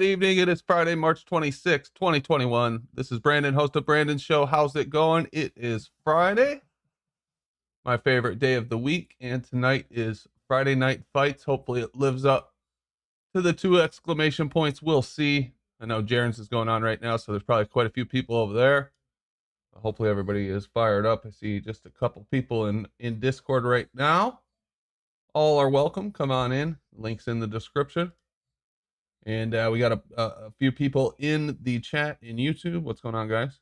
evening. It is Friday, March 26, 2021. This is Brandon, host of Brandon's Show. How's it going? It is Friday, my favorite day of the week, and tonight is Friday Night Fights. Hopefully it lives up to the 2 exclamation points. We'll see. I know Jaren's is going on right now, so there's probably quite a few people over there. Hopefully everybody is fired up. I see just a couple people in Discord right now. All are welcome. Come on in. Links in the description. And we got a few people in the chat in YouTube. What's going on, guys?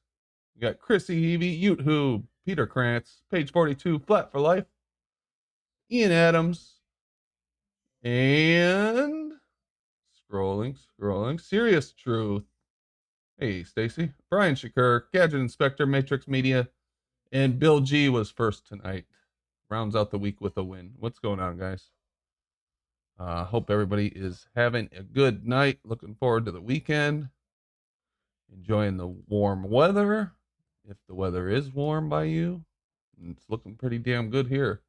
We got Chrissy Evie, YouTube, Peter Krantz, Page 42, Flat for Life, Ian Adams, and scrolling, Serious Truth. Hey, Stacy, Brian Shakur, Gadget Inspector, Matrix Media, and Bill G was first tonight. Rounds out the week with a win. What's going on, guys? Hope everybody is having a good night. Looking forward to the weekend. Enjoying the warm weather. If the weather is warm by you. It's looking pretty damn good here.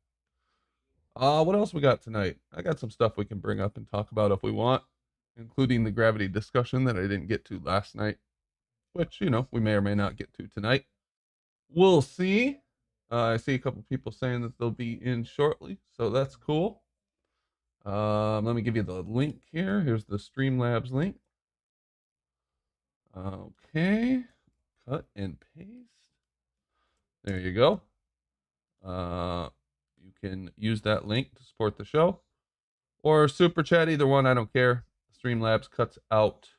What else we got tonight? I got some stuff we can bring up and talk about if we want, including the gravity discussion that I didn't get to last night, which, you know, we may or may not get to tonight. We'll see. I see a couple people saying that they'll be in shortly, so that's cool. Let me give you the link here. Here's the Streamlabs link. Okay. Cut and paste. There you go. You can use that link to support the show. Or Super Chat, either one, I don't care. Streamlabs cuts out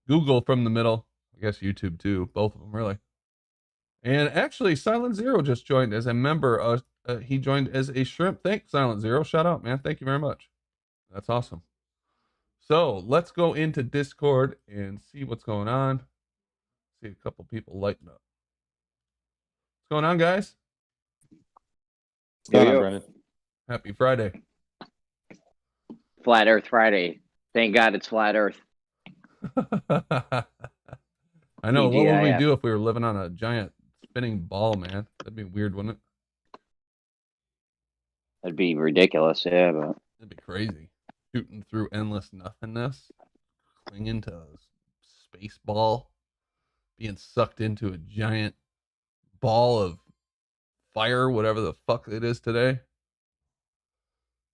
Google from the middle. I guess YouTube too. Both of them, really. And actually, Silent Zero just joined as a member. He joined as a shrimp. Thanks, Silent Zero. Shout out, man. Thank you very much. That's awesome. So let's go into Discord and see what's going on. See a couple people lighting up. What's going on, guys? What's going on, Brennan? Happy Friday. Flat Earth Friday. Thank God it's flat Earth. I know. What would we do if we were living on a giant spinning ball, man? That'd be weird, wouldn't it? That'd be ridiculous, yeah, but it'd be crazy. Shooting through endless nothingness, clinging to a space ball, being sucked into a giant ball of fire, whatever the fuck it is today.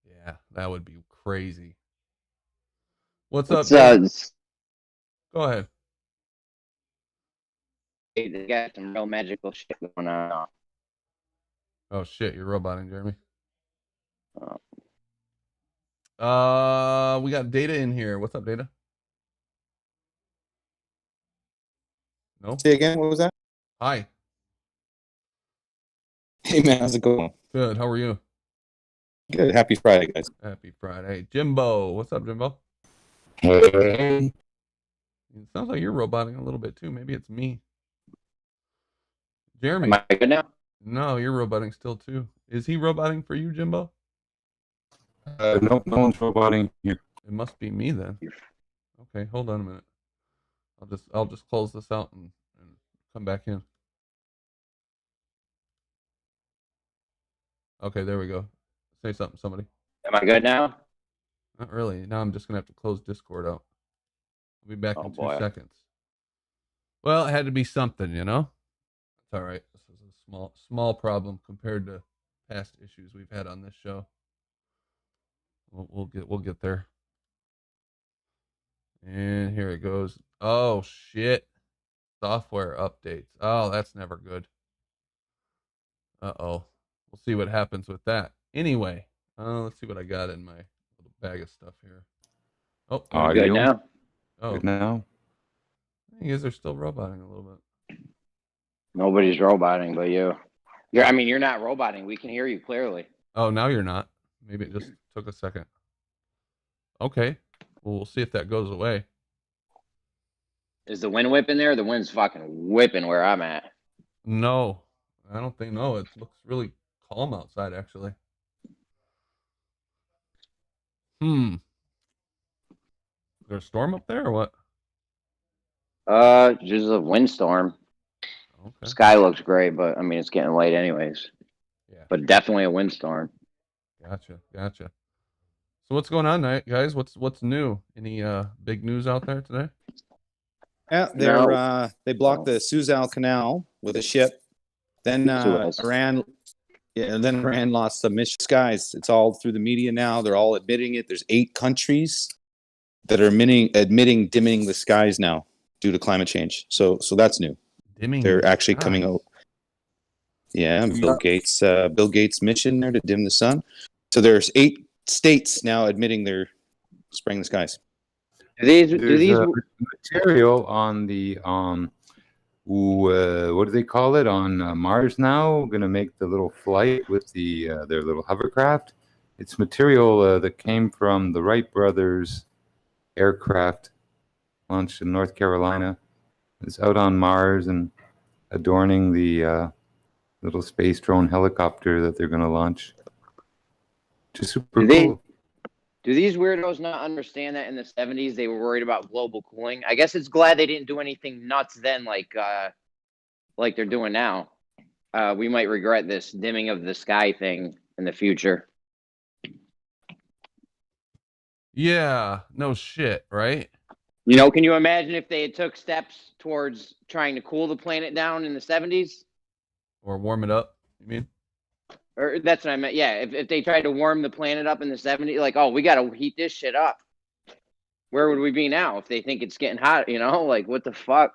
Yeah, that would be crazy. What's up, Go ahead. They got some real magical shit going on. Oh shit, you're roboting, Jeremy. We got Data in here. What's up, Data? No? Say again, what was that? Hi. Hey man, how's it going? Good, how are you? Good, happy Friday, guys. Happy Friday. Jimbo, what's up, Jimbo? Hey. It sounds like you're roboting a little bit too. Maybe it's me. Jeremy. Am I good now? No, you're roboting still too. Is he roboting for you, Jimbo? No one's roboting here. It must be me then. Okay, hold on a minute. I'll just close this out and come back in. Okay, there we go. Say something, somebody. Am I good now? Not really. Now I'm just gonna have to close Discord out. I'll be back in 2 seconds. Well, it had to be something, you know? It's all right. This is a small problem compared to past issues we've had on this show. We'll get there. And here it goes. Oh shit. Software updates. Oh, that's never good. Uh-oh. We'll see what happens with that. Anyway, let's see what I got in my little bag of stuff here. Oh, good now. Oh, good now. You guys are still roboting a little bit. Nobody's roboting but you. You're not roboting. We can hear you clearly. Oh, now you're not. Maybe it just took a second. Okay. Well, we'll see if that goes away. Is the wind whipping there? The wind's fucking whipping where I'm at. No, I don't think. No, it looks really calm outside, actually. Is there a storm up there or what? Just a windstorm. Okay. Sky looks great, but I mean it's getting late anyways. Yeah. But definitely a windstorm. Gotcha. So what's going on, guys? What's new? Any big news out there today? Yeah, they blocked the Suez Canal with a ship. Then Suez. Iran, and then Iran lost some skies. It's all through the media now. They're all admitting it. There's 8 countries that are admitting dimming the skies now due to climate change. So that's new. Dimming. They're the actually skies. coming out. Yeah, Bill Gates' mission there to dim the sun. So there's 8 states now admitting they're spraying the skies. Do these There's material on the what do they call it on Mars now? Going to make the little flight with the their little hovercraft. It's material that came from the Wright brothers aircraft launched in North Carolina. It's out on Mars and adorning the little space drone helicopter that they're going to launch. Just super cool. Do these weirdos not understand that in the 70s they were worried about global cooling? I guess it's glad they didn't do anything nuts then like they're doing now. We might regret this dimming of the sky thing in the future. Yeah, no shit, right? You know, can you imagine if they had took steps towards trying to cool the planet down in the 70s? Or warm it up, you mean? Or that's what I meant. Yeah, if they tried to warm the planet up in the 70s, like, oh, we got to heat this shit up. Where would we be now if they think it's getting hot, you know? Like, what the fuck?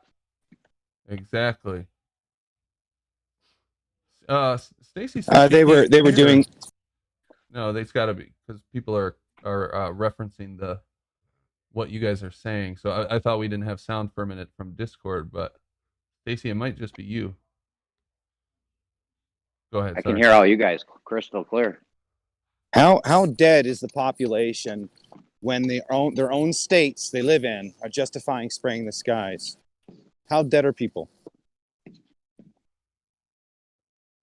Exactly. Stacy They were doing. No, they've got to be because people are referencing what you guys are saying. So I thought we didn't have sound for a minute from Discord, but Stacy, it might just be you. Go ahead. I can hear all you guys crystal clear. How dead is the population when their own states they live in are justifying spraying the skies? How dead are people?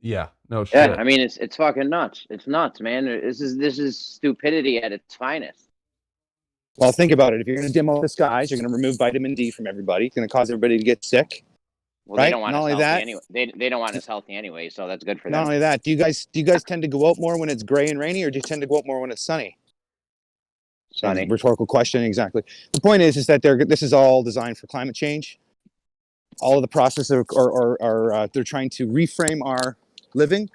Yeah, no shit. Yeah, I mean it's fucking nuts. It's nuts, man. This is stupidity at its finest. Well, think about it. If you're going to dim all the skies, you're going to remove vitamin D from everybody. It's going to cause everybody to get sick. Well, right? they don't want Not us only healthy that, anyway. They don't want us healthy anyway, so that's good for them. Not only that, do you guys tend to go out more when it's gray and rainy, or do you tend to go out more when it's sunny? Sunny. Rhetorical question, exactly. The point is that this is all designed for climate change. All of the process are they're trying to reframe our living,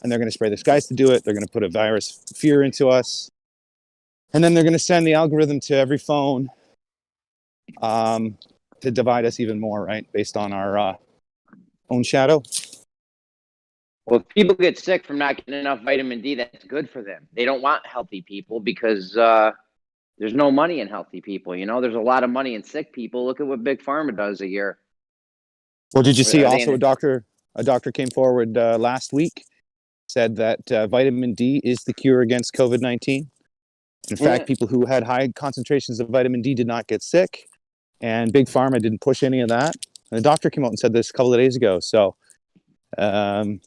and they're going to spray the skies to do it. They're going to put a virus fear into us, and then they're going to send the algorithm to every phone to divide us even more, right, based on our own shadow. Well, if people get sick from not getting enough vitamin D, that's good for them. They don't want healthy people because there's no money in healthy people. You know, there's a lot of money in sick people. Look at what Big Pharma does a year. Well, did you see also a doctor came forward last week, said that vitamin D is the cure against COVID-19. In fact, people who had high concentrations of vitamin D did not get sick, and Big Pharma didn't push any of that. And the doctor came out and said this a couple of days ago. So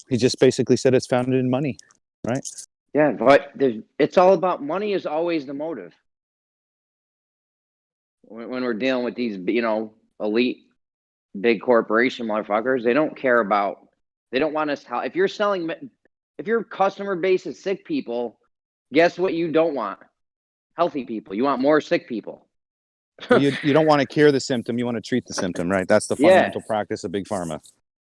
he just basically said it's founded in money, right? Yeah, but it's all about money is always the motive. When we're dealing with these, you know, elite big corporation motherfuckers, they don't care about, they don't want us, if your customer base is sick people, guess what you don't want? Healthy people. You want more sick people. you don't want to cure the symptom, you want to treat the symptom, right? That's the fundamental practice of Big Pharma.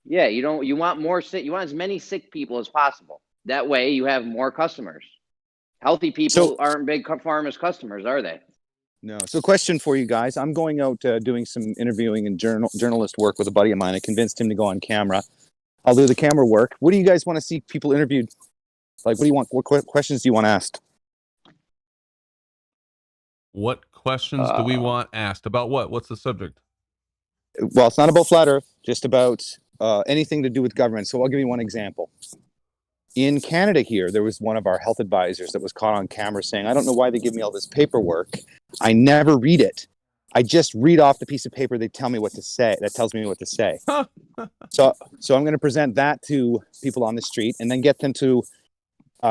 Yeah, you want more sick, you want as many sick people as possible. That way you have more customers. Healthy people aren't Big Pharma's customers, are they? No. So question for you guys. I'm going out doing some interviewing and journalist work with a buddy of mine. I convinced him to go on camera. I'll do the camera work. What do you guys want to see people interviewed? Like, what do you want? What questions do you want asked? What questions do we want asked? About what? What's the subject? Well, it's not about flat Earth, just about anything to do with government. So I'll give you one example. In Canada here, there was one of our health advisors that was caught on camera saying, I don't know why they give me all this paperwork. I never read it. I just read off the piece of paper they tell me what to say. That tells me what to say. So I'm going to present that to people on the street and then get them to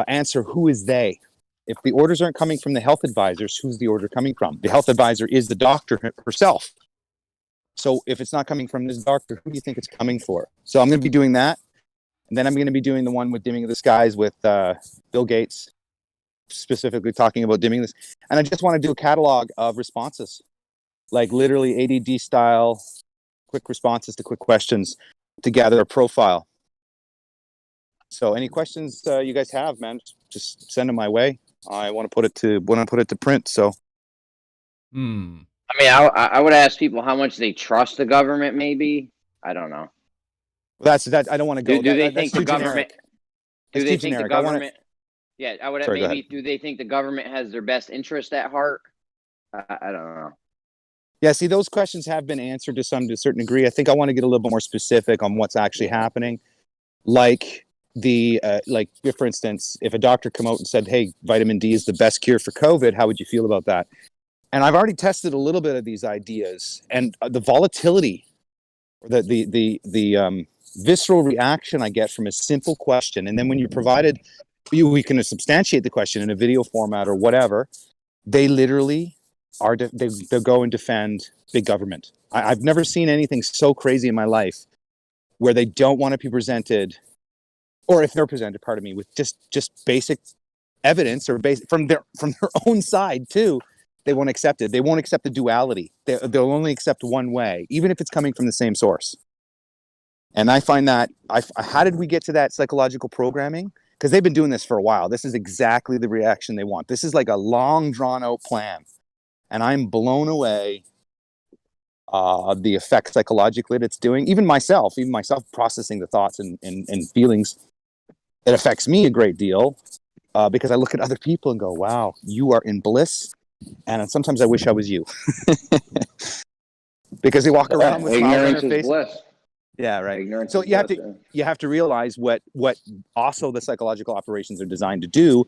answer who is they. If the orders aren't coming from the health advisors, who's the order coming from? The health advisor is the doctor herself. So if it's not coming from this doctor, who do you think it's coming for? So I'm going to be doing that. And then I'm going to be doing the one with dimming of the skies with Bill Gates, specifically talking about dimming this. And I just want to do a catalog of responses, like literally ADD style, quick responses to quick questions to gather a profile. So any questions you guys have, man, just send them my way. I want to put it to print. So. I mean, I would ask people how much they trust the government. Maybe, I don't know. That's that. I don't want to go. Do they think the government? Generic. Do they think the government? Yeah, I would. Sorry, maybe. Do they think the government has their best interest at heart? I don't know. Yeah, see, those questions have been answered to a certain degree. I think I want to get a little bit more specific on what's actually happening. Like for instance, if a doctor come out and said, "Hey, vitamin D is the best cure for COVID," how would you feel about that? And I've already tested a little bit of these ideas, and the volatility, or the visceral reaction I get from a simple question, and then when you're provided, we can substantiate the question in a video format or whatever. They literally they'll go and defend big government. I've never seen anything so crazy in my life where they don't want to be presented, or if they're presented, pardon me, with just basic evidence or from their own side too. They won't accept it. They won't accept the duality. They'll only accept one way, even if it's coming from the same source. And I find that, how did we get to that psychological programming? Because they've been doing this for a while. This is exactly the reaction they want. This is like a long, drawn-out plan. And I'm blown away the effect psychologically that it's doing. Even myself processing the thoughts and feelings, it affects me a great deal because I look at other people and go, wow, you are in bliss. And sometimes I wish I was you. Because they walk around with smiles on their face. Bliss. Yeah, right. Ignorance so you have to realize what also the psychological operations are designed to do,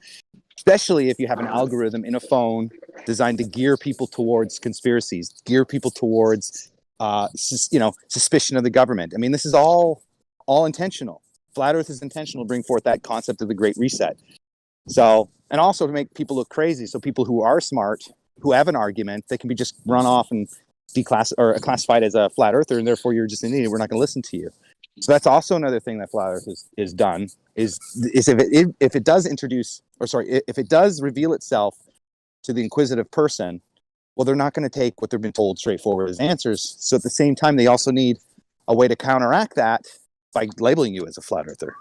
especially if you have an algorithm in a phone designed to gear people towards conspiracies, gear people towards suspicion of the government. I mean, this is all intentional. Flat Earth is intentional to bring forth that concept of the Great Reset. So, and also to make people look crazy. So people who are smart, who have an argument, they can be just run off and classified as a flat earther, and therefore you're just an idiot. We're not going to listen to you. So that's also another thing that Flat Earth is done is if it does if it does reveal itself to the inquisitive person, well, they're not going to take what they've been told straightforward as answers. So at the same time, they also need a way to counteract that by labeling you as a flat earther.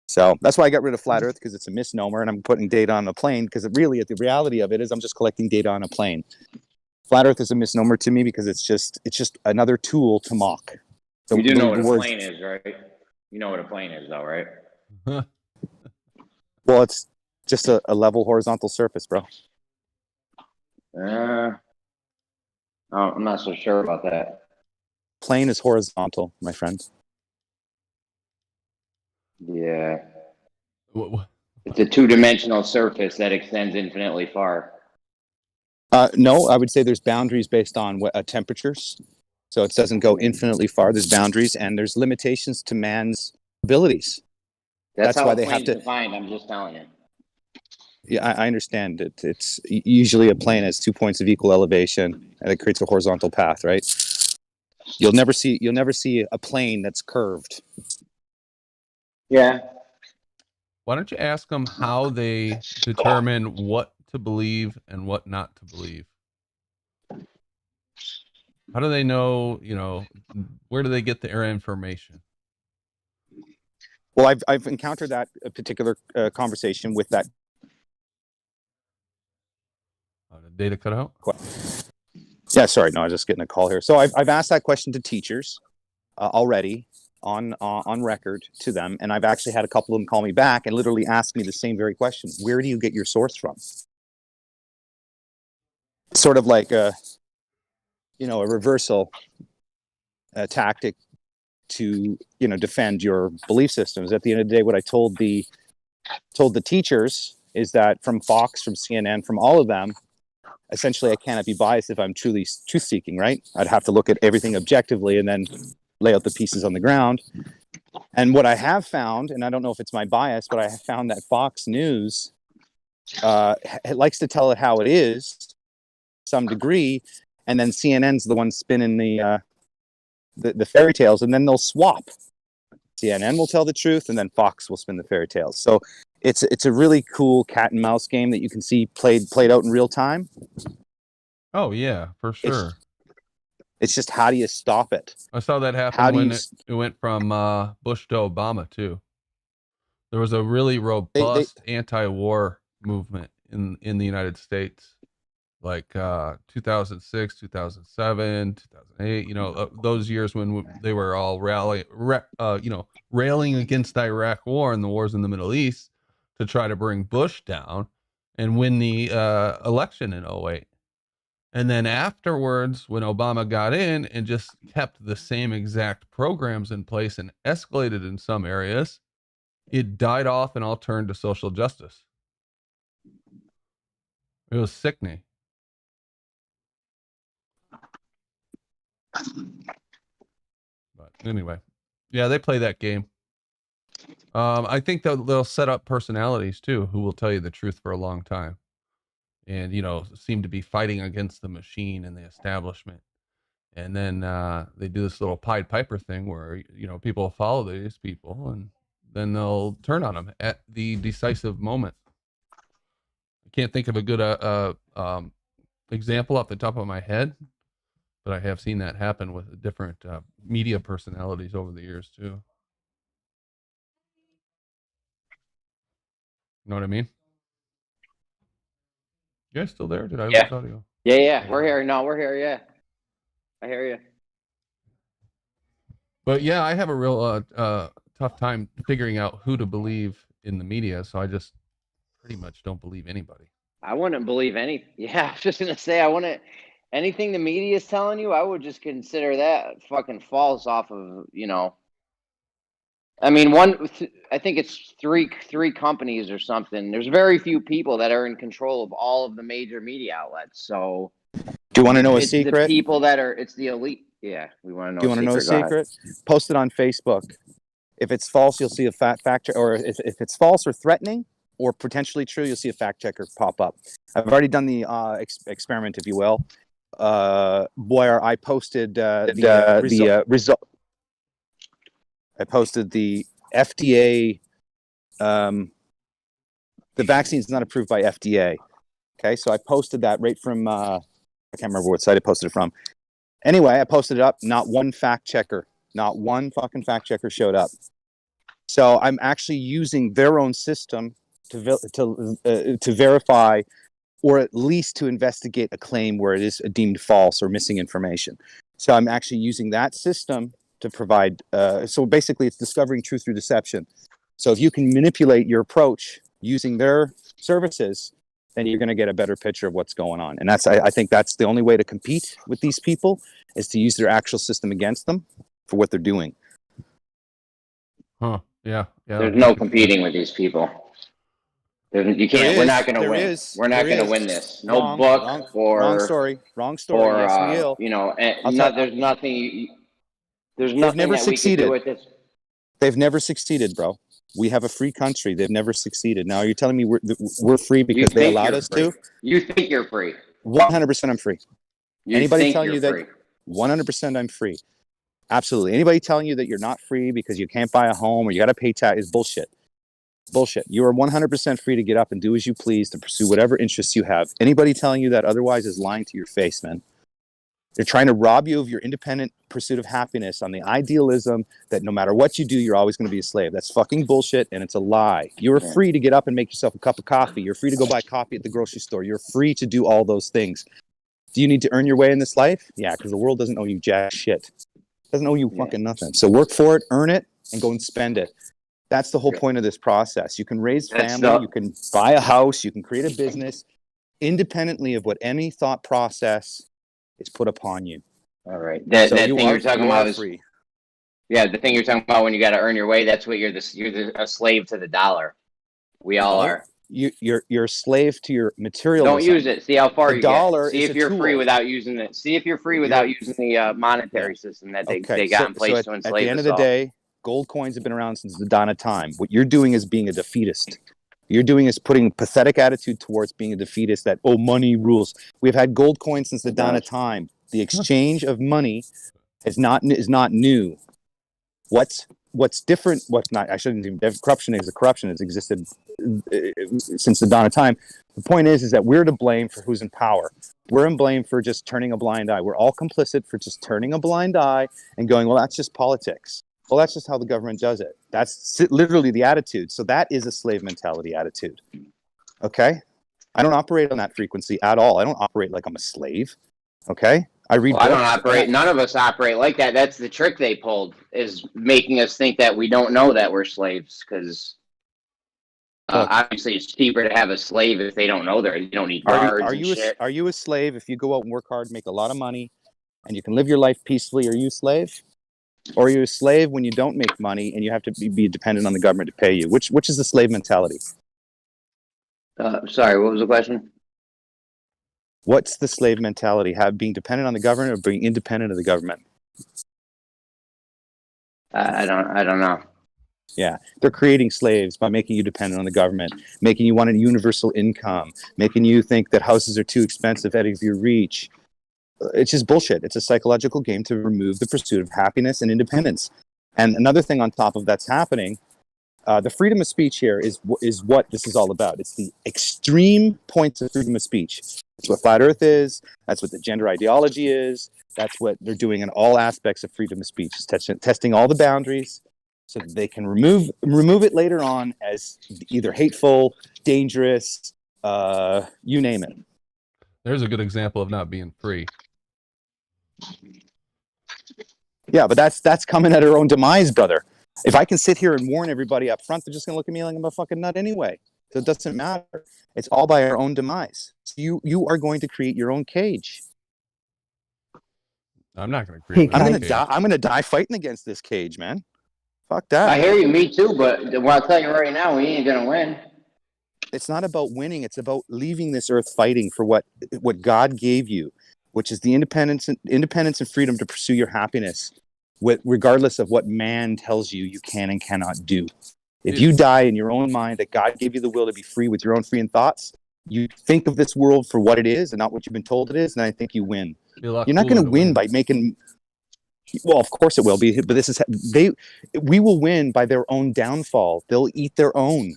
So that's why I got rid of Flat Earth, because it's a misnomer, and I'm putting data on a plane, because the reality of it is I'm just collecting data on a plane. Flat Earth is a misnomer to me because it's just another tool to mock. So you do know what a plane is, right? You know what a plane is, though, right? Well, it's just a level horizontal surface, bro. I'm not so sure about that. Plane is horizontal, my friend. Yeah. It's a two-dimensional surface that extends infinitely far. No, I would say there's boundaries based on temperatures. So it doesn't go infinitely far. There's boundaries, and there's limitations to man's abilities. That's why they have to defined. I'm just telling you. Yeah, I understand it. It's usually a plane has 2 points of equal elevation, and it creates a horizontal path, right? You'll never see a plane that's curved. Yeah. Why don't you ask them how they determine what to believe and what not to believe? How do they know, where do they get their information? Well, I've encountered that particular conversation with that. Did data cut out? Yeah, sorry. No, I was just getting a call here. So I've asked that question to teachers already on record to them. And I've actually had a couple of them call me back and literally ask me the same very question. Where do you get your source from? Sort of like a reversal tactic to, defend your belief systems. At the end of the day, what I told the teachers is that from Fox, from CNN, from all of them, essentially I cannot be biased if I'm truly truth-seeking, right? I'd have to look at everything objectively and then lay out the pieces on the ground. And what I have found, and I don't know if it's my bias, but I have found that Fox News it likes to tell it how it is, to some degree, and then CNN's the one spinning the fairy tales, and then they'll swap. CNN will tell the truth, and then Fox will spin the fairy tales. So It's a really cool cat and mouse game that you can see played out in real time. Oh yeah, for sure. It's just, how do you stop it? I saw that How happen do when you it went from Bush to Obama too. There was a really robust anti-war movement in the United States, like 2006, 2007, 2008. You know, those years when they were all railing against the Iraq War and the wars in the Middle East to try to bring Bush down and win the election in 08. And then afterwards, when Obama got in and just kept the same exact programs in place and escalated in some areas, it died off and all turned to social justice. It was sickening. But anyway, yeah, they play that game. I think they'll set up personalities too who will tell you the truth for a long time. And, you know, seem to be fighting against the machine and the establishment. And then they do this little Pied Piper thing where, you know, people follow these people and then they'll turn on them at the decisive moment. I can't think of a good example off the top of my head, but I have seen that happen with different media personalities over the years too. You know what I mean? You guys still there? Did I lose audio? Yeah. We're here. No, we're here. Yeah. I hear you. But yeah, I have a real tough time figuring out who to believe in the media. So I just pretty much don't believe anybody. I wouldn't believe any. Yeah, I was just going to say, I wouldn't. Anything the media is telling you, I would just consider that fucking false off of, you know. I mean, I think it's three companies or something. There's very few people that are in control of all of the major media outlets. So, do you want to know a it's secret? the people that are, it's the elite. Yeah, we want to know. Do you want to know a secret? Post it on Facebook. If it's false, you'll see a fact checker, or if it's false or threatening or potentially true, you'll see a fact checker pop up. I've already done the experiment, if you will. Where I posted the result. I posted the FDA. The vaccine is not approved by FDA. Okay, so I posted that right from I can't remember what site I posted it from. Anyway, I posted it up. Not one fact checker, not one fucking fact checker showed up. So I'm actually using their own system to verify, or at least to investigate a claim where it is deemed false or missing information. So I'm actually using that system to provide. So basically, it's discovering truth through deception. So if you can manipulate your approach using their services, then you're going to get a better picture of what's going on. And I think that's the only way to compete with these people, is to use their actual system against them for what they're doing. Huh. Yeah. There's no competing with these people. You can't. We're not going to win. We're not going to win this. No book or wrong story. Or yes, we will. you know, there's nothing. There's They've nothing never that we can do with this. They've never succeeded, bro. We have a free country. They've never succeeded. Now you're telling me we're free because they allowed us to? You think you're free? 100% I'm free. Anybody telling you that? 100% I'm free. Absolutely. Anybody telling you that you're not free because you can't buy a home or you got to pay tax is bullshit. Bullshit. You are 100% free to get up and do as you please, to pursue whatever interests you have. Anybody telling you that otherwise is lying to your face, man. They're trying to rob you of your independent pursuit of happiness on the idealism that no matter what you do, you're always going to be a slave. That's fucking bullshit, and it's a lie. You're free to get up and make yourself a cup of coffee. You're free to go buy coffee at the grocery store. You're free to do all those things. Do you need to earn your way in this life? Yeah, because the world doesn't owe you jack shit. It doesn't owe you fucking nothing. So work for it, earn it, and go and spend it. That's the whole point of this process. You can raise family, you can buy a house, you can create a business independently of what any thought process is put upon you. All right. That thing you're talking about is free. Yeah, the thing you're talking about when you got to earn your way, that's what you're a slave to the dollar. We all are. You're a slave to your material. Don't use it. See how far you get. See if you're free without using it. See if you're free without using the monetary system that they got in place to enslave us all. At the end of the day, gold coins have been around since the dawn of time. What you're doing is being a defeatist. You're doing is putting pathetic attitude towards being a defeatist that, money rules. We've had gold coins since the dawn of time. The exchange of money is not new. What's different? What's not? I shouldn't even. Corruption is a corruption. It's existed since the dawn of time. The point is that we're to blame for who's in power. We're in blame for just turning a blind eye. We're all complicit for just turning a blind eye and going, well, that's just politics. Well, that's just how the government does it. That's literally the attitude. So that is a slave mentality attitude. Okay? I don't operate on that frequency at all. I don't operate like I'm a slave. Okay? I read Well, I don't books. operate. None of us operate like that. That's the trick they pulled, is making us think that we don't know that we're slaves. Because obviously, it's cheaper to have a slave if they don't know there. You don't need guards and shit. Are you a slave if you go out and work hard, make a lot of money, and you can live your life peacefully? Are you a slave? Or are you a slave when you don't make money and you have to be dependent on the government to pay you? Which is the slave mentality? Sorry, what was the question? What's the slave mentality? Being dependent on the government or being independent of the government? I don't know. Yeah, they're creating slaves by making you dependent on the government, making you want a universal income, making you think that houses are too expensive out of your reach. It's just bullshit. It's a psychological game to remove the pursuit of happiness and independence. And another thing on top of that's happening, the freedom of speech here is what this is all about. It's the extreme points of freedom of speech. That's what flat Earth is. That's what the gender ideology is. That's what they're doing in all aspects of freedom of speech. It's testing all the boundaries so that they can remove it later on as either hateful, dangerous, you name it. There's a good example of not being free. Yeah, but that's coming at our own demise, brother. If I can sit here and warn everybody up front, they're just going to look at me like I'm a fucking nut anyway. So it doesn't matter. It's all by our own demise. So you are going to create your own cage. I'm not going to create my I'm own going to cage. die. I'm going to die fighting against this cage, man. Fuck that. I hear you, me too, but well, I'll tell you right now, we ain't gonna win. It's not about winning. It's about leaving this earth fighting for what God gave you, which is the independence and freedom to pursue your happiness, regardless of what man tells you can and cannot do. If you die in your own mind that God gave you the will to be free with your own free thoughts, you think of this world for what it is and not what you've been told it is, and I think you win. You're not going to win by making. Well, of course it will be, but we will win by their own downfall. They'll eat their own.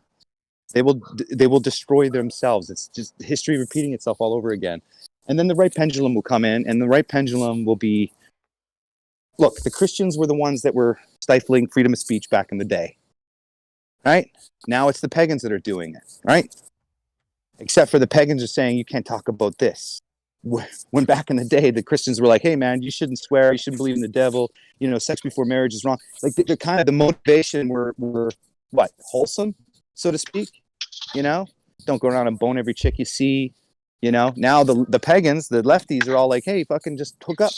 They will destroy themselves. It's just history repeating itself all over again. And then the right pendulum will come in, and the right pendulum will be, look, the Christians were the ones that were stifling freedom of speech back in the day. Right? Now it's the pagans that are doing it, right? Except for the pagans are saying you can't talk about this. When back in the day, the Christians were like, hey, man, you shouldn't swear. You shouldn't believe in the devil. You know, sex before marriage is wrong. Like the kind of the motivation were what? Wholesome, so to speak. You know, don't go around and bone every chick you see. You know, now the pagans, the lefties are all like, hey, fucking just hook up.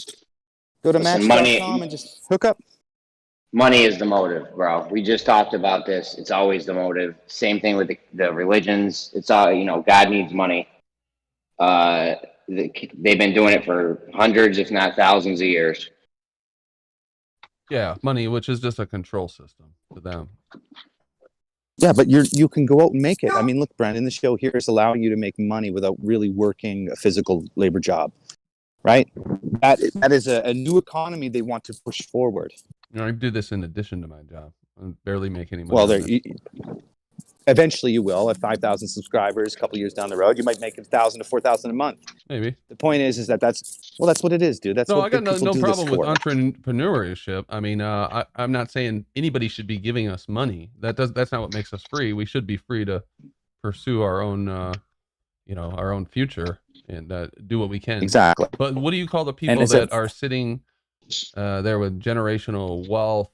Go to Match.com and just hook up. Money is the motive, bro. We just talked about this. It's always the motive. Same thing with the religions. It's all, you know, God needs money. They've been doing it for hundreds, if not thousands of years. Yeah, money, which is just a control system to them. Yeah, but you can go out and make it. I mean, look, Brandon, the show here is allowing you to make money without really working a physical labor job, right? That is a new economy they want to push forward. You know, I do this in addition to my job. I barely make any money. Well, eventually you will. At 5,000 subscribers, a couple years down the road, you might make 1,000 to 4,000 a month. Maybe. The point is that's what it is, dude. That's no, what I got no problem with for. entrepreneurship. I mean, I'm not saying anybody should be giving us money. That's not what makes us free. We should be free to pursue our own, our own future and do what we can. Exactly. But what do you call the people that are sitting there with generational wealth,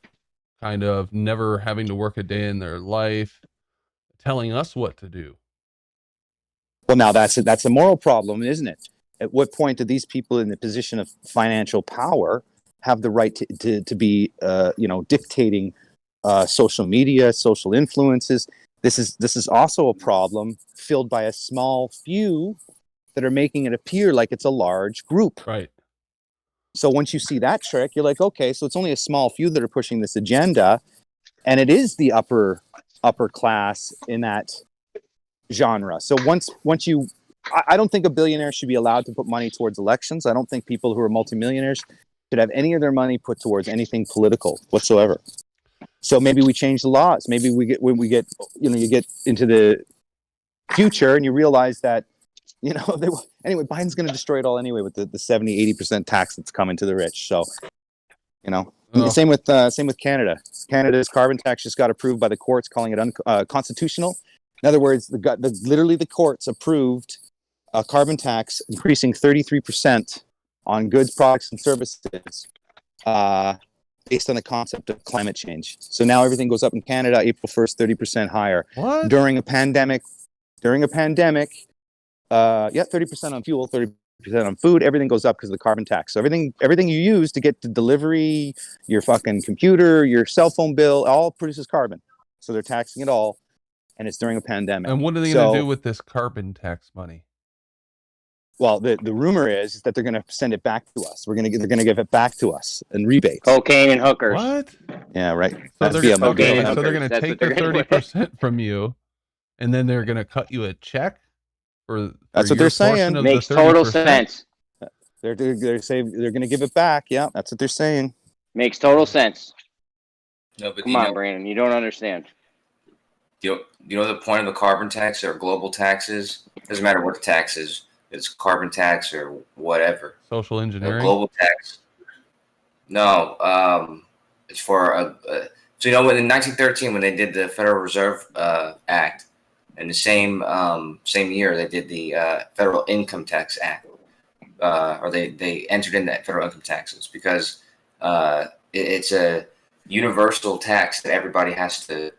kind of never having to work a day in their life, telling us what to do? Well, now that's a moral problem, isn't it? At what point do these people in the position of financial power have the right to be, dictating social media, social influences? This is also a problem filled by a small few that are making it appear like it's a large group. Right. So once you see that trick, you're like, okay, so it's only a small few that are pushing this agenda, and it is the upper class in that genre. So once you, I don't think a billionaire should be allowed to put money towards elections. I don't think people who are multimillionaires should have any of their money put towards anything political whatsoever. So maybe we change the laws. Maybe when we get, you get into the future and you realize that, anyway, Biden's going to destroy it all anyway with the 70-80% tax that's coming to the rich. So, same with Canada. Canada's carbon tax just got approved by the courts, calling it unconstitutional. In other words, literally the courts approved a carbon tax increasing 33% on goods, products, and services based on the concept of climate change. So now everything goes up in Canada, April 1st, 30% higher. What? During a pandemic, 30% on fuel, 30% on food, everything goes up because of the carbon tax. So everything you use to get the delivery, your fucking computer, your cell phone bill, all produces carbon. So they're taxing it all, and it's during a pandemic. And what are they going to do with this carbon tax money? Well, the rumor is that they're going to send it back to us. They're going to give it back to us in rebates. Cocaine and hookers. What? Yeah, right. So they're going hookers. to take the 30% from you, and then they're going to cut you a check for that's what they're saying. Makes total sense. They're saying they're going to give it back. Yeah, that's what they're saying. Makes total sense. No, but Come on, Brandon, you don't understand. You know the point of the carbon tax or global taxes? Doesn't matter what the tax is. It's carbon tax or whatever. Social engineering. Global tax. No, it's for so in 1913 when they did the Federal Reserve Act, and the same year they did the Federal Income Tax Act, or they entered in that federal income taxes because it's a universal tax that everybody has to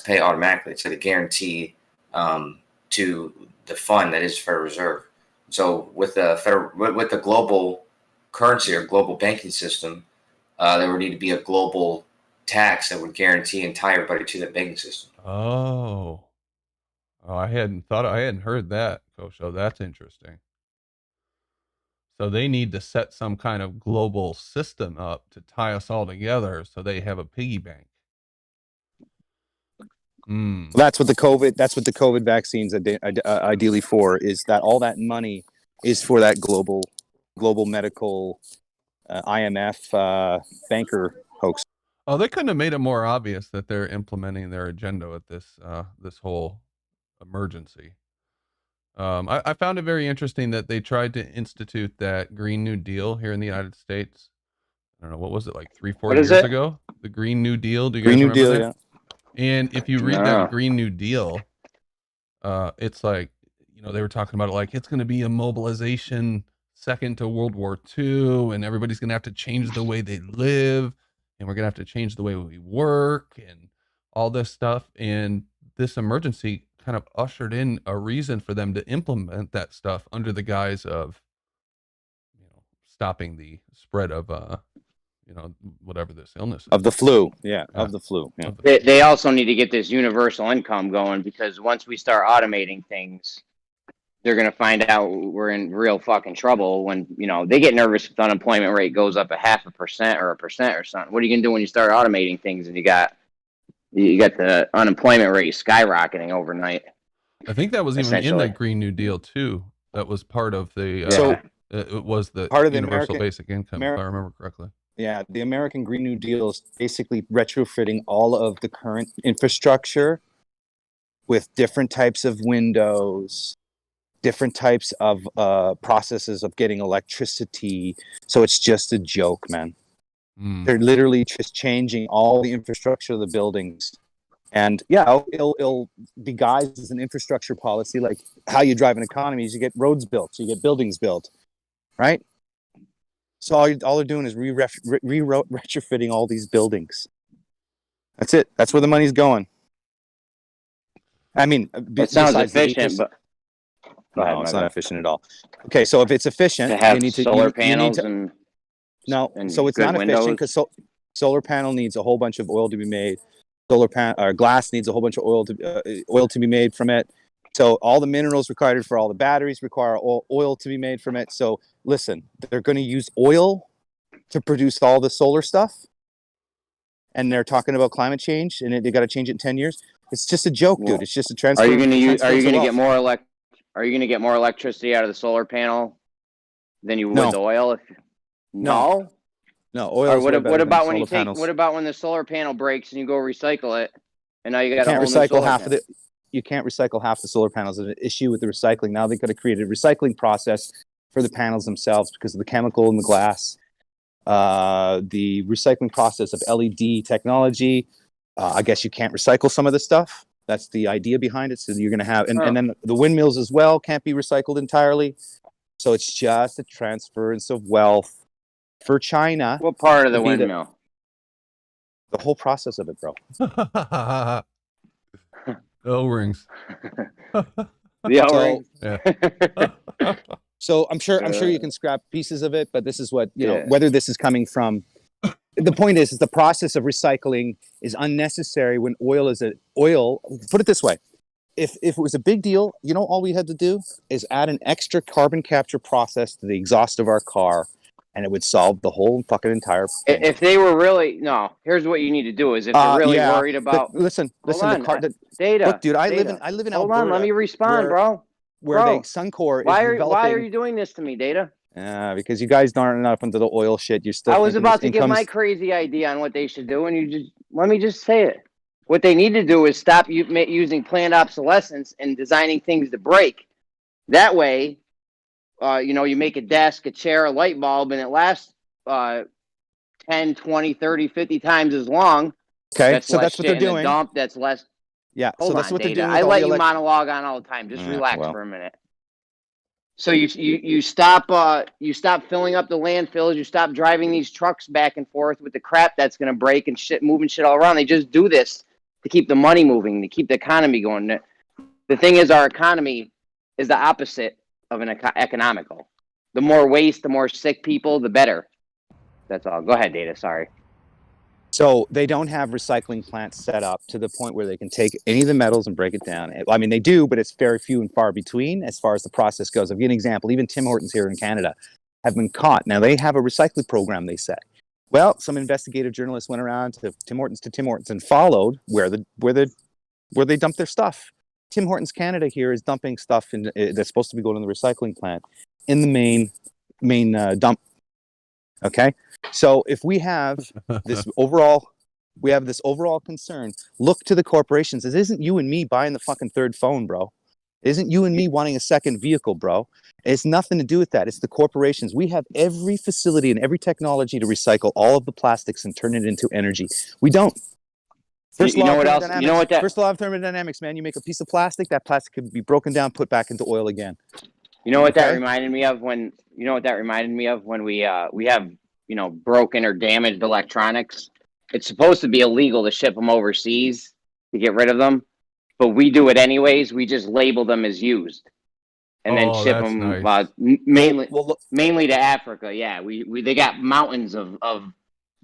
pay automatically. It's like a guarantee to the fund that is Federal Reserve. So with the global currency or global banking system, there would need to be a global tax that would guarantee and tie everybody to that banking system. Oh, I hadn't heard that, Kosho. That's interesting. So they need to set some kind of global system up to tie us all together, so they have a piggy bank. That's what the COVID vaccines ideally for, is that all that money is for that global medical IMF banker hoax. Oh, they couldn't have made it more obvious that they're implementing their agenda with this whole emergency. I found it very interesting that they tried to institute that Green New Deal here in the United States. I don't know, what was it, like 3-4 years ago? The Green New Deal. Do you guys remember that? Yeah. And if you read that Green New Deal, it's like, they were talking about it like it's going to be a mobilization second to World War II, and everybody's going to have to change the way they live, and we're going to have to change the way we work and all this stuff. And this emergency kind of ushered in a reason for them to implement that stuff under the guise of, stopping the spread of, whatever this illness is. Of the flu. Yeah, of the flu. Yeah. They also need to get this universal income going, because once we start automating things, they're going to find out we're in real fucking trouble when, they get nervous if the unemployment rate goes up 0.5% or 1% or something. What are you going to do when you start automating things and you got the unemployment rate skyrocketing overnight? I think that was even in that Green New Deal too. That was part of the, it was the part of the universal basic income, if I remember correctly. Yeah, the American Green New Deal is basically retrofitting all of the current infrastructure with different types of windows, different types of processes of getting electricity. So it's just a joke, man. They're literally just changing all the infrastructure of the buildings. And yeah, it'll be guised as an infrastructure policy, like how you drive an economy is you get roads built, you get buildings built, right? So all they're doing is retrofitting all these buildings. That's it. That's where the money's going. I mean, it sounds efficient, but no, it's not efficient at all. Okay, so if it's efficient, they need to solar panels and so it's not efficient because solar panel needs a whole bunch of oil to be made. Glass needs a whole bunch of oil to be made from it. So all the minerals required for all the batteries require oil to be made from it. So listen, they're going to use oil to produce all the solar stuff, and they're talking about climate change, and they got to change it in 10 years. It's just a joke, dude. It's just a transfer. Are you going to get more electricity out of the solar panel than you would the oil? No. No, oil Or is way better what than about when you solar take? panels. What about when the solar panel breaks and you go recycle it, and now you You got a can't whole new recycle solar half of panel? it. You can't recycle half the solar panels. There's an issue with the recycling. Now they've got to create a recycling process for the panels themselves because of the chemical in the glass. The recycling process of LED technology. I guess you can't recycle some of the stuff. That's the idea behind it. So you're going to have, and then the windmills as well can't be recycled entirely. So it's just a transference of wealth for China. What part of the to be windmill? The whole process of it, bro. O-rings. The O-rings. Yeah. So I'm sure you can scrap pieces of it, but this is what, you know, Yeah. whether this is coming from. The point is the process of recycling is unnecessary when oil. Put it this way. If it was a big deal, you know, all we had to do is add an extra carbon capture process to the exhaust of our car, and it would solve the whole fucking entire thing. If they were really here's what you need to do is if they're really worried about. Listen. Data. Look, dude, I live in Hold Alberta. on, let me respond, bro. Where the Suncor is developing. Why are you doing this to me, Data? Because you guys aren't up into the oil shit. You're still. I was about to give my crazy idea on what they should do, and let me just say it. What they need to do is stop using planned obsolescence and designing things to break. That way, you make a desk, a chair, a light bulb, and it lasts 10, 20, 30, 50 times as long. Okay, so that's what they're doing. Dump, that's less. Yeah, Hold so that's on, what Data. they're doing. I let you monologue on all the time. Just relax for a minute. So you stop filling up the landfills. You stop driving these trucks back and forth with the crap that's going to break and shit, moving shit all around. They just do this to keep the money moving, to keep the economy going. The thing is, our economy is the opposite of an economical. The more waste, the more sick people, the better. That's all. Go ahead, Data. Sorry. So they don't have recycling plants set up to the point where they can take any of the metals and break it down. I mean, they do, but it's very few and far between as far as the process goes. I'll give you an example. Even Tim Hortons here in Canada have been caught. Now, they have a recycling program, they say. Well, some investigative journalists went around to Tim Hortons and followed where they dump their stuff. Tim Hortons Canada here is dumping stuff that's supposed to be going to the recycling plant in the main dump. Okay, so if we have this overall concern, look to the corporations. It isn't you and me buying the fucking third phone, bro. It isn't you and me wanting a second vehicle, bro. It's nothing to do with that. It's the corporations. We have every facility and every technology to recycle all of the plastics and turn it into energy. We don't. First law of thermodynamics, man. You make a piece of plastic, that plastic could be broken down, put back into oil again. You know what that reminded me of when we have, broken or damaged electronics. It's supposed to be illegal to ship them overseas to get rid of them, but we do it anyways. We just label them as used and then ship them mainly to Africa. Yeah, they got mountains of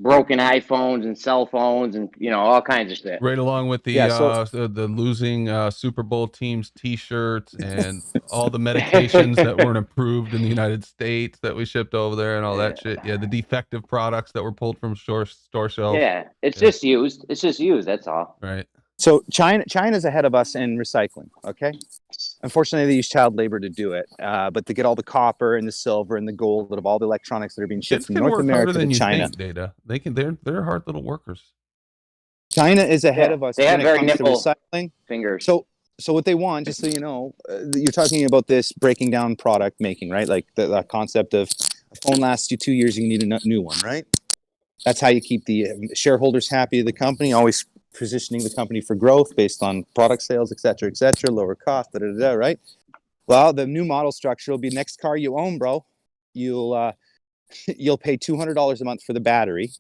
broken iPhones and cell phones and all kinds of shit. Right along with the losing Super Bowl teams T-shirts and all the medications that weren't approved in the United States that we shipped over there and all that shit. Yeah, the defective products that were pulled from store shelves. Yeah, it's just used. It's just used. That's all. Right. So China's ahead of us in recycling. Okay. Unfortunately, they use child labor to do it, but to get all the copper and the silver and the gold out of all the electronics that are being shipped from North America to China. Data. They can. They're hard little workers. China is ahead of us. They have very nimble recycling fingers. So what they want, just so you know, you're talking about this breaking down product making, right? Like the concept of a phone lasts you 2 years, you need a new one, right? That's how you keep the shareholders happy. The company always positioning the company for growth based on product sales, et cetera, lower cost, right? Well, the new model structure will be next car you own, bro. You'll pay $200 a month for the battery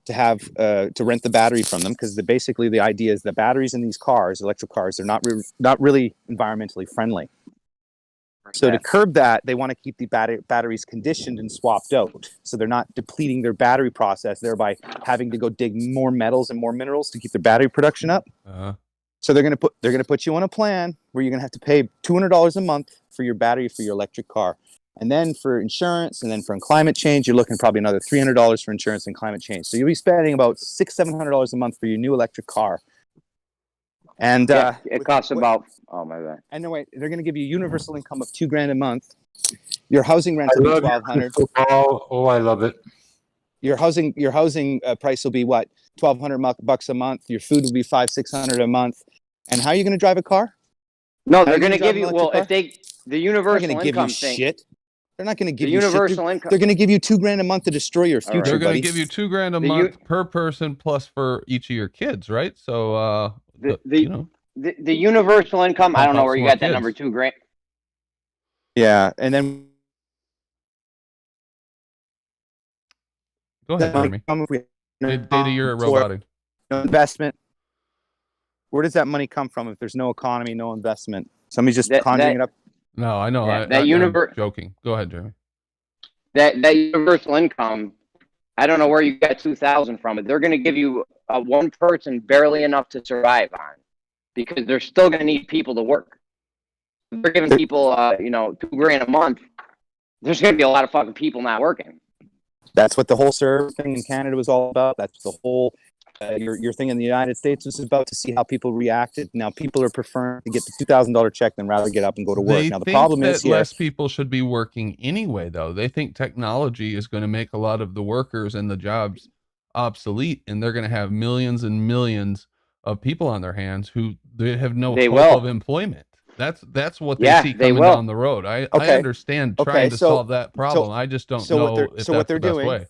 to have to rent the battery from them, because basically the idea is the batteries in these cars, electric cars, they're not really environmentally friendly. So to curb that, they want to keep the batteries conditioned and swapped out, so they're not depleting their battery process, thereby having to go dig more metals and more minerals to keep their battery production up. So they're gonna put you on a plan where you're gonna have to pay $200 a month for your battery for your electric car, and then for insurance, and then for climate change, you're looking probably another $300 for insurance and climate change. So you'll be spending about $600-700 a month for your new electric car. And it costs about. Oh my god! And no, wait, they're going to give you universal income of $2,000 a month. Your housing rent will be $1,200. Oh, I love it. Your housing price will be what, $1,200 a month. Your food will be $500-600 a month. And how are you going to drive a car? No, they're you going to gonna give you. drive an Well, electric if they the They're not universal going to give you income thing, shit. They're not going to give the you shit. universal income. They're going to give you $2,000 a month to destroy your All right. future, They're going to buddy. give you $2,000 a The month per person plus for each of your kids, right? So, you know, the universal income. I Pump don't know out where some you more got that kids. number, $2,000. Yeah, and then go ahead, Jeremy. Data, you're roboting. No investment. Where does that money come from if there's no economy, no investment? Somebody's just conjuring it up. No, I know. Yeah, I'm joking. Go ahead, Jeremy. That universal income. I don't know where you got 2,000 from it. They're going to give you one person barely enough to survive on, because they're still going to need people to work. They're giving people, $2,000 a month. There's going to be a lot of fucking people not working. That's what the whole serve thing in Canada was all about. That's the whole your thing in the United States was about, to see how people reacted. Now people are preferring to get the $2,000 check than rather get up and go to work. Now the problem is less people should be working anyway, though. They think technology is going to make a lot of the workers and the jobs obsolete, and they're going to have millions and millions of people on their hands who they have no hope of employment. That's what they see coming down the road. I understand trying to solve that problem. I just don't know if that's the best way.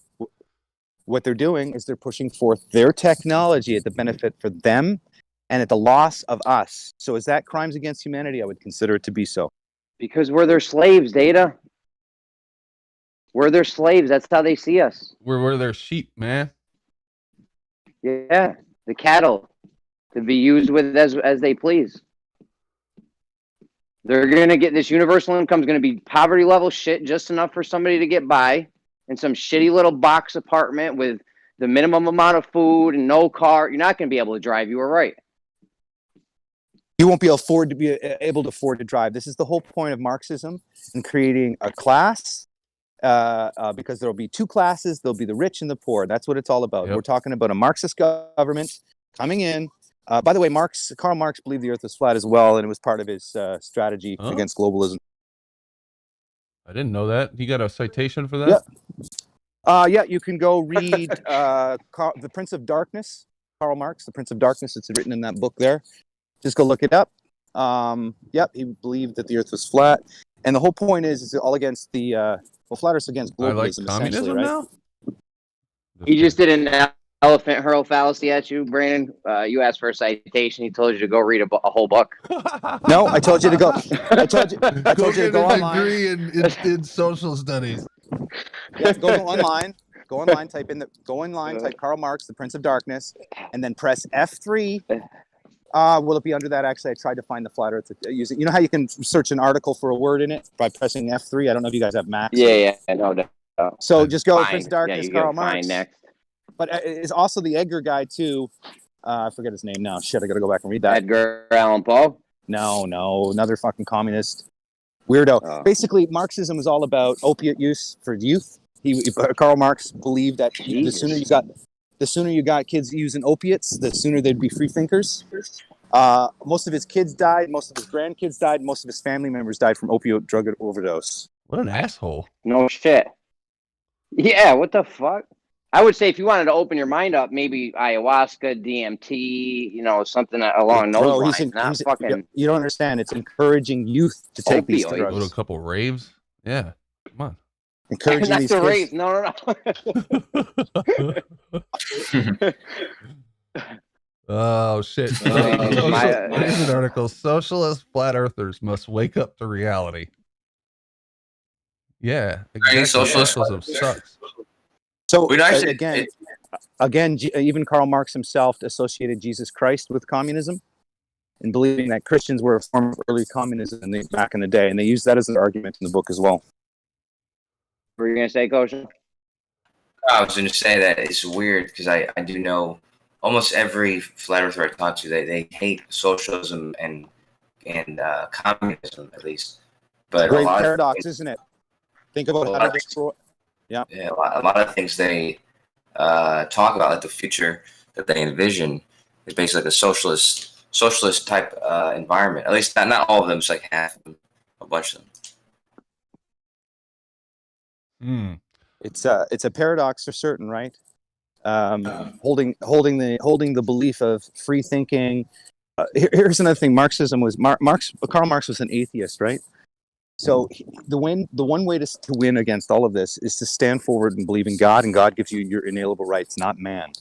What they're doing is they're pushing forth their technology at the benefit for them and at the loss of us. So is that crimes against humanity? I would consider it to be so. Because we're their slaves, Data. We're their slaves. That's how they see us. We're their sheep, man. Yeah, the cattle to be used with as they please. They're going to get this universal income is going to be poverty level shit, just enough for somebody to get by in some shitty little box apartment with the minimum amount of food and no car. You're not going to be able to drive. You were right. You won't be able to afford to drive. This is the whole point of Marxism, and creating a class, because there'll be two classes. There'll be the rich and the poor. That's what it's all about. Yep. We're talking about a Marxist government coming in. By the way, Karl Marx believed the earth was flat as well, and it was part of his strategy against globalism. I didn't know that. You got a citation for that? Yeah, you can go read The Prince of Darkness, Karl Marx, The Prince of Darkness. It's written in that book there. Just go look it up. He believed that the earth was flat. And the whole point is it's all against flat earth's against globalism, communism, right? now? He just did an elephant hurl fallacy at you, Brandon. You asked for a citation. He told you to go read a whole book. No, I told you to go. I told you to go online. Degree in social studies. Yeah, go online. Go online. Type Karl Marx, The Prince of Darkness, and then press F3. Will it be under that? Actually, I tried to find the flat Earth using. You know how you can search an article for a word in it by pressing F3. I don't know if you guys have Macs. Yeah, no. So just go Prince of Darkness, Karl Marx. Next. But it's also the Edgar guy too. I forget his name now. Shit, I gotta go back and read that. Edgar Allan Poe? No, another fucking communist weirdo. Oh. Basically, Marxism is all about opiate use for youth. Karl Marx believed that the sooner you got kids using opiates, the sooner they'd be free thinkers. Most of his kids died. Most of his grandkids died. Most of his family members died from opioid drug overdose. What an asshole! No shit. Yeah, what the fuck? I would say if you wanted to open your mind up, maybe ayahuasca, DMT, something along those lines. You don't understand. It's encouraging youth to take these drugs. Go to a couple raves. Yeah, come on. Encouraging these kids. Raves. No. Oh shit! Here's an article: Socialist flat earthers must wake up to reality. Yeah, exactly. Socialism sucks. So again, even Karl Marx himself associated Jesus Christ with communism, and believing that Christians were a form of early communism back in the day, and they used that as an argument in the book as well. What were you gonna say, Coach? I was going to say that it's weird because I do know almost every flat earther I talk to, they hate socialism and communism, at least. But great paradox, isn't it? Think about how to destroy. Yeah, a lot of things they talk about, like the future that they envision, is basically like a socialist type environment. At least not all of them, it's like half of them, a bunch of them. It's a paradox for certain, right? Holding the belief of free thinking. Here's another thing. Marxism was Karl Marx was an atheist, right? So the one way to win against all of this is to stand forward and believe in God, and God gives you your inalienable rights, not man.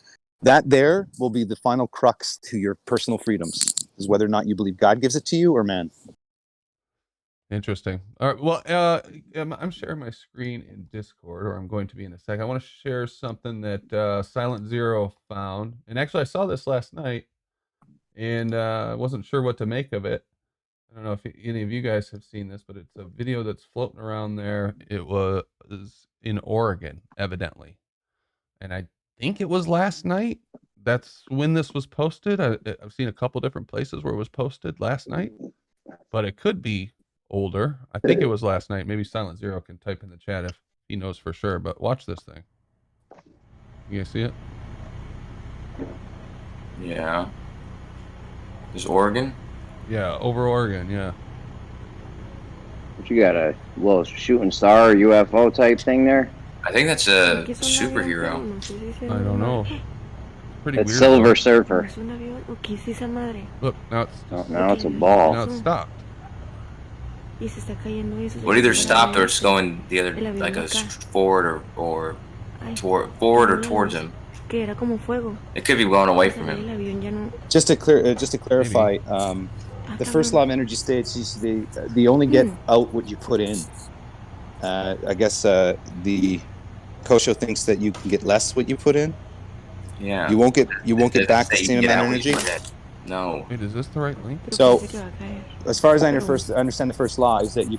That there will be the final crux to your personal freedoms, is whether or not you believe God gives it to you or man. Interesting. All right. Well, I'm sharing my screen in Discord, or I'm going to be in a sec. I want to share something that Silent Zero found, and actually I saw this last night, and I wasn't sure what to make of it. I don't know if any of you guys have seen this, but it's a video that's floating around there. It was in Oregon, evidently, and I think it was last night. That's when this was posted. I've seen a couple different places where it was posted last night, but it could be older. I think it was last night. Maybe Silent Zero can type in the chat if he knows for sure. But watch this thing. You guys see it? Yeah. Is Oregon? Yeah, over Oregon. Yeah. What you got, a little shooting star UFO type thing there? I think that's a superhero. I don't know. Pretty That's weird. Silver Though. Surfer. Look, now it's Now it's a ball. now it's stopped. Well, either stopped or it's going the other, like a forward or forward or towards him. It could be going away from him. Just to clarify, the first law of energy states they only get out what you put in. I guess the Kosho thinks that you can get less what you put in. Yeah. You won't get back the same amount of energy. No. Wait, is this the right link? So, as far as I understand, the first law is that you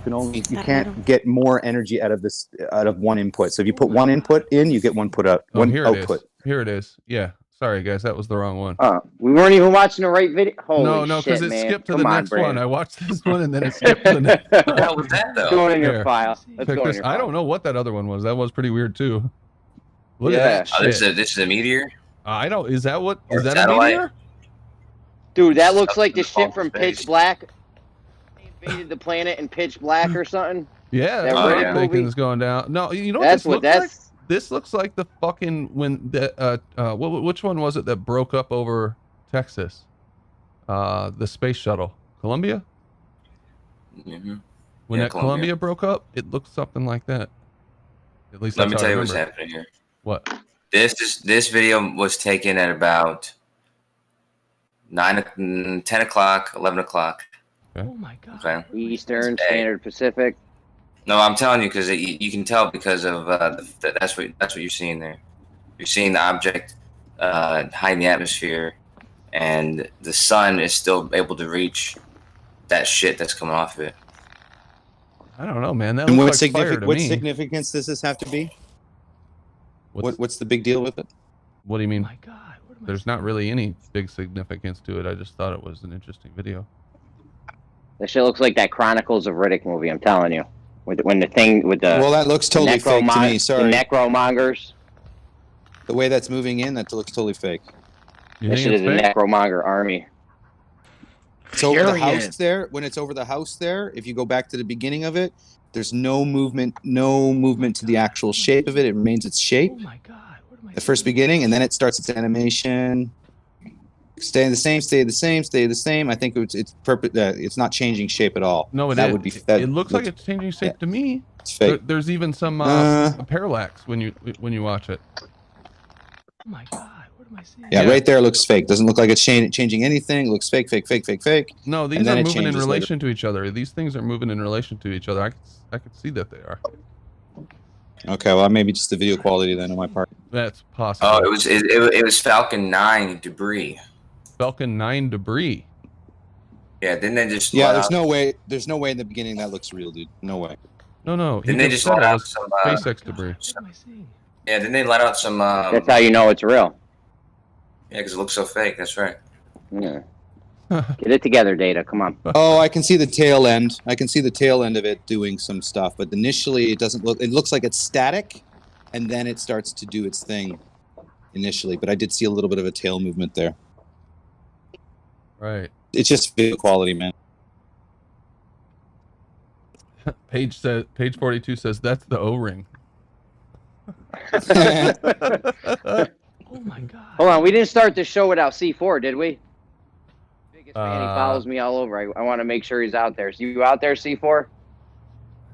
can't get more energy out of one input. So if you put one input in, you get one put out, one here output. It is. Here it is. Yeah. Sorry, guys, that was the wrong one. We weren't even watching the right video. Holy no, shit, because it man. skipped to Come the on, next Brandon. one. I watched this one and then it skipped to the next. What the hell was that, though? It's going in your Here. file. Let's Check go in this. your I file. don't know what that other one was. That was pretty weird too. Look Yeah. at that Oh, shit. this is a meteor? I don't. Is that what? Or Is that satellite? a meteor? Dude, that looks Stuff like in the the shit false from space. Pitch Black. They invaded the planet in Pitch Black or something. Yeah, That that's what Riddick I'm thinking movie? is going down. No, you know what That's this what looks like? that's. This looks like the fucking when the which one was it that broke up over Texas? The space shuttle, Columbia. Mm-hmm. When Yeah, that Columbia broke up, it looked something like that. At least Let that's me how tell I you what's remember. happening here. What? This video was taken at about 10 o'clock, 11 o'clock. Okay. Oh my god. Okay. Eastern Hey. Standard Pacific. No, I'm telling you because you can tell because of that's what you're seeing there. You're seeing the object high in the atmosphere, and the sun is still able to reach that shit that's coming off of it. I don't know, man. That And looks like fire to what me. significance does this have to be? What's, What's the big deal with it? what do you Oh mean? my god. What am I There's not seeing? really any big significance to it. I just thought it was an interesting video. That shit looks like that Chronicles of Riddick movie. I'm telling you. When the thing with the Well, that looks totally fake to me. Sorry, the necromongers. the way that's moving in, that looks totally fake. You That think shit it's is a fake? necromonger army. It's over the Period. house there. When it's over the house there, if you go back to the beginning of it, there's no movement to the actual shape of it. It remains its shape. Oh my god. What am I The first seeing? beginning, and then it starts its animation. Stay the same, stay the same, stay the same. I think it's not changing shape at all. No, that would be. That it looks like it's changing shape to me. It's fake. There's even some parallax when you watch it. Oh my god. What am I seeing? Yeah, Yeah. right there looks fake. Doesn't look like it's changing anything. It looks fake, fake, fake, fake, fake. No, these And then are it moving in changes relation to each other. These things are moving in relation to each other. I could see that they are. Okay, well, maybe just the video quality then on my part. That's possible. Oh, it was Falcon 9 debris. Falcon 9 debris. Yeah, didn't they just Yeah, let there's out, no way. There's no way in the beginning that looks real, dude. No way. No. He didn't they just said let it out was some SpaceX God, debris. What am I seeing? yeah, didn't they let out some That's how you know it's real. yeah, because it looks so fake. That's right. Yeah. Get it together, Data. Come on. Oh, I can see the tail end. I can see the tail end of it doing some stuff, but initially it doesn't look. It looks like it's static, and then it starts to do its thing. Initially, but I did see a little bit of a tail movement there. Right. It's just video quality, man. Page 42 says that's the O-ring. Oh my god. Hold on, we didn't start the show without C4, did we? Biggest fan, he Uh, follows me all over. I want to make sure he's out there. So you out there, C4?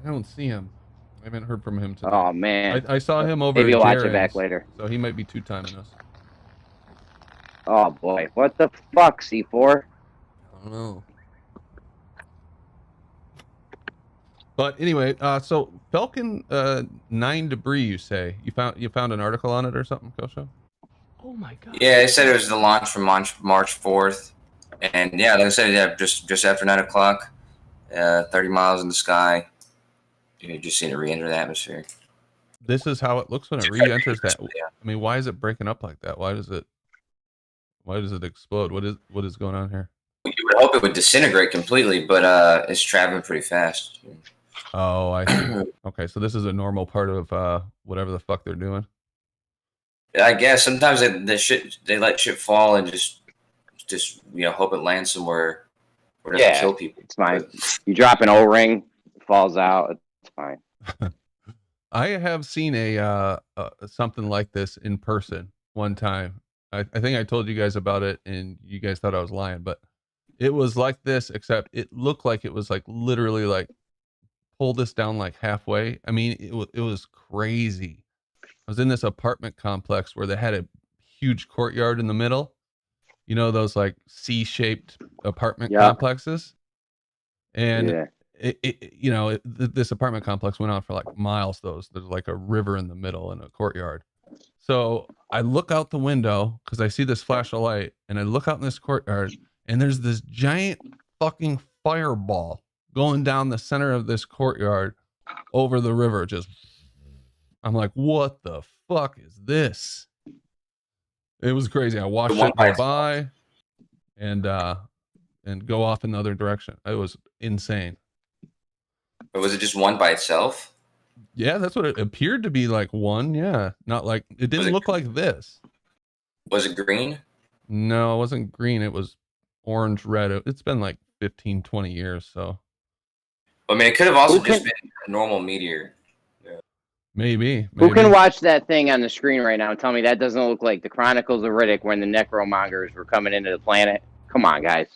I don't see him. I haven't heard from him today. Oh man. I saw him over Maybe at you'll watch it Jaren's, back later. so he might be two-timing us. Oh boy, what the fuck, C4? I don't know. But anyway, so Falcon 9 debris, you say you found an article on it or something, Kosho? Oh my god. Yeah, they said it was the launch from March 4th, and yeah, like I said, yeah, just after 9 o'clock, 30 miles in the sky. You just seen it re-enter the atmosphere. This is how it looks when it re-enters that. I mean, why is it breaking up like that? Why does it explode? What is going on here? You would hope it would disintegrate completely, but it's traveling pretty fast. Oh, I see. Okay, so this is a normal part of whatever the fuck they're doing. I guess sometimes they let shit fall and just hope it lands somewhere where it doesn't kill people. It's fine. You drop an O-ring, it falls out. It's fine. I have seen a something like this in person one time. I think I told you guys about it, and you guys thought I was lying, but it was like this, except it looked like it was like literally like pull this down like halfway. I mean, it was crazy. I was in this apartment complex where they had a huge courtyard in the middle. You know, those like C-shaped apartment complexes. And this apartment complex went on for like miles. There's like a river in the middle and a courtyard. So I look out the window because I see this flash of light, and I look out in this courtyard, and there's this giant fucking fireball going down the center of this courtyard over the river. I'm like, what the fuck is this? It was crazy. I watched it go by and go off in the other direction. It was insane. But was it just one by itself? Yeah, that's what it appeared to be, like one. Yeah, not like it didn't look like this. Was it green? No, it wasn't green. It was orange red. It's been like 15, 20 years. So I mean, it could have also just been a normal meteor. Maybe. Who can watch that thing on the screen right now and tell me that doesn't look like the Chronicles of Riddick when the necromongers were coming into the planet? Come on, guys.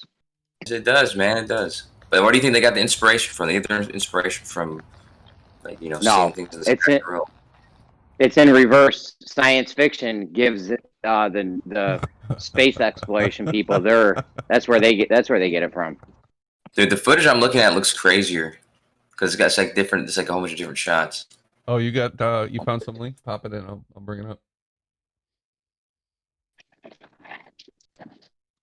It does, man. It does. But where do you think they got the inspiration from? They get their inspiration from, like, seeing things in the sky. It's in reverse. Science fiction gives the space exploration people that's where they get it from. Dude, the footage I'm looking at looks crazier because it's like different. It's like a whole bunch of different shots. Oh, you found some links? Pop it in. I'll bring it up.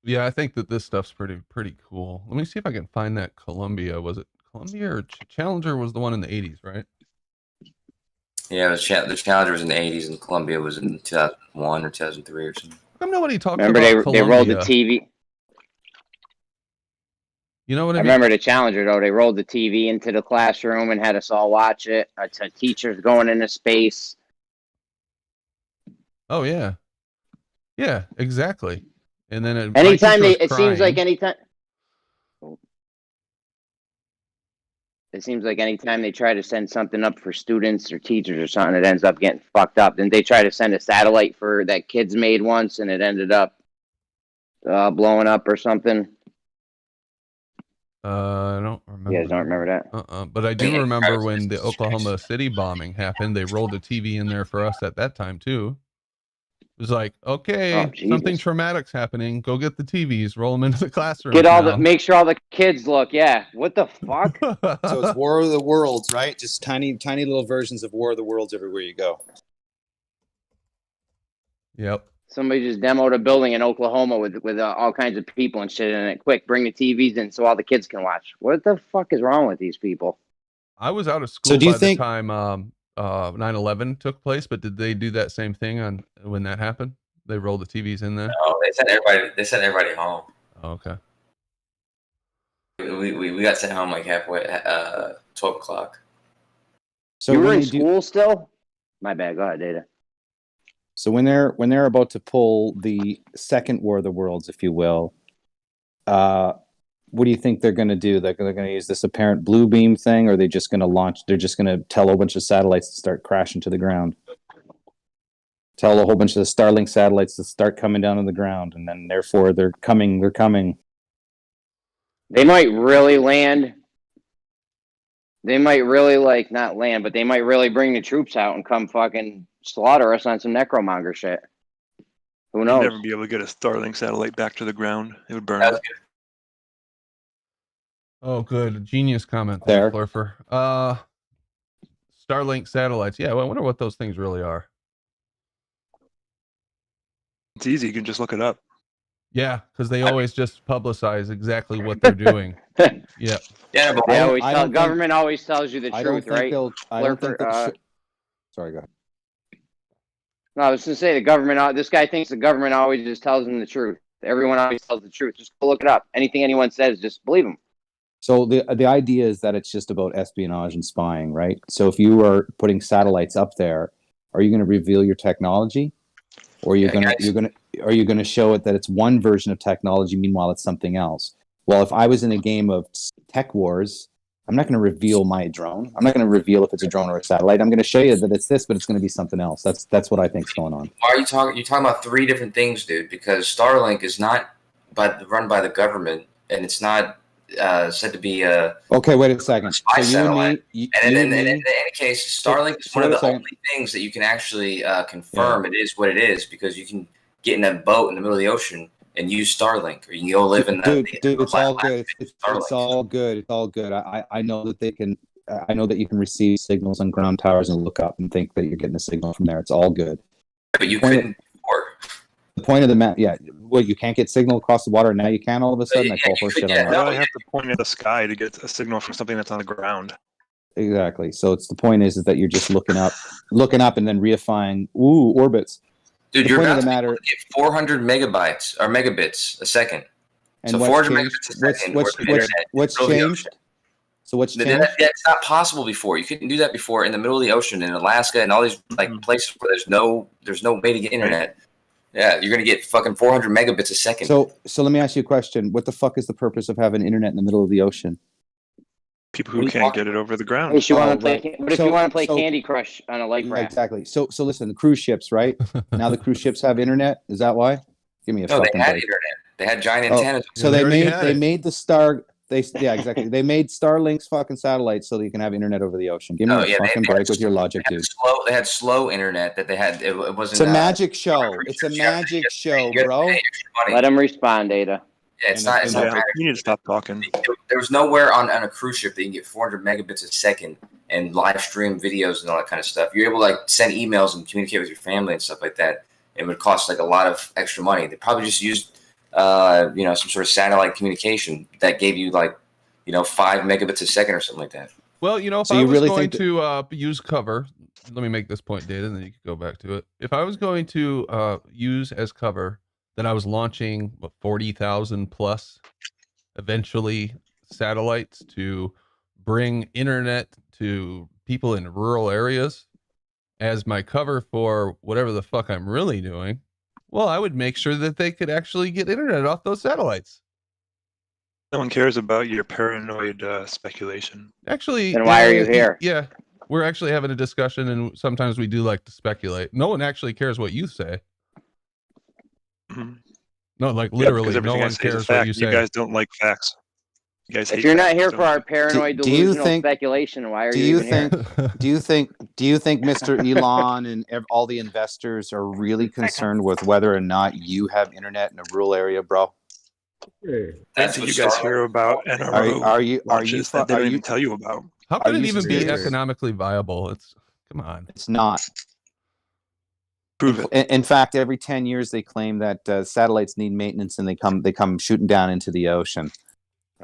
Yeah, I think that this stuff's pretty cool. Let me see if I can find that Columbia. Was it Columbia or Challenger was the one in the 80s, right? Yeah, the Challenger was in the 80s and Columbia was in 2001 or 2003 or something. How come nobody talks Remember about Columbia? they rolled the TV. You know what I mean? Remember the Challenger, though. They rolled the TV into the classroom and had us all watch it. Teachers going into space. Oh, yeah. Yeah, exactly. And then it seems like anytime they try to send something up for students or teachers or something, it ends up getting fucked up. Then they try to send a satellite for that kids made once, and it ended up blowing up or something. I don't remember. You guys don't remember that? But I do remember when the Oklahoma City bombing happened, they rolled a TV in there for us at that time too. It was like, okay, something traumatic's happening. Go get the TVs, roll them into the classroom. Make sure all the kids look. Yeah. What the fuck? So it's War of the Worlds, right? Just tiny little versions of War of the Worlds everywhere you go. Yep. Somebody just demoed a building in Oklahoma with all kinds of people and shit in it. Quick, bring the TVs in so all the kids can watch. What the fuck is wrong with these people? I was out of school the time 9/11 took place, but did they do that same thing when that happened? They rolled the TVs in there? No, they sent everybody home. Oh, okay. We got sent home like halfway 12 o'clock. So you were in school still? My bad. Go ahead, Data. So when they're about to pull the second War of the Worlds, if you will, what do you think they're going to do? They're going to use this apparent blue beam thing, or are they just going to launch? They're just going to tell a bunch of satellites to start crashing to the ground. Tell a whole bunch of the Starlink satellites to start coming down on the ground, and then therefore they're coming. They're coming. They might really land. They might really not land, but they might really bring the troops out and come fucking slaughter us on some necromonger shit. Who You'd knows? never be able to get a Starlink satellite back to the ground. It would burn That was up. good. Oh, good. Genius comment There. there, Flurfer. Starlink satellites. Yeah, well, I wonder what those things really are. It's easy. You can just look it up. Yeah, because they always just publicize exactly what they're doing. Yeah. Yeah, but Government always tells you the I don't truth, think right? they'll. I don't think they'll. Sorry, go ahead. No, I was going to say the government. This guy thinks the government always just tells him the truth. Everyone always tells the truth. Just go look it up. Anything anyone says, just believe them. So the idea is that it's just about espionage and spying, right? So if you are putting satellites up there, are you going to reveal your technology, or are you going to show it that it's one version of technology, meanwhile it's something else? Well, if I was in a game of tech wars, I'm not going to reveal my drone. I'm not going to reveal if it's a drone or a satellite. I'm going to show you that it's this, but it's going to be something else. That's what I think's going on. Why are you talking? You're talking about three different things, dude. Because Starlink is not run by the government, and it's not said to be a okay. Wait a second. spy satellite. In any case, Starlink is one of the second. only things that you can actually confirm it is what it is, because you can get in a boat in the middle of the ocean and use Starlink, or you can go live in dude, it's all good. It's all good. It's all good. I know that they can. I know that you can receive signals on ground towers and look up and think that you're getting a signal from there. It's all good. But you couldn't before. The point of the map, yeah. Well, you can't get signal across the water, and now you can all of a sudden. I call horse shit on You that. really have to point at the sky to get a signal from something that's on the ground. Exactly. So it's the point is that you're just looking up, and then reifying orbits. Dude, The you're point of about the to matter- get 400 megabytes or megabits a second. And So what's 400 changed? megabits a second. What's worth of internet what's in the middle of the changed? ocean. So what's changed? It's not possible before. You couldn't do that before in the middle of the ocean in Alaska and all these places where there's no way to get internet. Yeah, you're gonna get fucking 400 megabits a second. So let me ask you a question. What the fuck is the purpose of having internet in the middle of the ocean? People who can't get it over the ground. What if you want right. to play Candy Crush on a lake Yeah, raft? exactly. So listen, the cruise ships, right? Now the cruise ships have internet. Is that why? Give me a no, they fucking had break. internet. They had giant Oh, antennas. So They they already had it. made the star. Yeah, exactly. They made Starlink's fucking satellites so that you can have internet over the ocean. Give me a fucking break with your logic, dude. They had slow internet that they had. It wasn't. It's a magic show. It's a magic show, bro. Let him respond, Ada. Yeah, it's not. It's not Yeah, magic. you need to stop talking. There was nowhere on a cruise ship that you can get 400 megabits a second and live stream videos and all that kind of stuff. You're able to send emails and communicate with your family and stuff like that. It would cost a lot of extra money. They probably just used some sort of satellite communication that gave you 5 megabits a second or something like that. Well, if So I you was really going think to use cover, let me make this point, Data, and then you can go back to it. If I was going to use as cover that I was launching 40,000 plus eventually satellites to bring internet to people in rural areas as my cover for whatever the fuck I'm really doing, well, I would make sure that they could actually get internet off those satellites. No one cares about your paranoid speculation. Actually, Then why are you here? Yeah, we're actually having a discussion, and sometimes we do like to speculate. No one actually cares what you say. Mhm. No, Yeah, literally, because no everything I one say is a cares what fact. you say. You guys don't like facts. You guys hate If you're not facts, here don't for you? our paranoid Do you delusional think- speculation, why are do you you even here? think do you think Mr. Elon and all the investors are really concerned with whether or not you have internet in a rural area, bro? That's Did what you guys Starlink hear about is for. NRO Are you launches that they are don't you even tell you about? How could Are it you even be serious? economically viable? It's come on. It's not. Prove it. In fact, every 10 years they claim that satellites need maintenance and they come shooting down into the ocean.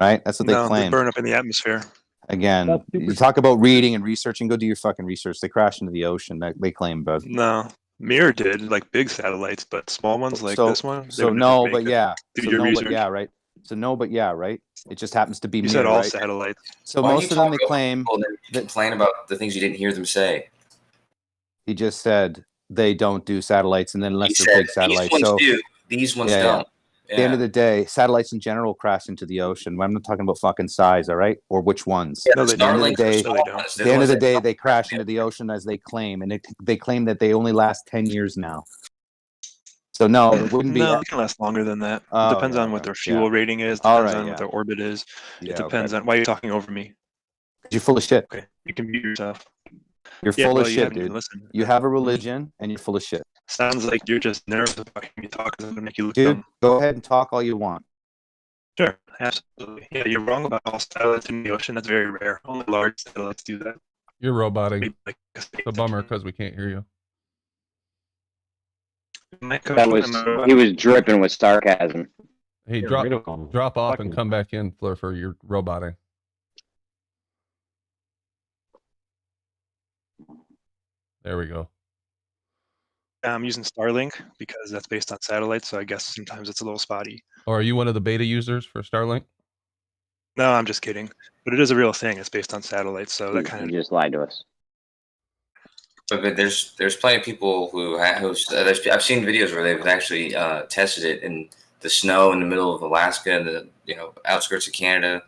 Right? That's what they No, they claim. burn up in the atmosphere. Again, you talk about reading and researching, go do your fucking research. They crash into the ocean. That they claim, bud. No, Mir did big satellites, but small ones like this one. they So would no, never but make it. yeah. Do So your no, but research. yeah, right. So no, but yeah, right. It just happens to be You Mir, said all right? satellites. So Why most you of them they talk over claim people and then you complain about the things you didn't hear them say. he just said they don't do satellites, and then He unless said they're big satellites. these ones So do, these ones Yeah, yeah. don't. At the end of the day, satellites in general crash into the ocean. I'm not talking about fucking size, all right? Or which ones. Yeah, No, the they don't. Starlink No, they are don't. small ones. At They're the end of ones the that day, don't- they crash into the ocean as they claim, and they claim that they only last 10 years now. So no, it wouldn't be. No, it can last longer than that. Oh, It depends yeah, on what yeah, their fuel rating is. All Depends right, on yeah. what their orbit is. Yeah, It depends okay. on why are you talking over me. You're full of shit. Okay, you can mute yourself. You're Yeah, full well, of you shit, haven't even dude. listened. You have a religion, and you're full of shit. Sounds like you're just nervous about hearing me talk because I'm gonna make you look Dude, dumb. go ahead and talk all you want. Sure, absolutely. Yeah, you're wrong about all satellites in the ocean. That's very rare. Only large satellites do that. You're roboting. Maybe like It's a bummer because we can't hear you. He was dripping with sarcasm. Hey, Get drop rid of them. off and Fucking- come back in, Fleur, for your roboting. There we go. I'm using Starlink because that's based on satellites, so I guess sometimes it's a little spotty. Or are you one of the beta users for Starlink? No, I'm just kidding. But it is a real thing. It's based on satellites, so that kind You of just lied to us. But there's plenty of people who I've seen videos where they've actually tested it in the snow in the middle of Alaska and the outskirts of Canada,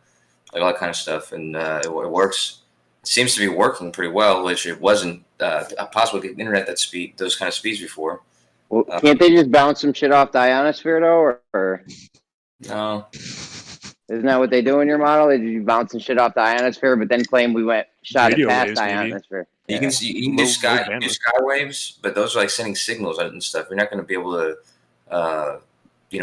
like all that kind of stuff, and it works. It seems to be working pretty well, which it wasn't possible to get internet that speed, those kind of speeds before. Well, can't they just bounce some shit off the ionosphere though, or No, isn't that what they do in your model? They do bouncing shit off the ionosphere, but then claim we shot Radio it past waves, the maybe. ionosphere. you can do Low sky bandwidth. waves, but those are like sending signals out and stuff. You're not going to be able to,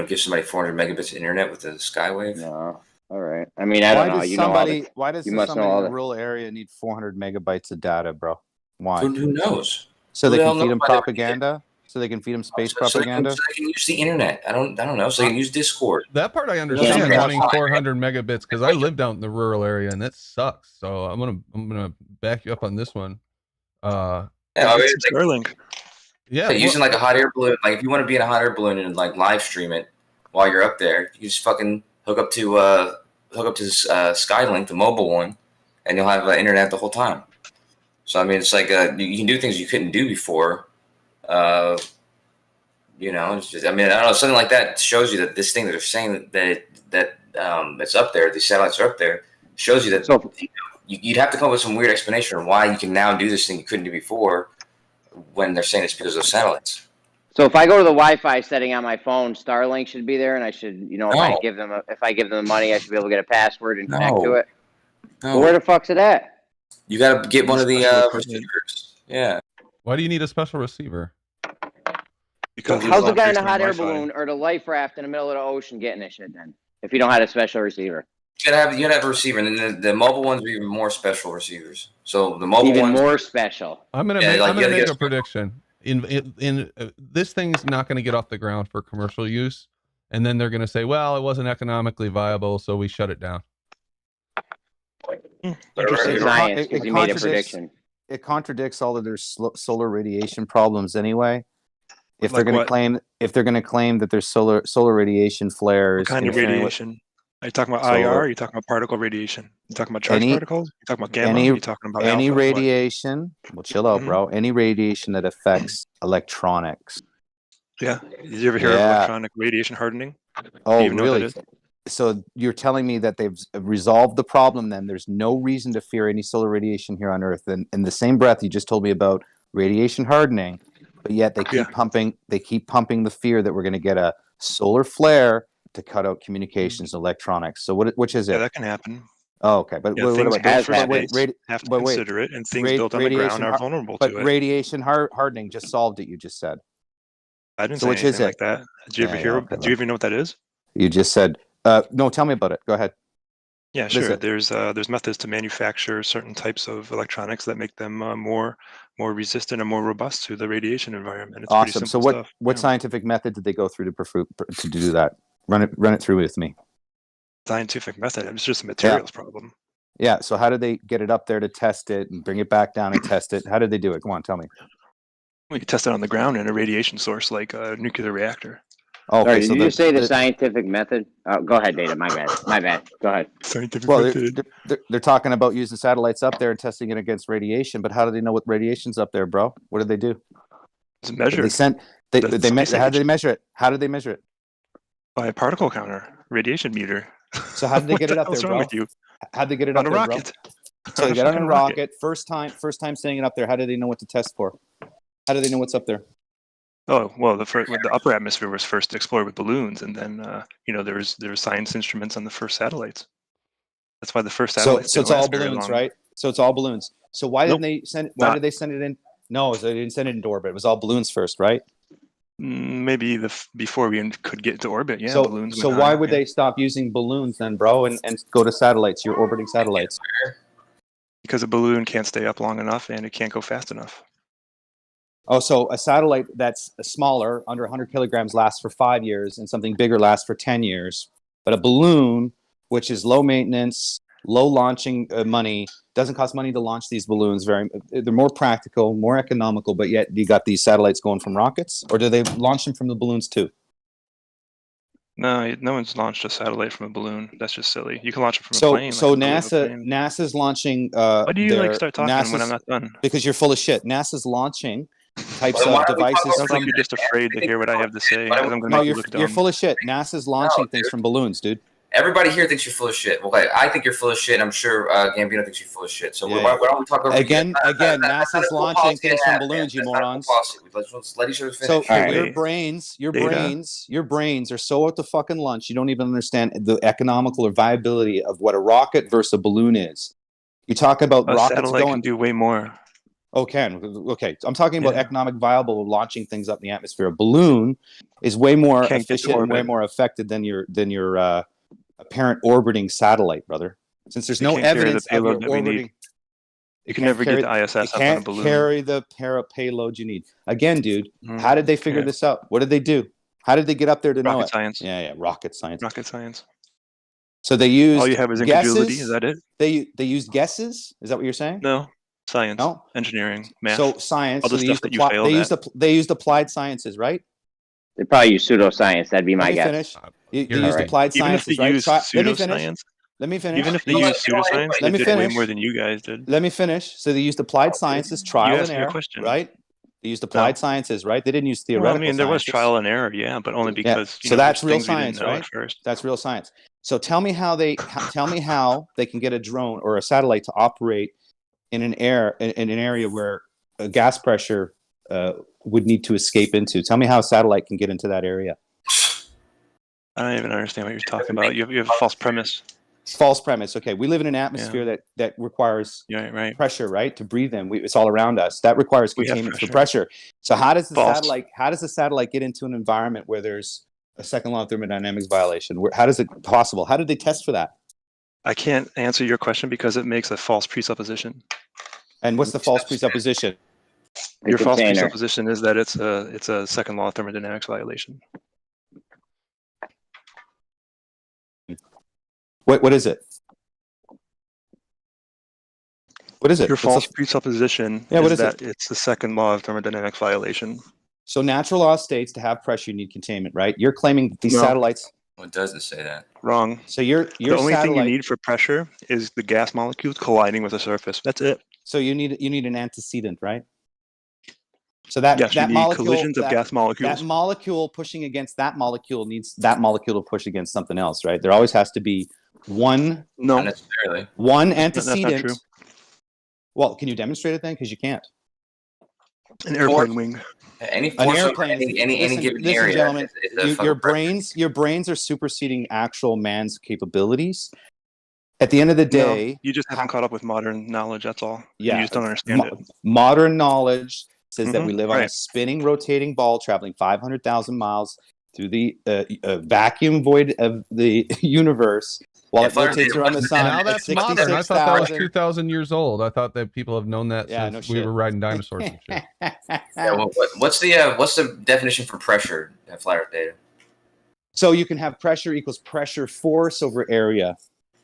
give somebody 400 megabits of internet with a skywave. No. All right. I mean, I don't know. Why does you must know somebody all in a the- rural area need 400 megabytes of data, bro? Why? Who knows? So who they the hell can feed knows them why they would need propaganda? So they can feed them space So they propaganda? can use the internet. I don't know. So they can use Discord. That part I understand, Yeah. wanting 400 megabits, because I lived out in the rural area and that sucks. So I'm gonna back you up on this one. Yeah, I mean, it's like, Starlink. Yeah, using like a hot air balloon. Like if you want to be in a hot air balloon and like live stream it while you're up there, you just fucking hook up to Skylink, the mobile one, and you'll have internet the whole time. So I mean, it's like you can do things you couldn't do before. It's just, I mean, I don't know, something like that shows you that this thing that they're saying that it's up there, these satellites are up there, shows you that you'd have to come up with some weird explanation of why you can now do this thing you couldn't do before when they're saying it's because of satellites. So if I go to the Wi-Fi setting on my phone, Starlink should be there, and I should, if I give them the money, I should be able to get a password and connect to it. No. Well, where the fuck's it at? You got to get one of the Special equipment. receivers. Yeah. why do you need a special receiver? Because How's the it's guy in based a on hot air Wi-Fi. balloon or the life raft in the middle of the ocean getting this shit then? If you don't have a special receiver, You gotta have a receiver, and then the mobile ones are even more special receivers. So the mobile even ones, more special. I'm gonna Yeah, make, like, I'm you gonna gotta make get a prediction. This thing's not gonna get off the ground for commercial use, and then they're gonna say, well, it wasn't economically viable, so we shut it down. Interesting. It- Science, it because he made a contradicts- prediction. It contradicts all of their solar radiation problems anyway. If they're Like going to what? claim that there's solar radiation flares, What kind of interfering with radiation? Are you talking about Solar- IR? Are you talking about particle radiation? You talking about charged Any- particles? You talking about gamma? any- You talking about any alpha? What? radiation? Well, chill out, Mhm. bro. Any radiation that affects electronics. Yeah. Did you ever hear of Yeah. electronic radiation hardening? Oh, you even know what really? that So you're telling me that they've resolved the problem? Then there's no reason to fear any solar radiation here on Earth. And in the same breath, you just told me about radiation hardening, but yet they keep pumping. They keep pumping the fear that we're going to get a solar flare to cut out communications and electronics. So which is Yeah, it? that can happen. Oh, okay, but Yeah, what things about built has for happened. space have to but wait, consider it, and things built on the radiation ground are har- vulnerable but to it. radiation hardening just solved it. You just said. I didn't so say which is anything it? like that. Did you ever Yeah, hear? yeah, okay, Do you even know what that is? You just said. No, tell me about it. Go ahead. Yeah, What is sure. it? There's methods to manufacture certain types of electronics that make them more resistant and more robust to the radiation environment. It's pretty Awesome. simple So stuff. what Yeah. scientific method did they go through to do that? Run it through with me. Scientific method? It's just a materials problem. Yeah. So how did they get it up there to test it and bring it back down and test it? How did they do it? Come on, tell me. We could test it on the ground in a radiation source like a nuclear reactor. Oh, Sorry, okay. did So you just say the scientific method? Oh, go ahead, Data. My bad. My bad. Go ahead. Scientific well, method. they're talking about using satellites up there and testing it against radiation, but how do they know what radiation's up there, bro? What did they do? It's measured. They sent. They The they me- space How did age. they measure it? How did they measure it? By a particle counter, radiation meter. So how did they What get the it up hell's there, wrong bro? with you? How'd they get it On up a there, rocket. bro? So they got on a fucking rocket. First time sending it up there. How did they know what to test for? How do they know what's up there? Oh well, the upper atmosphere was first explored with balloons, and then there was science instruments on the first satellites. That's why the first So satellites so didn't it's all last very balloons, long. right? So it's all balloons. So why Nope, didn't they send? Why not. did they send it in? No, they didn't send it into orbit. It was all balloons first, right? Maybe before we could get to orbit, yeah, So balloons so went why high, would yeah. they stop using balloons then, bro, and go to satellites? You're orbiting satellites. Because a balloon can't stay up long enough and it can't go fast enough. Oh, so a satellite that's smaller, under 100 kilograms, lasts for 5 years, and something bigger lasts for 10 years. But a balloon, which is low maintenance, low launching money, doesn't cost money to launch these balloons. They're more practical, more economical, but yet you got these satellites going from rockets, or do they launch them from the balloons too? No, no one's launched a satellite from a balloon. That's just silly. You can launch it from a So plane. so like a balloon of a plane. NASA's launching Why do you their start talking when I'm NASA's not done? because you're full of shit. NASA's launching types Well, why of don't we talk devices about Sounds like from. you're just afraid to hear what I have to say. Why don't Because I'm going No, to make you look you're dumb. full of shit. NASA's launching No, things dude. from balloons, dude. Everybody here thinks you're full of shit. Well, I think you're full of shit, and I'm sure Gambino thinks you're full of shit. So Yeah, why don't we talk over Again, that's not NASA's a cool launching policy to things from have, balloons, man. you That's not a cool morons. policy. Let's let each other So finish. All right. your brains are so out the fucking lunch. You don't even understand the economical or viability of what a rocket versus a balloon is. You talk about A rockets satellite going. can do way more. Okay. I'm talking about Yeah. economic viable launching things up in the atmosphere. A balloon is way more Can't get to efficient and way orbit. more effective than your apparent orbiting satellite, brother. Since there's It no can't carry the evidence of your payload that we need. orbiting. You can never get the ISS It up on a can't balloon. carry the payload you need. Again, dude, Mhm. how did they figure Yeah. this out? What did they do? How did they get up there to know Rocket it? science. Yeah, rocket science. Rocket science. So they used All you have is incredulity. guesses. Is that it? They used guesses. Is that what you're saying? No. Science. No? Engineering. Math. So science. All So the stuff that you failed at. they used applied sciences, right? They probably use pseudoscience. That'd be Let my me guess. finish. They You're used right. applied Even if they sciences, right? use Let me finish. pseudoscience, Let me finish. even if they You know use what? You know what? pseudoscience, Let they me did way finish. more than you guys did. Let me finish. So they used applied sciences, trial You and asked me a error, question. right? They used applied sciences, right? They didn't use Well, theoretical I mean, there was sciences. trial and error, yeah, but only Yeah. because So that's there's real things we didn't science, know right? at first. That's real science. So tell me how they can get a drone or a satellite to operate in an area where a gas pressure would need to escape into. Tell me how a satellite can get into that area. I don't even understand what you're talking about. You have a false premise. False premise. Okay, we live in an atmosphere that requires Yeah, right. pressure, right, to breathe in. It's all around us. That requires We have containment for pressure. So how does the False. satellite get into an environment where there's a second law of thermodynamics violation? How does it possible? How did they test for that? I can't answer your question because it makes a false presupposition. And what's the false presupposition? The Your false container. presupposition is that it's a second law of thermodynamics violation. What is it? What is it? Your What's false the- presupposition Yeah, what is is that it's the second law of thermodynamics violation. So natural law states to have pressure, you need containment, right? You're claiming that these No. satellites. Well, it doesn't say that. Wrong. So your The only thing you satellite. need for pressure is the gas molecules colliding with the surface. That's it. So you need an antecedent, right? So that Yes, you that need molecule, collisions of gas molecules. that molecule pushing against that molecule needs that molecule to push against something else, right? There always has to be one No, Not necessarily. one that's not antecedent. true. Well, can you demonstrate it then? Because you can't. An airplane wing. Any An force over airplane. any given area. Gentlemen, is a fucking your pressure. brains are superseding actual man's capabilities. At the end of the No, day, you just haven't caught up with modern knowledge. That's all. yeah, You just don't understand it. modern knowledge says that Mhm, we live on a right. spinning, rotating ball traveling 500,000 miles through the vacuum void of the universe while Yeah, it rotates around the sun. Now at that's modern. I thought that was 66,000 2,000 years old. I thought that people have known that Yeah, since no we shit. were riding dinosaurs and shit. Yeah, well, what's the definition for pressure at flat Earth data? So you can have pressure equals pressure force over area.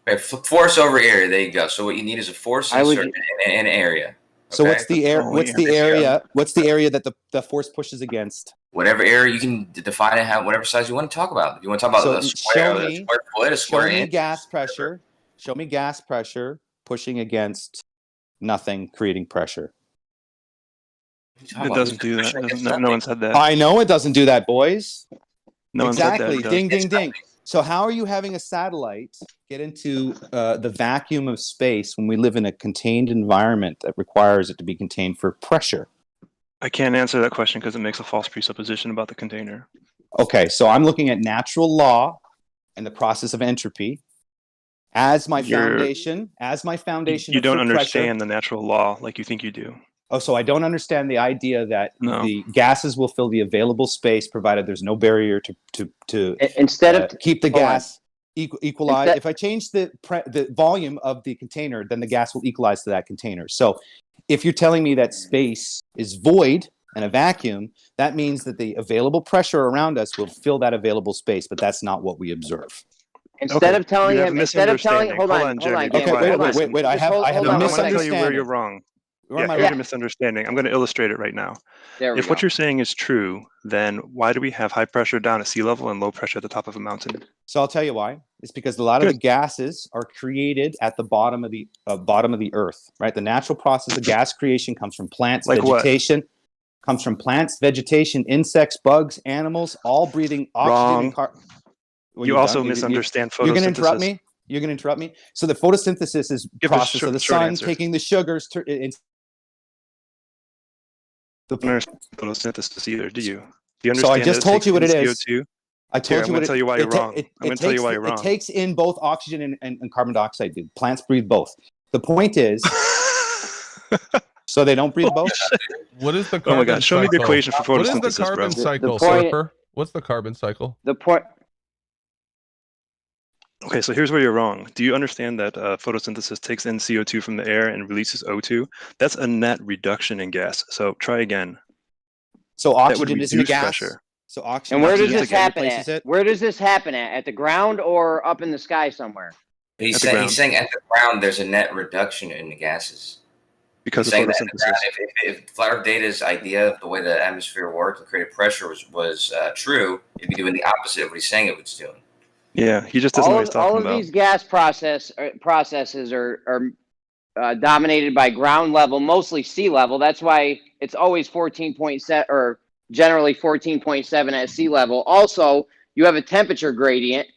Okay, force over area. There you go. So what you need is a force in I a would- certain in an area. So Okay? what's the air? Oh, What's yeah. the area? What's the area that the force pushes against? Whatever area you can define it, have whatever size you want to talk about. If you want to talk about So a square, show a me- square foot, a Show square me inch. gas pressure. Show me gas pressure pushing against nothing, creating pressure. What are you talking It about? doesn't do that. Pressure against No nothing. one said that. I know it doesn't do that, boys. No one said Exactly. that. Ding, ding, ding. So how are you having a satellite get into the vacuum of space when we live in a contained environment that requires it to be contained for pressure? I can't answer that question because it makes a false presupposition about the container. Okay, so I'm looking at natural law and the process of entropy as my foundation. You don't for understand pressure. the natural law like you think you do. Oh, so I don't understand the idea that No. the gases will fill the available space provided there's no barrier to Instead of keep the hold on. gas equalize. Instead- If I change the volume of the container, then the gas will equalize to that container. So if you're telling me that space is void and a vacuum, that means that the available pressure around us will fill that available space, but that's not what we observe. Instead of telling you have him, a instead of telling, misunderstanding. hold on, Jeremy, Dan, be Okay, quiet. hold on. wait. I Just have hold a I want to tell you misunderstanding. where you're wrong. Where am I Here's wrong? a misunderstanding. I'm going to illustrate it right now. There we If go. what you're saying is true, then why do we have high pressure down at sea level and low pressure at the top of a mountain? So I'll tell you why. It's because a lot of the gases are created at the bottom of the earth, right? The natural process of gas creation comes from plants, Like what? vegetation. Comes from plants, vegetation, insects, bugs, animals, all breathing oxygen and carbon. You also misunderstand photosynthesis. You're going to interrupt me. You're going to interrupt me. So the photosynthesis is Give a process of the short sun answer. taking the sugars. You don't understand photosynthesis either, do you? Do you understand So I just that told you what it takes in is. CO2? I told I'm you going to tell you why you're wrong. I'm going to tell you why you're wrong. It takes in both oxygen and carbon dioxide, dude. Plants breathe both. The point is, so they don't breathe both? What is the carbon Oh my God! Show me the cycle? equation for What is the photosynthesis, bro. carbon cycle, point- Surfer? What's the carbon cycle? The point. Okay, so here's where you're wrong. Do you understand that photosynthesis takes in CO2 from the air and releases O2? That's a net reduction in gas. So try again. So That would oxygen isn't a reduce gas. pressure. So oxygen. And where does Oxygen's this a gas. happen Replaces at? it? Where does this happen at? At the ground or up in the sky somewhere? He's At the saying, ground. he's saying at the ground there's a net reduction in the gases. Because He's of saying that at the ground, photosynthesis. if Flat Earth Data's idea of the way the atmosphere worked and created pressure was true, it'd be doing the opposite of what he's saying it was doing. Yeah, he just doesn't know what he's talking All of about. these gas processes are dominated by ground level, mostly sea level. That's why it's always 14.7 or generally 14.7 at sea level. Also, you have a temperature gradient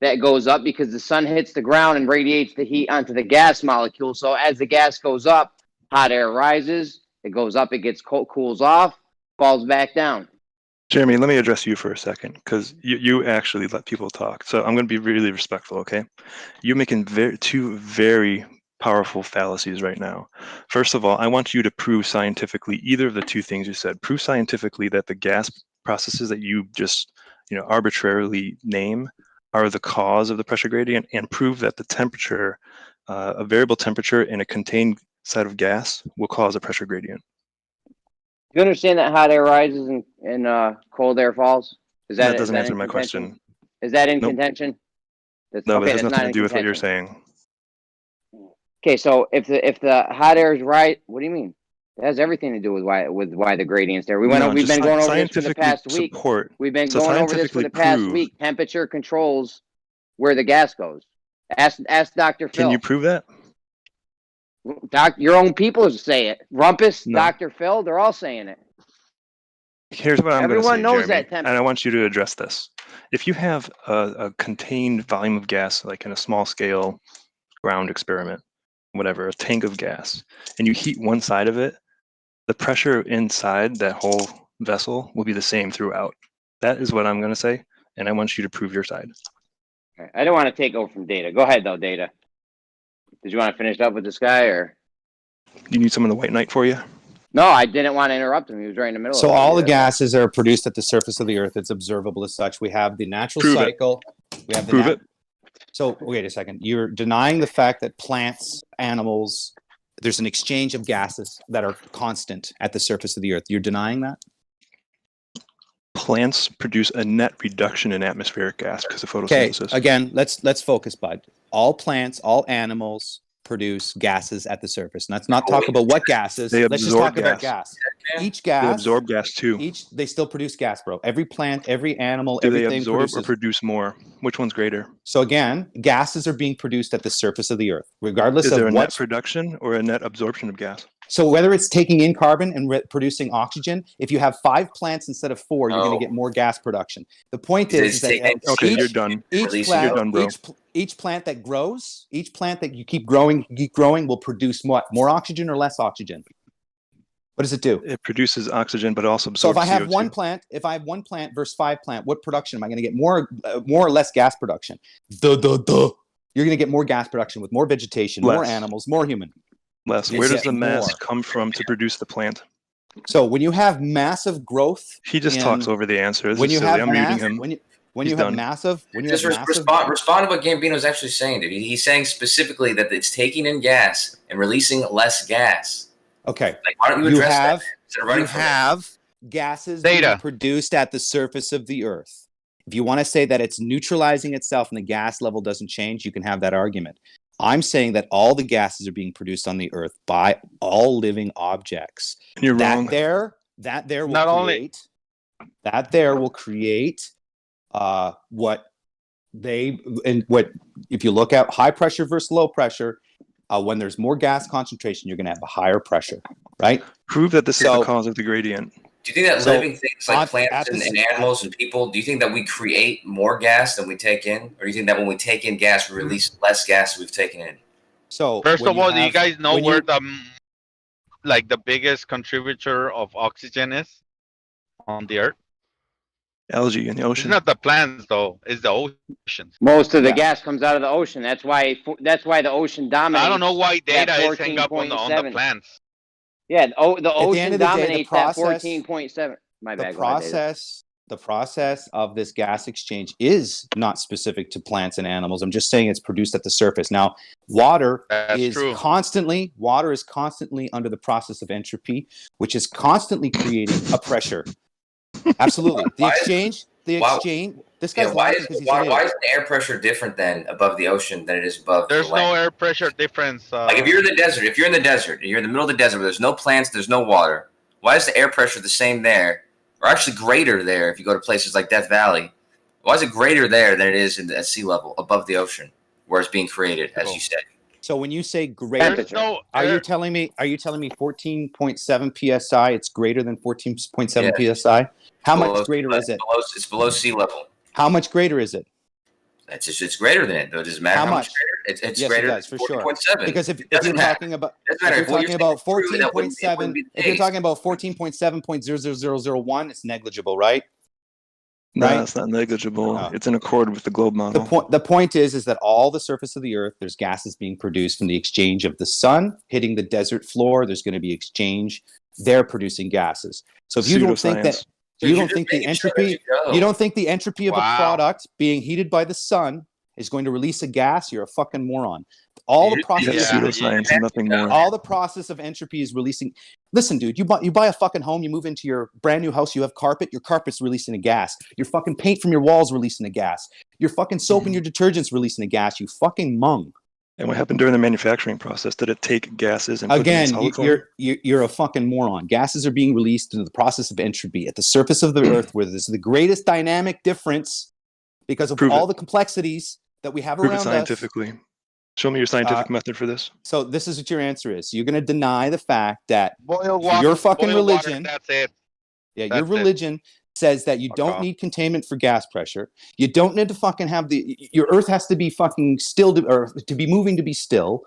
that goes up because the sun hits the ground and radiates the heat onto the gas molecule. So as the gas goes up, hot air rises, it goes up, it gets cold, cools off, falls back down. Jeremy, let me address you for a second because you actually let people talk. So I'm going to be really respectful, okay? You're making two very powerful fallacies right now. First of all, I want you to prove scientifically either of the two things you said. Prove scientifically that the gas processes that you just arbitrarily name are the cause of the pressure gradient, and prove that the temperature, a variable temperature in a contained set of gas will cause a pressure gradient. You understand that hot air rises and cold air falls? That doesn't answer my question. Is that in Nope. contention? No, but it okay, has that's nothing not to in do with what you're contention. saying. Okay, so if the hot air is right, what do you mean? It has everything to do with why the gradient's there. We've been going over this for the past week. We've been going over this for the past week. Temperature controls where the gas goes. Ask Dr. Phil. Can you prove that? Your own people say it. Rumpus, No. Dr. Phil, they're all saying it. Here's what I'm going to say, Everyone knows Jeremy, that temperature. and I want you to address this. If you have a contained volume of gas, like in a small scale ground experiment, whatever, a tank of gas, and you heat one side of it, the pressure inside that whole vessel will be the same throughout. That is what I'm going to say, and I want you to prove your side. I don't want to take over from Data. Go ahead, though, Data. Did you want to finish up with this guy, or? You need some of the white knight for you? No, I didn't want to interrupt him. He was right in the middle So of it. all the gases are produced at the surface of the earth. It's observable as such. We have the natural Prove it. cycle. We have the Prove it. So wait a second. You're denying the fact that plants, animals, there's an exchange of gases that are constant at the surface of the earth. You're denying that? Plants produce a net reduction in atmospheric gas because of Okay, photosynthesis. again, let's focus, bud. All plants, all animals produce gases at the surface. And let's not talk about what gases. They Let's just absorb talk about gas. Each gas. They absorb gas too. They still produce gas, bro. Every plant, every animal, Do they everything absorb produces. or produce more? Which one's greater? So again, gases are being produced at the surface of the earth, regardless Is of there a net what. production or a net absorption of gas? So whether it's taking in carbon and producing oxygen, if you have 5 plants instead of 4, you're going to get more gas production. The point is that okay, you're done. each You're done, bro. each plant that grows, each plant that you keep growing will produce what? More oxygen or less oxygen? What does it do? It produces oxygen, but it also absorbs So if I have CO2. one plant versus 5 plant, what production am I going to get? More or less gas production? You're going to get more gas production with more vegetation, more animals, more human. Less. Where does the mass come from to produce the plant? So when you have massive growth, he just talks over the answer. When you have I'm muting him. When you have massive, respond to what Gambino's actually saying, dude. He's saying specifically that it's taking in gas and releasing less gas. Okay. Like, why don't you address that instead of running you from have gases being produced at the surface of the Earth. If you want to say that it's neutralizing itself and the gas level doesn't change, you can have that argument. I'm saying that all the gases are being produced on the Earth by all living objects. You're wrong. That will create what if you look at high pressure versus low pressure, when there's more gas concentration, you're going to have a higher pressure, right? Prove that this is the cause of the gradient. Do you think that living things like plants and animals and people, do you think that we create more gas than we take in? Or do you think that when we take in gas, we release less gas than we've taken in? So first of all, do you guys know where the biggest contributor of oxygen is on the Earth? Algae in the ocean. It's not the plants, though. It's the oceans. Most of the gas comes out of the ocean. That's why the ocean dominates. I don't know why data is hung up on the plants. Yeah, the ocean dominates that 14.7. My bad. The process of this gas exchange is not specific to plants and animals. I'm just saying it's produced at the surface. Now, water is constantly under the process of entropy, which is constantly creating a pressure. Absolutely. The exchange. This guy's why is the air pressure different then above the ocean than it is above There's the land? no air pressure difference. Like if you're in the desert, you're in the middle of the desert where there's no plants, there's no water. Why is the air pressure the same there, or actually greater there if you go to places like Death Valley? Why is it greater there than it is at sea level above the ocean where it's being created, as you said? So when you say greater, are you telling me 14.7 psi? It's greater than 14.7 psi. How much greater is it? It's below sea level. How much greater is it? It's greater than it. Though. It doesn't matter how much greater. It's yes, greater it does, than for 14.7. Sure. Because if you're talking about 14.7, if you're talking about 14.7.00001, it's negligible, right? No, it's not negligible. No. It's in accord with the globe model. The point is that all the surface of the Earth, there's gases being produced from the exchange of the sun hitting the desert floor. There's going to be exchange. They're producing gases. So if you don't think that, you don't think the entropy of a product being heated by the sun is going to release a gas, you're a fucking moron. All the process pseudoscience, nothing more. All the process of entropy is releasing. Listen, dude, you buy a fucking home, you move into your brand new house, you have carpet, your carpet's releasing a gas. Your fucking paint from your walls releasing a gas. Your fucking soap and your detergent's releasing a gas. You fucking mung. And what happened during the manufacturing process? Did it take gases and put them in solid form? You're a fucking moron. Gases are being released into the process of entropy at the surface of the Earth, where there's the greatest dynamic difference because of all the complexities that we have around us. Scientifically. Show me your scientific method for this. So this is what your answer is. You're going to deny the fact that your fucking religion. That's it. Yeah, your religion says that you don't need containment for gas pressure. You don't need to fucking have your Earth has to be fucking still or to be moving to be still.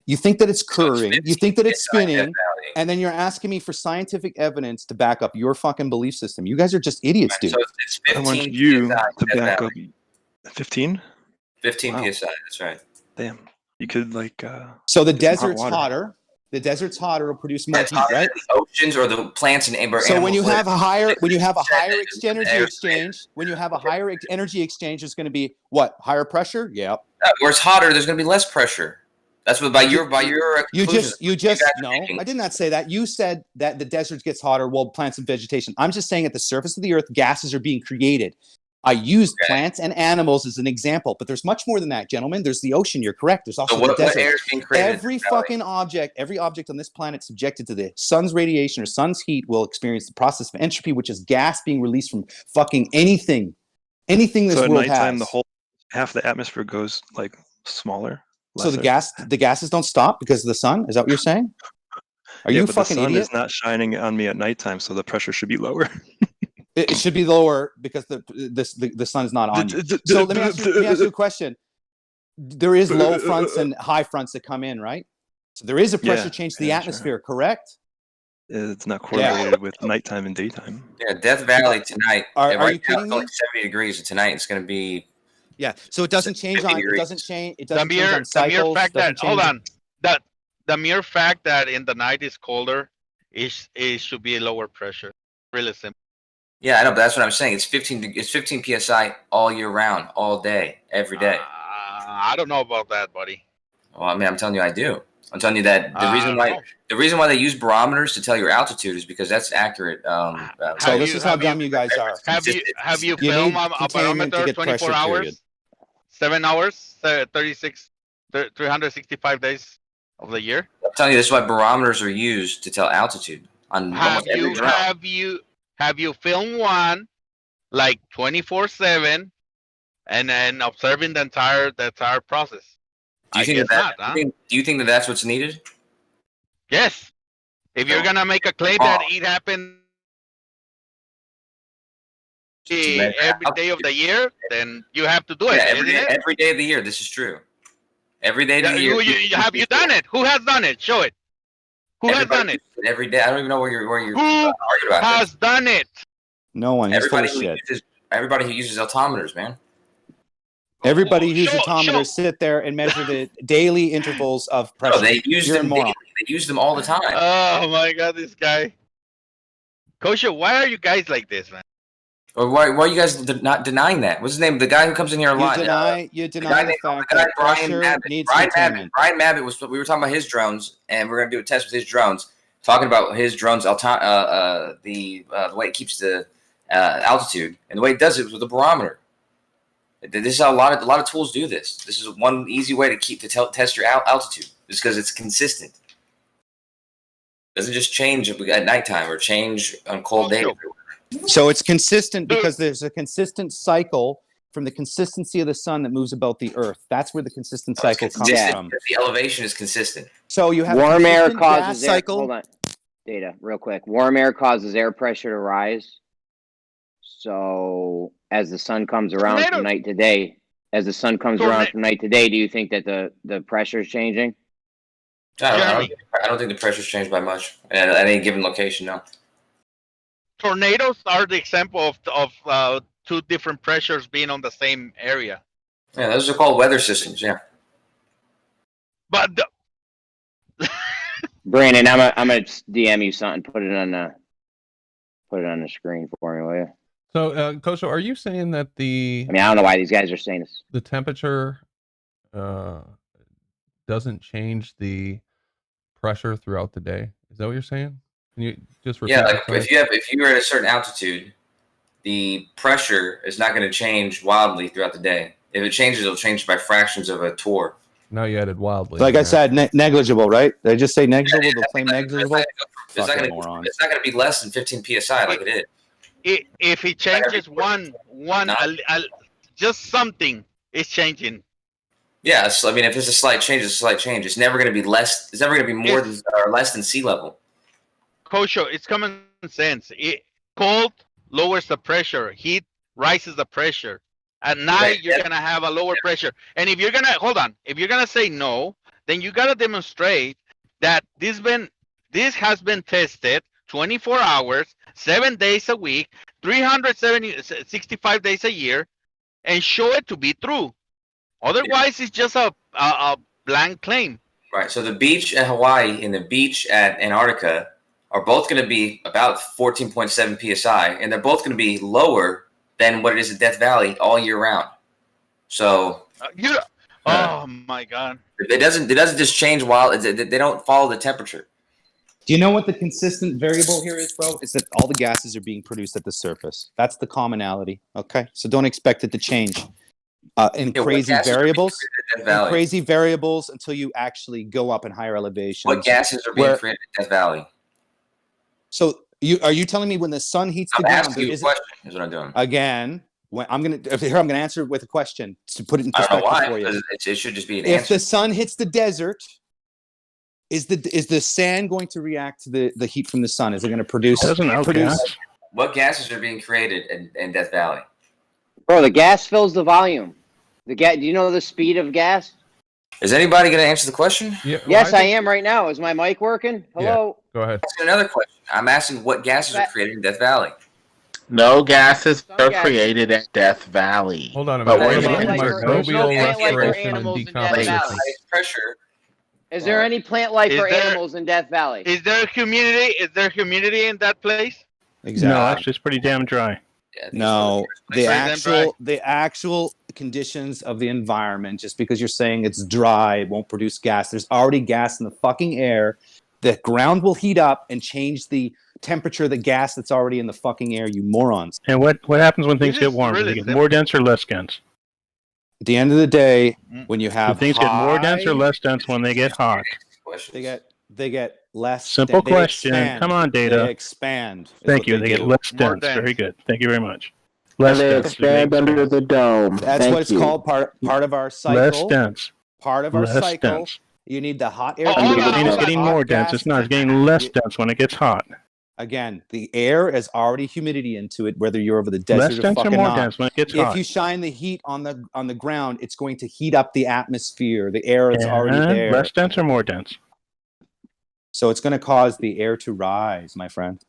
You think that it's curving. You think that it's spinning. And then you're asking me for scientific evidence to back up your fucking belief system. You guys are just idiots, dude. So it's 15 I want you to back up 15? 15 psi, that's right. Damn. You could so the desert's hotter. The desert's hotter, will produce more heat, right? The oceans or the plants and animals. So when you have a higher energy exchange, there's going to be what? Higher pressure? Yeah. Where it's hotter, there's going to be less pressure. That's what by your you just no. I did not say that. You said that the desert gets hotter while plants and vegetation. I'm just saying at the surface of the Earth, gases are being created. I used plants and animals as an example, but there's much more than that, gentlemen. There's the ocean. You're correct. There's also the desert. Every object on this planet subjected to the sun's radiation or sun's heat will experience the process of entropy, which is gas being released from fucking anything this world has. The whole half the atmosphere goes smaller. So the gases don't stop because of the sun. Is that what you're saying? Are Yeah, you but the fucking sun idiot? is not shining on me at nighttime, so the pressure should be lower. It should be lower because the sun is not on you. So let me ask you a question. There is low fronts and high fronts that come in, right? So there is a pressure change to the atmosphere, correct? It's not correlated with nighttime and daytime. Yeah, Death Valley tonight. Are right you now kidding it's like me? 70 degrees, and tonight it's going to be. Yeah. So it doesn't change 50 on. It degrees. doesn't change. It The doesn't change on cycles. mere fact that doesn't change. hold on, that the mere fact that in the night is colder, it should be a lower pressure. Really simple. Yeah, I know, but that's what I'm saying. It's 15 psi all year round, all day, every day. I don't know about that, buddy. Well, I mean, I'm telling you, I do. I'm telling you that the reason why they use barometers to tell your altitude is because that's accurate. So this is how dumb you guys are. Have you You filmed need a containment to barometer get 24 pressure, hours, period. 7 hours, 365 days of the year? I'm telling you, this is why barometers are used to tell altitude on almost every ground. Have you filmed one like 24/7 and then observing the entire process? Do you think do you think that that's what's needed? Yes. If you're gonna make a claim that it happened every day of the year, then you have to do it. Every day of the year. This is true. Every day of the year. Have you done it? Who has done it? Show it. Who has done it? Every day. I don't even know where you're arguing Who about has done it? No one. Everybody who uses altimeters, man. Everybody who uses altimeters sit there and measure the daily intervals of pressure. No, they use them daily. They use them all the time. Oh my god, this guy. Kosher, why are you guys like this, man? Or why are you guys not denying that? What's his name? The guy who comes in here a lot. You deny the fact that pressure needs containment. Brian Mabbitt we were talking about his drones, and we're gonna do a test with his drones. Talking about his drones, the way it keeps the altitude, and the way it does it was with a barometer. This is how a lot of tools do this. This is one easy way to test your altitude, is because it's consistent. It doesn't just change at nighttime or change on cold days. So it's consistent because there's a consistent cycle from the consistency of the sun that moves about the earth. That's where the consistent cycle comes from. The elevation is consistent. So you have warm air causes gas cycle. Hold on, data real quick. Warm air causes air pressure to rise. So as the sun comes around from night to day, do you think that the pressure is changing? I don't think the pressure's changed by much at any given location. No. Tornadoes are the example of two different pressures being on the same area. Yeah, those are called weather systems. Yeah. But Brandon, I'm gonna DM you something. Put it on the screen for me, will you? So, Kosho, are you saying that I don't know why these guys are saying this. The temperature doesn't change the pressure throughout the day? Is that what you're saying? Can you just repeat? Yeah, like if you're at a certain altitude, the pressure is not going to change wildly throughout the day. If it changes, it'll change by fractions of a torr. Now you added wildly. Like I said, negligible, right? Did I just say negligible? They'll claim negligible. It's not going to be less than 15 psi like it is. If it changes just something is changing. Yeah, I mean, if there's a slight change, it's a slight change. It's never going to be less. It's never going to be more than or less than sea level. Kosho, it's common sense. Cold lowers the pressure. Heat rises the pressure. At night, you're gonna have a lower pressure. And if you're gonna say no, then you gotta demonstrate that this has been tested 24 hours, 7 days a week, 365 days a year, and show it to be true. Otherwise, it's just a blank claim. Right. So the beach at Hawaii and the beach at Antarctica are both going to be about 14.7 psi, and they're both going to be lower than what it is at Death Valley all year round. So oh my God! It doesn't just change while they don't follow the temperature. Do you know what the consistent variable here is, bro? It's that all the gases are being produced at the surface. That's the commonality. Okay, so don't expect it to change in crazy variables. Crazy variables until you actually go up in higher elevations. What gases are being created at Death Valley? So are you telling me when the sun heats the ground? Asking you a question is what I'm doing. Again, I'm gonna answer it with a question to put it in perspective for you. It should just be an answer. If the sun hits the desert, Is the sand going to react to the heat from the sun? Is it going to produce? What gases are being created in Death Valley? Bro, the gas fills the volume. Do you know the speed of gas? Is anybody going to answer the question? Yeah, Yes, I am right now. Is my mic working? Hello? Go ahead. Asking another question. I'm asking what gases are created in Death Valley. No gases Some are gases. created at Death Valley. Hold on a But minute. wait a We're minute. talking There's microbial no plant life for respiration and animals in Death decomposition. Valley. Pressure. Is there any plant life Is for there- animals in Death Valley? Is there community? Is there community in that place? Exactly. No, actually, it's pretty damn dry. Yeah, No, the Pretty damn actual conditions of the environment, just because you're saying it's dry, it won't produce gas. There's already gas in the fucking air. The ground will heat up and change the temperature of the gas that's already in the fucking air, you morons. And what happens when things This get is warm? Do really they get simple. more dense or less dense? At the end of the day, when you Do have things get more dense or high- less dense when they get hot? they get less. Simple they question. expand. Come on, Data. They expand. is Thank what you. They get do. less More dense. dense. Very good. Thank you very much. And Less they dense. expand under the dome. That's Thank what it's you. called. Part of our cycle. Less dense. Part of our Less cycle. dense. You need the hot air. Oh, to hold move on, It's hold getting on. more hot dense. gas. It's not. It's getting less dense when it gets hot. Again, the air is already humidity into it, whether you're over the desert Less or dense or fucking more not. dense when it gets If hot. you shine the heat on the ground, it's going to heat up the atmosphere. The air is already And there, less dense or more dense? so it's going to cause the air to rise, my friend.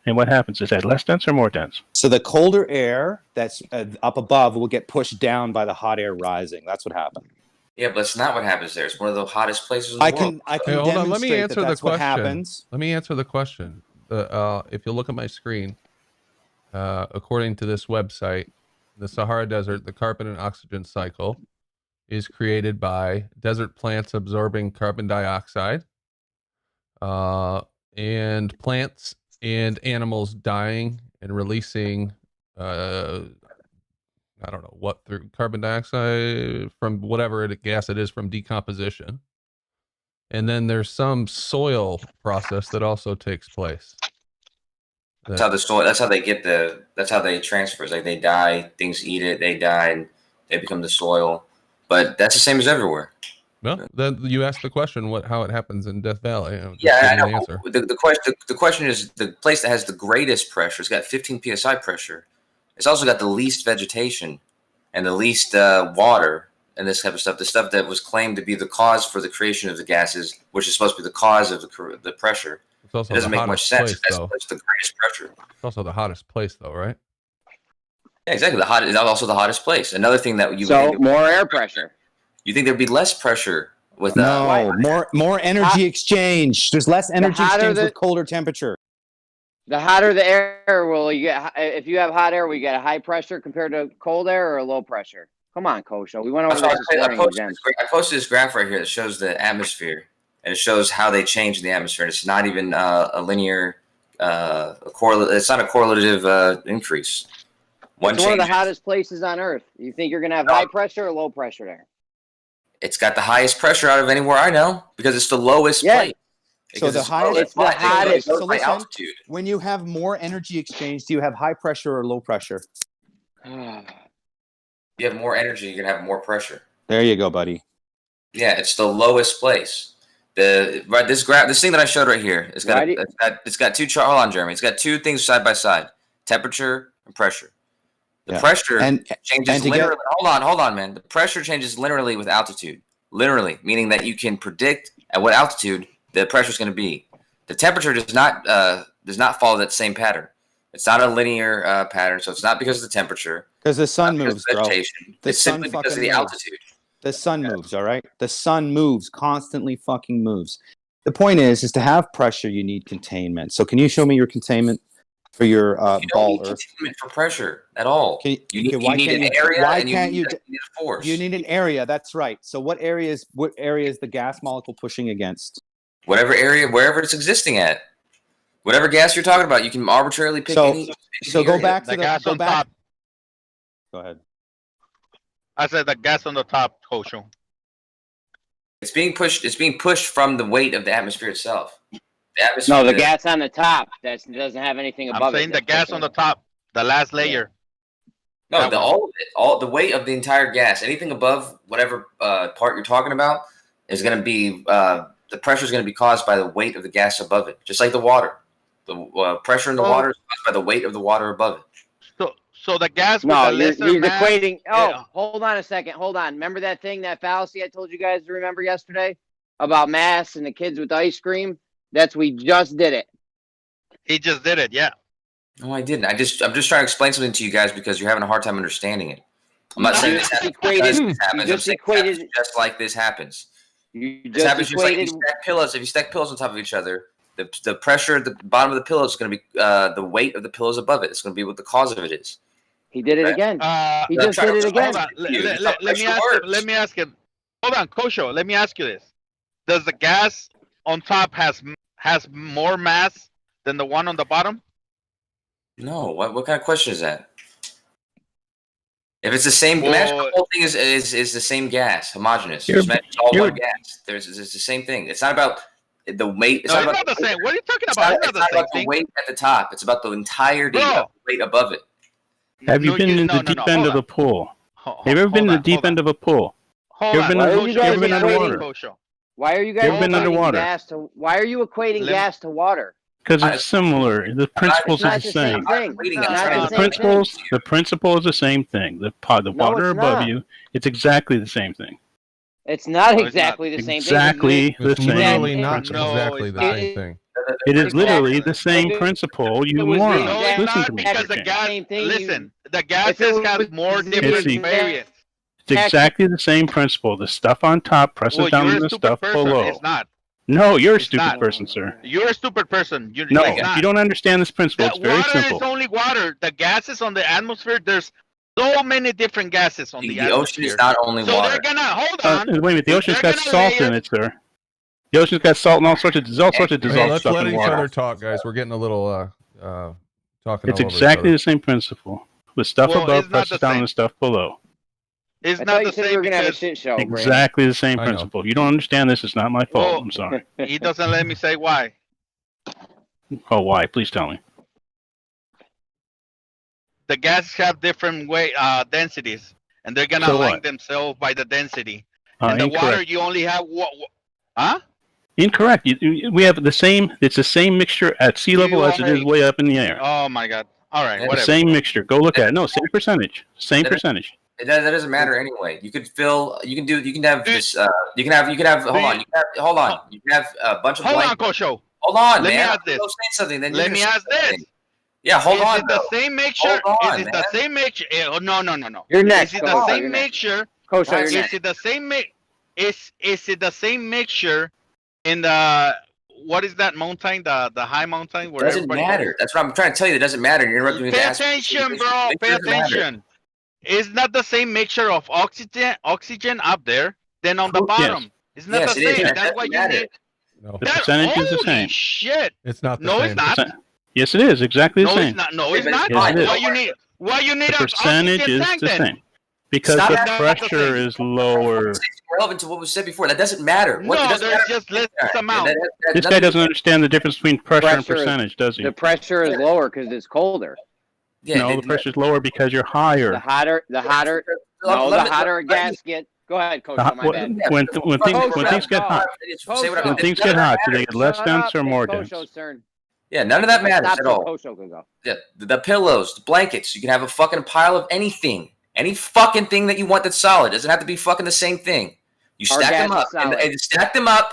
And what happens? Is that less dense or more dense? So the colder air that's up above will get pushed down by the hot air rising. That's what happened. Yeah, but it's not what happens there. It's one of the hottest places in the I world. can Hey, hold on. Let me demonstrate answer that the that's what question. happens. Let me answer the question. If you look at my screen, according to this website, the Sahara Desert, the carbon and oxygen cycle, is created by desert plants absorbing carbon dioxide, and plants and animals dying and releasing, I don't know what, through carbon dioxide from whatever gas it is from decomposition. And then there's some soil process that also takes place. That's how the soil. That's how they get the. That's how they transfer. It's like they die, things eat it, they die, and they become the soil. But that's the same as everywhere. Well, then you asked the question, how it happens in Death Valley. Yeah, I Give me know. an answer. The question is the place that has the greatest pressure. It's got 15 psi pressure. It's also got the least vegetation and the least water and this type of stuff. The stuff that was claimed to be the cause for the creation of the gases, which is supposed to be the cause of the pressure. It's also It doesn't the make much hottest sense. place, though. That's the greatest pressure. It's also the hottest place, though, right? Yeah, exactly. It's also the hottest place. Another thing that you So more air pressure. You think there'd be less pressure with No, more energy exchange. There's less energy hotter exchange the- with colder temperature. The hotter the air, will you get? If you have hot air, we get a high pressure compared to cold air or low pressure. Come on, Kosho. We went over That's this why this morning. I posted this graph right here that shows the atmosphere, and it shows how they change in the atmosphere. It's not even a linear, it's not a correlative increase. It's one of the changes. hottest places on Earth. You think you're gonna have high pressure or low pressure there? It's got the highest pressure out of anywhere I know because it's the lowest Yeah. place. So Because the highest, It's the hottest. So by listen, altitude. when you have more energy exchange, do you have high pressure or low pressure? You have more energy, you're gonna have more pressure. There you go, buddy. Yeah, it's the lowest place. This thing that I showed right here, it's got two hold on, Jeremy. It's got two things side by side: temperature and pressure. The pressure changes linearly. Hold on, man. The pressure changes linearly with altitude. Literally, meaning that you can predict at what altitude the pressure is going to be. The temperature does not follow that same pattern. It's not a linear pattern, so it's not because of the temperature. Because the sun moves, bro. It's simply because of the altitude. The sun moves, all right? The sun moves, constantly fucking moves. The point is to have pressure, you need containment. So can you show me your containment for your You don't ball need Earth? containment for pressure at all. You need why an can't you- area why and you can't need you a force. You need an area, that's right. So what area is the gas molecule pushing against? Whatever area, wherever it's existing at. Whatever gas you're talking about, you can arbitrarily pick any So go area. back to The gas on top. Go ahead. I said the gas on the top, Kosho. It's being pushed from the weight of the atmosphere itself. The atmosphere, No, the gas on the top that doesn't have anything above I'm saying it. the gas on the top, the last layer. No, all of it, all the weight of the entire gas. Anything above whatever part you're talking about is going to be the pressure is going to be caused by the weight of the gas above it, just like the water. The pressure in the water is caused by the weight of the water above it. So the gas with No, the you're lesser mass, equating. Oh, yeah. hold on a second. Hold on. Remember that thing, that fallacy I told you guys to remember yesterday about mass and the kids with ice cream? We just did it. He just did it, yeah. No, I didn't. I'm just trying to explain something to you guys because you're having a hard time understanding it. I'm not saying this happens because this happens. I'm saying it happens just like this happens. This happens just like if you stack pillows. If you stack pillows on top of each other, the pressure at the bottom of the pillow is going to be the weight of the pillows above it. It's going to be what the cause of it is. He did it again. He just did it again. Let me ask him. Hold on, Kosho. Let me ask you this: does the gas on top has more mass than the one on the bottom? No. What kind of question is that? If it's the same, imagine the whole thing is the same gas, homogeneous. It's all one gas. It's the same thing. It's not about the weight. It's not the same. What are you talking about? It's not the same thing. Weight at the top. It's about the entirety of the weight above it. Have you been in the deep end of a pool? Have you ever been in the deep end of a pool? You ever been underwater? Why are you guys equating gas to? Why are you equating gas to water? Because it's similar. The principles are the same. The principle is the same thing. The water above you, it's exactly the same thing. It's not exactly the same thing. Exactly the same. Literally not exactly the same thing. It is literally the same principle. You morons. Listen to me. Because the gas, listen, the gases have more different variants. It's exactly the same principle. The stuff on top presses down on the stuff below. It's not. No, you're a stupid person, sir. You're a stupid person. No, if you don't understand this principle, it's very simple. Water is only water. The gases on the atmosphere, there's so many different gases on the atmosphere. The ocean is not only water. So they're gonna, hold on. Wait a minute, the ocean's got salt in it, sir. The ocean's got salt and all sorts of dissolved stuff in water. Let's let each other talk, guys. We're getting a little talking. It's exactly the same principle. The stuff above presses down on the stuff below. It's not the same. We're gonna have a shit show. Exactly the same principle. You don't understand this. It's not my fault. I'm sorry. He doesn't let me say why. Oh, why? Please tell me. The gases have different densities, and they're gonna align themselves by the density. And the water, you only have huh? Incorrect. We have the same. It's the same mixture at sea level as it is way up in the air. Oh my God! All right, whatever. The same mixture. Go look at it. No, same percentage. Same percentage. That doesn't matter anyway. You could fill. You can have this. You can have. Hold on. Hold on. You can have a bunch of. Hold on, Kosho. Hold on, Let man. me ask this. Say something. Then let me ask this. Yeah, hold on. Is it the same mixture? On, is it the same mixture? No. You're next. Is it the same mixture? Kosho, is it the same mix? Is it the same mixture in the what is that mountain? The high mountain where doesn't matter. That's what I'm trying to tell you. It doesn't matter. You're interrupting me. Pay attention, bro. Pay attention. It's not the same mixture of oxygen up there than on the bottom. It's not the same. That's why you need. No. The percentage is the same. Shit. It's not the It's same. not. Yes, it is. Exactly the same. No, it's not. Yes, it is. Why you need the percentage is the same. Because the pressure is lower. It's relevant to what was said before. That doesn't matter. There's just less amount. This guy doesn't understand the difference between pressure and percentage, does he? The pressure is lower because it's colder. No, the pressure is lower because you're higher. The hotter a gas gets. Go ahead, Coach. My bad. When things get hot, do they get less dense or more dense? Yeah, none of that matters at all. Yeah, the pillows, the blankets. You can have a fucking pile of anything. Any fucking thing that you want that's solid. It doesn't have to be fucking the same thing. You stack them up,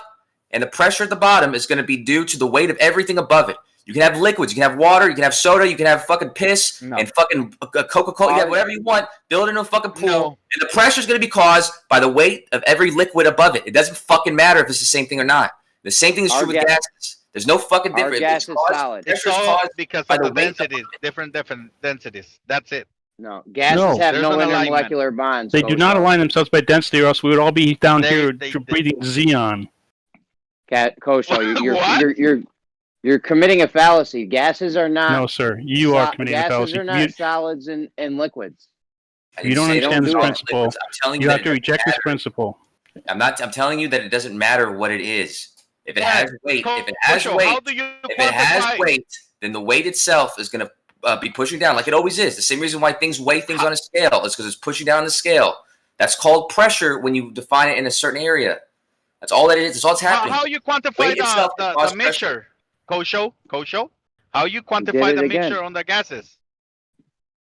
and the pressure at the bottom is going to be due to the weight of everything above it. You can have liquids, you can have water, you can have soda, you can have fucking piss and fucking Coca-Cola. You can have whatever you want. Build it in a fucking pool, and the pressure is going to be caused by the weight of every liquid above it. It doesn't fucking matter if it's the same thing or not. The same thing is true with gases. There's no fucking difference. Gas is solid. It's all because of the densities, different densities. That's it. No, gases have no intermolecular bonds. They do not align themselves by density, or else we would all be down here breathing xenon. Kosho, you're committing a fallacy. Gases are not. No, sir. You are committing a fallacy. Gases are not solids and liquids. You don't understand this principle. You have to reject this principle. I'm telling you that it doesn't matter what it is. If it has weight, then the weight itself is going to be pushing down like it always is. The same reason why things weigh things on a scale is because it's pushing down the scale. That's called pressure when you define it in a certain area. That's all that it is. That's all that's happening. How you quantify Weight itself can the cause mixture? Kosho? How you did quantify it the again. mixture on the gases?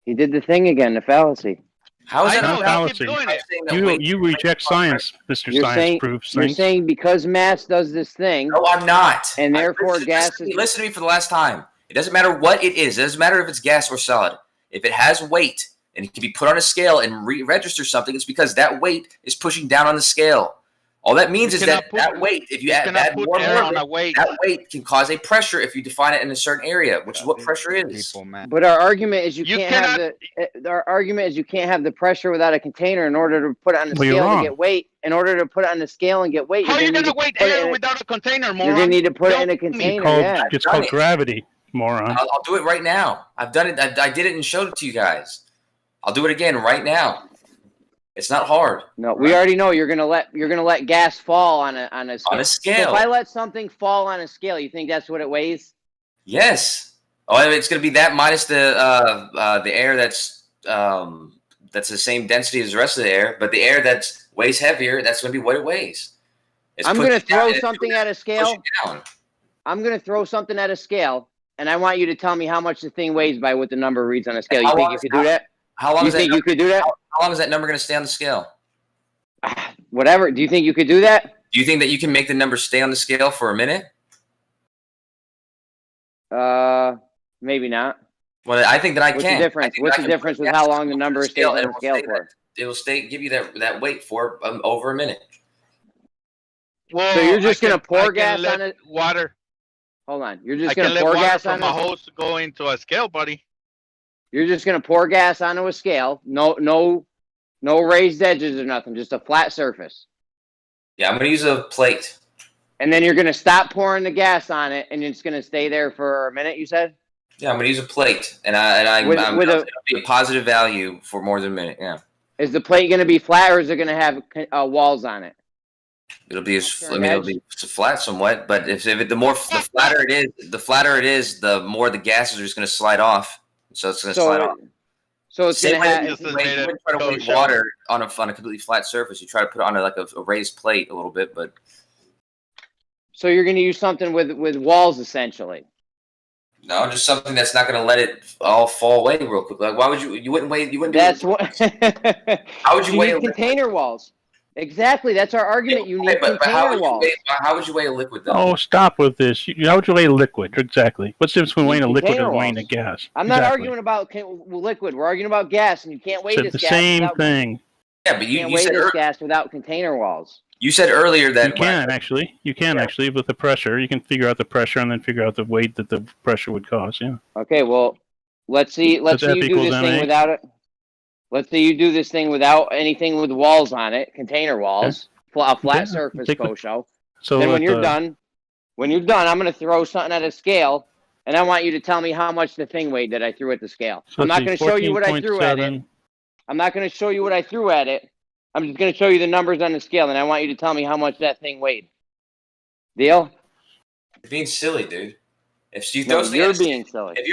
He did the thing again, the fallacy. How is I that know, not fallacy? keep doing it. You reject science, Mr. You're Science saying proves you're things. saying because mass does this thing, No, I'm not. and therefore gas listen, is. listen to me for the last time. It doesn't matter what it is. It doesn't matter if it's gas or solid. If it has weight and it can be put on a scale and register something, it's because that weight is pushing down on the scale. All that means is that weight, if you add more air on movement, a weight. that weight can cause a pressure if you define it in a certain area, which is what pressure is. But our argument is you can't cannot- have our argument is you can't have the pressure without a container in order to put it on the Well, you're scale to wrong. get weight. In order to put it on the scale and get weight, How are you gonna gonna weight air without a container, moron? You're gonna need to put it in a Tell me. container. It's called gravity, moron. I'll do it right now. I've done it. I did it and showed it to you guys. I'll do it again right now. It's not hard. No, we already know you're gonna let gas fall on a scale. On a scale. So if I let something fall on a scale, you think that's what it weighs? Yes. Oh, it's going to be that minus the air that's the same density as the rest of the air, but the air that weighs heavier, that's going to be what it weighs. I'm going to throw something at a scale. Down. I'm going to throw something at a scale, and I want you to tell me how much the thing weighs by what the number reads on a scale. You think you could do that? How long you think you could do that? How long is that number going to stay on the scale? Whatever. Do you think you could do that? Do you think that you can make the number stay on the scale for a minute? Maybe not. Well, I think that I What's can. the difference? What's the difference with how long the number stays on the scale for? It will give you that weight for over a minute. Well, So you're just going to pour I can gas let on it? water. Hold on. You're just I going can to let pour water gas from on a it? hose go into a scale, buddy. You're just going to pour gas onto a scale. No raised edges or nothing. Just a flat surface. Yeah, I'm going to use a plate. And then you're going to stop pouring the gas on it, and it's going to stay there for a minute, you said? Yeah, I'm going to use a plate, and I'm going to be a positive value for more than a minute. Yeah. Is the plate going to be flat, or is it going to have walls on it? It'll be it'll be flat somewhat, but the flatter it is, the more the gases are just going to slide off. So it's going to slide off. So it's going to have. You try to weight water on a completely flat surface. You try to put it on a raised plate a little bit, but. So you're going to use something with walls, essentially. No, just something that's not going to let it all fall away real quick. Like, why would you wouldn't weigh? You wouldn't. That's what. How would you weigh container walls? Exactly. That's our argument. You need container walls. How would you weigh a liquid, though? Oh, stop with this. How would you weigh a liquid? Exactly. What's the difference between weighing a liquid and weighing a gas? I'm not arguing about liquid. We're arguing about gas, and you can't weigh this the gas. Same thing. Yeah, but you weigh said this gas without container walls. You said earlier that you can actually. You can actually with the pressure. You can figure out the pressure and then figure out the weight that the pressure would cause. Yeah. Okay. Well, let's see. Let's see you do this thing without it. Let's say you do this thing without anything with walls on it, container walls, a flat surface, Kosho. So then when you're done, I'm going to throw something at a scale, and I want you to tell me how much the thing weighed that I threw at the scale. So I'm not going to show you what I threw at it. I'm not going to show you what I threw at it. I'm just going to show you the numbers on the scale, and I want you to tell me how much that thing weighed. Deal? You're being silly, dude. If you you're being silly. If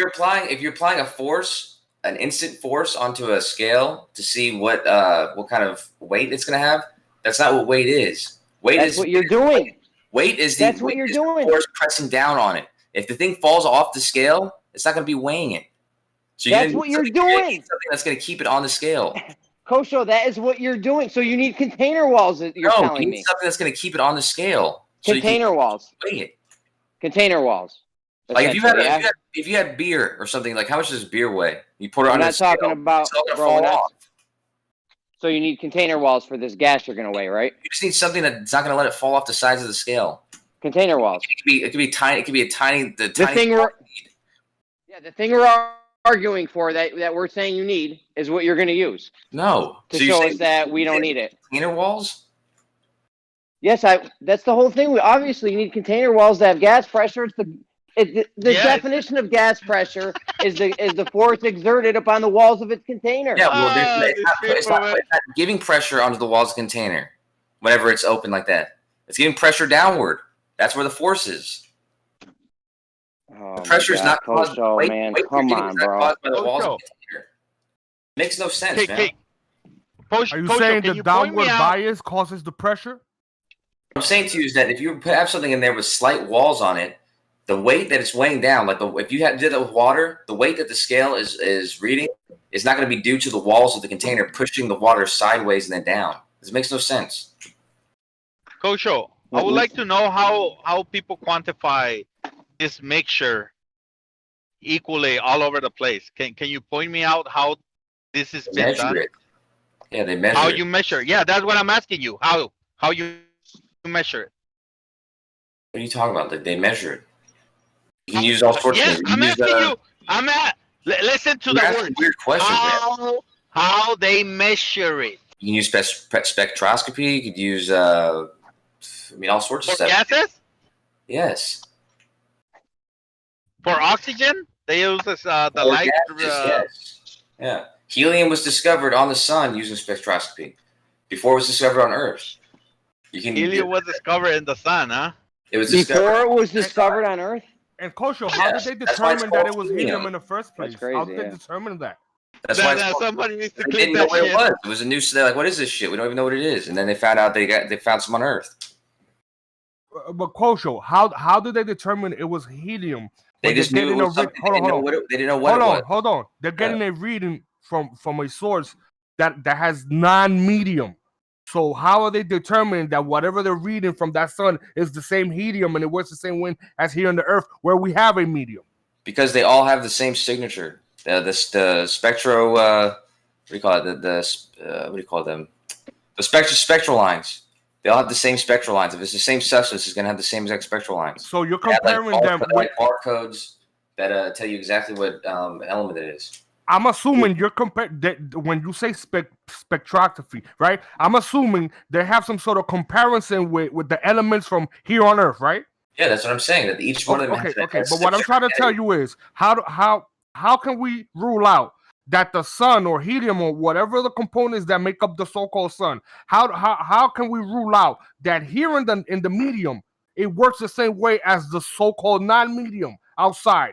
you're applying a force, an instant force onto a scale to see what kind of weight it's going to have, that's not what weight is. That's what you're doing. Weight is that's what you're doing. Force pressing down on it. If the thing falls off the scale, it's not going to be weighing it. So that's what you're doing. Something that's going to keep it on the scale. Kosho, that is what you're doing. So you need container walls. You're telling you me need something that's going to keep it on the scale. Container walls. Weigh it. Container walls. Like if you had beer or something, like how much does beer weigh? You put it on. I'm not talking about. It's all going to fall off. So you need container walls for this gas you're going to weigh, right? You just need something that's not going to let it fall off the sides of the scale. Container walls. It could be tiny. It could be a tiny. The thing we're arguing for that we're saying you need is what you're going to use. No. To show us that we don't need it. Container walls? Yes, that's the whole thing. Obviously, you need container walls to have gas pressure. The definition of gas pressure is the force exerted upon the walls of its container. Yeah, well, it's not giving pressure onto the walls of the container whenever it's open like that. It's giving pressure downward. That's where the force is. Oh, the pressure is not caused by weight. Man, come on, bro. Caused by the walls of the container. Makes no sense, man. Are you saying the downward bias causes the pressure? I'm saying to you is that if you have something in there with slight walls on it, the weight that it's weighing down, like if you did that with water, the weight that the scale is reading is not going to be due to the walls of the container pushing the water sideways and then down. This makes no sense. Kosho, I would like to know how people quantify this mixture equally all over the place. Can you point me out how this is been done? It. Yeah, they measure how it. You measure. Yeah, that's what I'm asking you. How you measure it? What are you talking about? They measure it. You can use all sorts of things. I'm asking you. Listen to the word. Weird questions, how they measure it. You can use spectroscopy. You could use, all sorts of stuff. Gases? Yes. For oxygen, they use this, the light. Yes. Yeah. Helium was discovered on the sun using spectroscopy before it was discovered on Earth. Helium was discovered in the sun, huh? It was before it was discovered on Earth. And Kosho, how did they determine that it was helium in the first place? That's crazy, How did they determine that? That's why somebody needs to they didn't know what it was. It was a new. They're like, what is this shit? We don't even know what it is. And then they found out they found some on Earth. But Kosho, how did they determine it was helium? They just knew it was something. They didn't know what it was. Hold on. They're getting a reading from a source that has non-medium. So how are they determining that whatever they're reading from that sun is the same helium and it works the same way as here on the Earth where we have a medium? Because they all have the same signature. The spectro. What do you call it? What do you call them? The spectral lines. They all have the same spectral lines. If it's the same substance, it's going to have the same exact spectral lines. So you're comparing them with barcodes that tell you exactly what element it is. I'm assuming you're comparing when you say spectroscopy, right? I'm assuming they have some sort of comparison with the elements from here on Earth, right? Yeah, that's what I'm saying. That each one of them. Okay. But what I'm trying to tell you is how can we rule out that the sun or helium or whatever the components that make up the so-called sun, how can we rule out that here in the medium it works the same way as the so-called non-medium outside?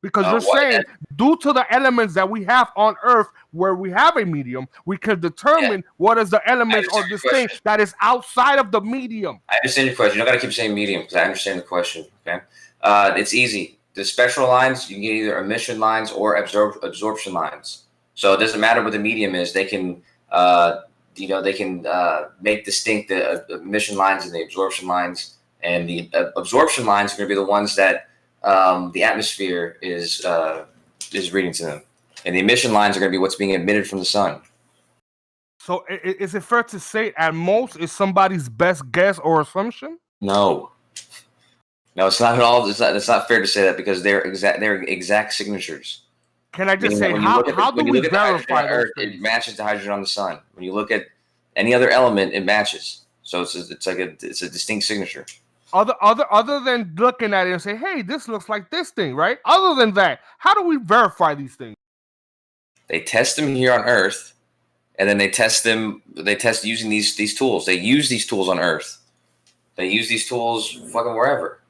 Because you're saying due to the elements that we have on Earth where we have a medium, we can determine what is the elements or this thing that is outside of the medium. I understand your question. You don't got to keep saying medium because I understand the question. Okay, it's easy. The spectral lines, you can get either emission lines or absorption lines. So it doesn't matter what the medium is. They can, make distinct the emission lines and the absorption lines. And the absorption lines are going to be the ones that the atmosphere is reading to them, and the emission lines are going to be what's being emitted from the sun. So is it fair to say at most is somebody's best guess or assumption? No, it's not at all. It's not fair to say that because they're exact signatures. Can I just say how do we verify Earth? It matches the hydrogen on the sun. When you look at any other element, it matches. So it's a distinct signature. Other than looking at it and say, hey, this looks like this thing, right? Other than that, how do we verify these things? They test them here on Earth, and then they test using these tools. They use these tools on Earth. They use these tools fucking wherever.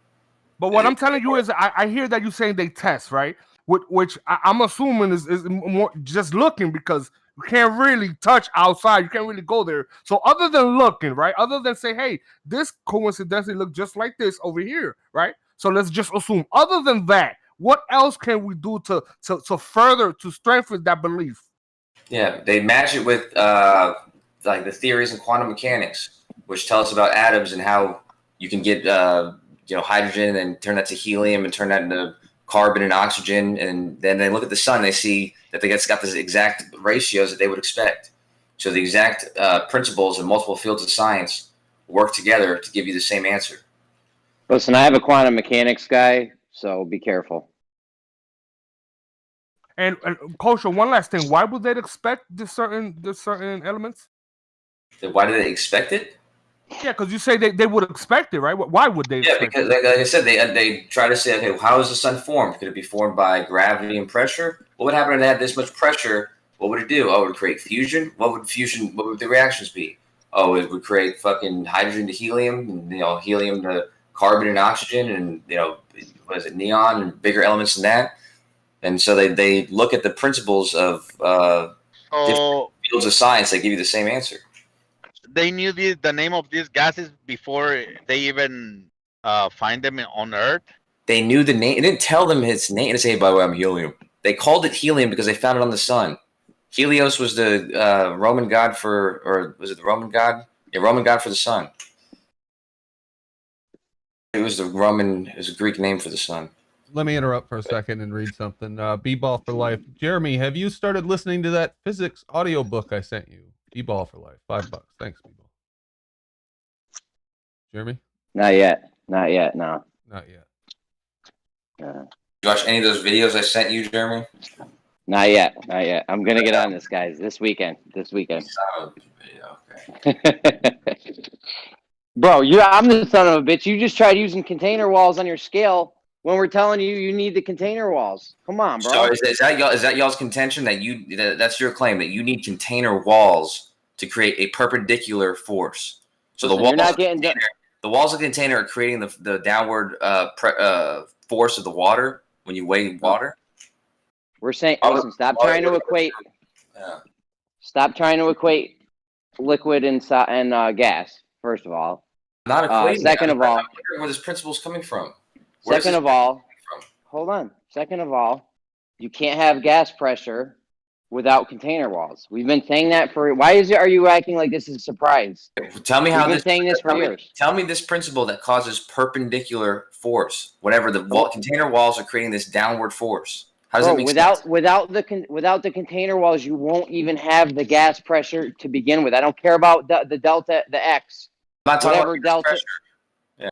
But what I'm telling you is I hear that you're saying they test, right? Which I'm assuming is more just looking because you can't really touch outside. You can't really go there. So other than looking, right? Other than say, hey, this coincidentally look just like this over here, right? So let's just assume. Other than that, what else can we do to further to strengthen that belief? Yeah, they match it with like the theories in quantum mechanics, which tell us about atoms and how you can get hydrogen and turn that to helium and turn that into carbon and oxygen, and then they look at the sun and they see that it's got the exact ratios that they would expect. So the exact principles in multiple fields of science work together to give you the same answer. Listen, I have a quantum mechanics guy, so be careful. And Kosho, one last thing. Why would they expect this certain elements? Why do they expect it? Yeah, because you say they would expect it, right? Why would they expect because like I said, they try to say, okay, how is the sun formed? Could it be formed by gravity and pressure? What would happen if it had this much pressure? What would it do? Oh, it would create fusion. What would the reactions be? Oh, it would create fucking hydrogen to helium, and helium to carbon and oxygen, and what is it, neon and bigger elements than that. And so they look at the principles of different fields of science. They give you the same answer. they knew the name of these gases before they even find them on Earth? They knew the name. It didn't tell them its name. It didn't say, by the way, I'm helium. They called it helium because they found it on the sun. Helios was the Roman god for, or was it the Roman god? Yeah, Roman god for the sun. It was a Greek name for the sun. Let me interrupt for a second and read something. B-Ball for Life. Jeremy, have you started listening to that physics audiobook I sent you? B-Ball for Life. $5. Thanks, B-Ball. Jeremy? Not yet. Not yet. No. Not yet. Did you watch any of those videos I sent you, Jeremy? Not yet. Not yet. I'm gonna get on this, guys. This weekend. Okay. Bro, I'm the son of a bitch. You just tried using container walls on your scale when we're telling you need the container walls. Come on, bro. So is that y'all's contention that that's your claim that you need container walls to create a perpendicular force? So the walls, the walls of the container are creating the downward force of the water when you weigh water. We're saying, listen, stop trying to equate. Stop trying to equate liquid and gas. First of all, not equating. Second of all, where this principle is coming from. Second of all, hold on. Second of all, you can't have gas pressure without container walls. We've been saying that for. Why are you acting like this is a surprise? Tell me how We've been saying this for years. Tell me this principle that causes perpendicular force. Whenever the container walls are creating this downward force. How does it make sense? Without the container walls, you won't even have the gas pressure to begin with. I don't care about the delta, the X. I'm not talking about delta. Pressure. Yeah.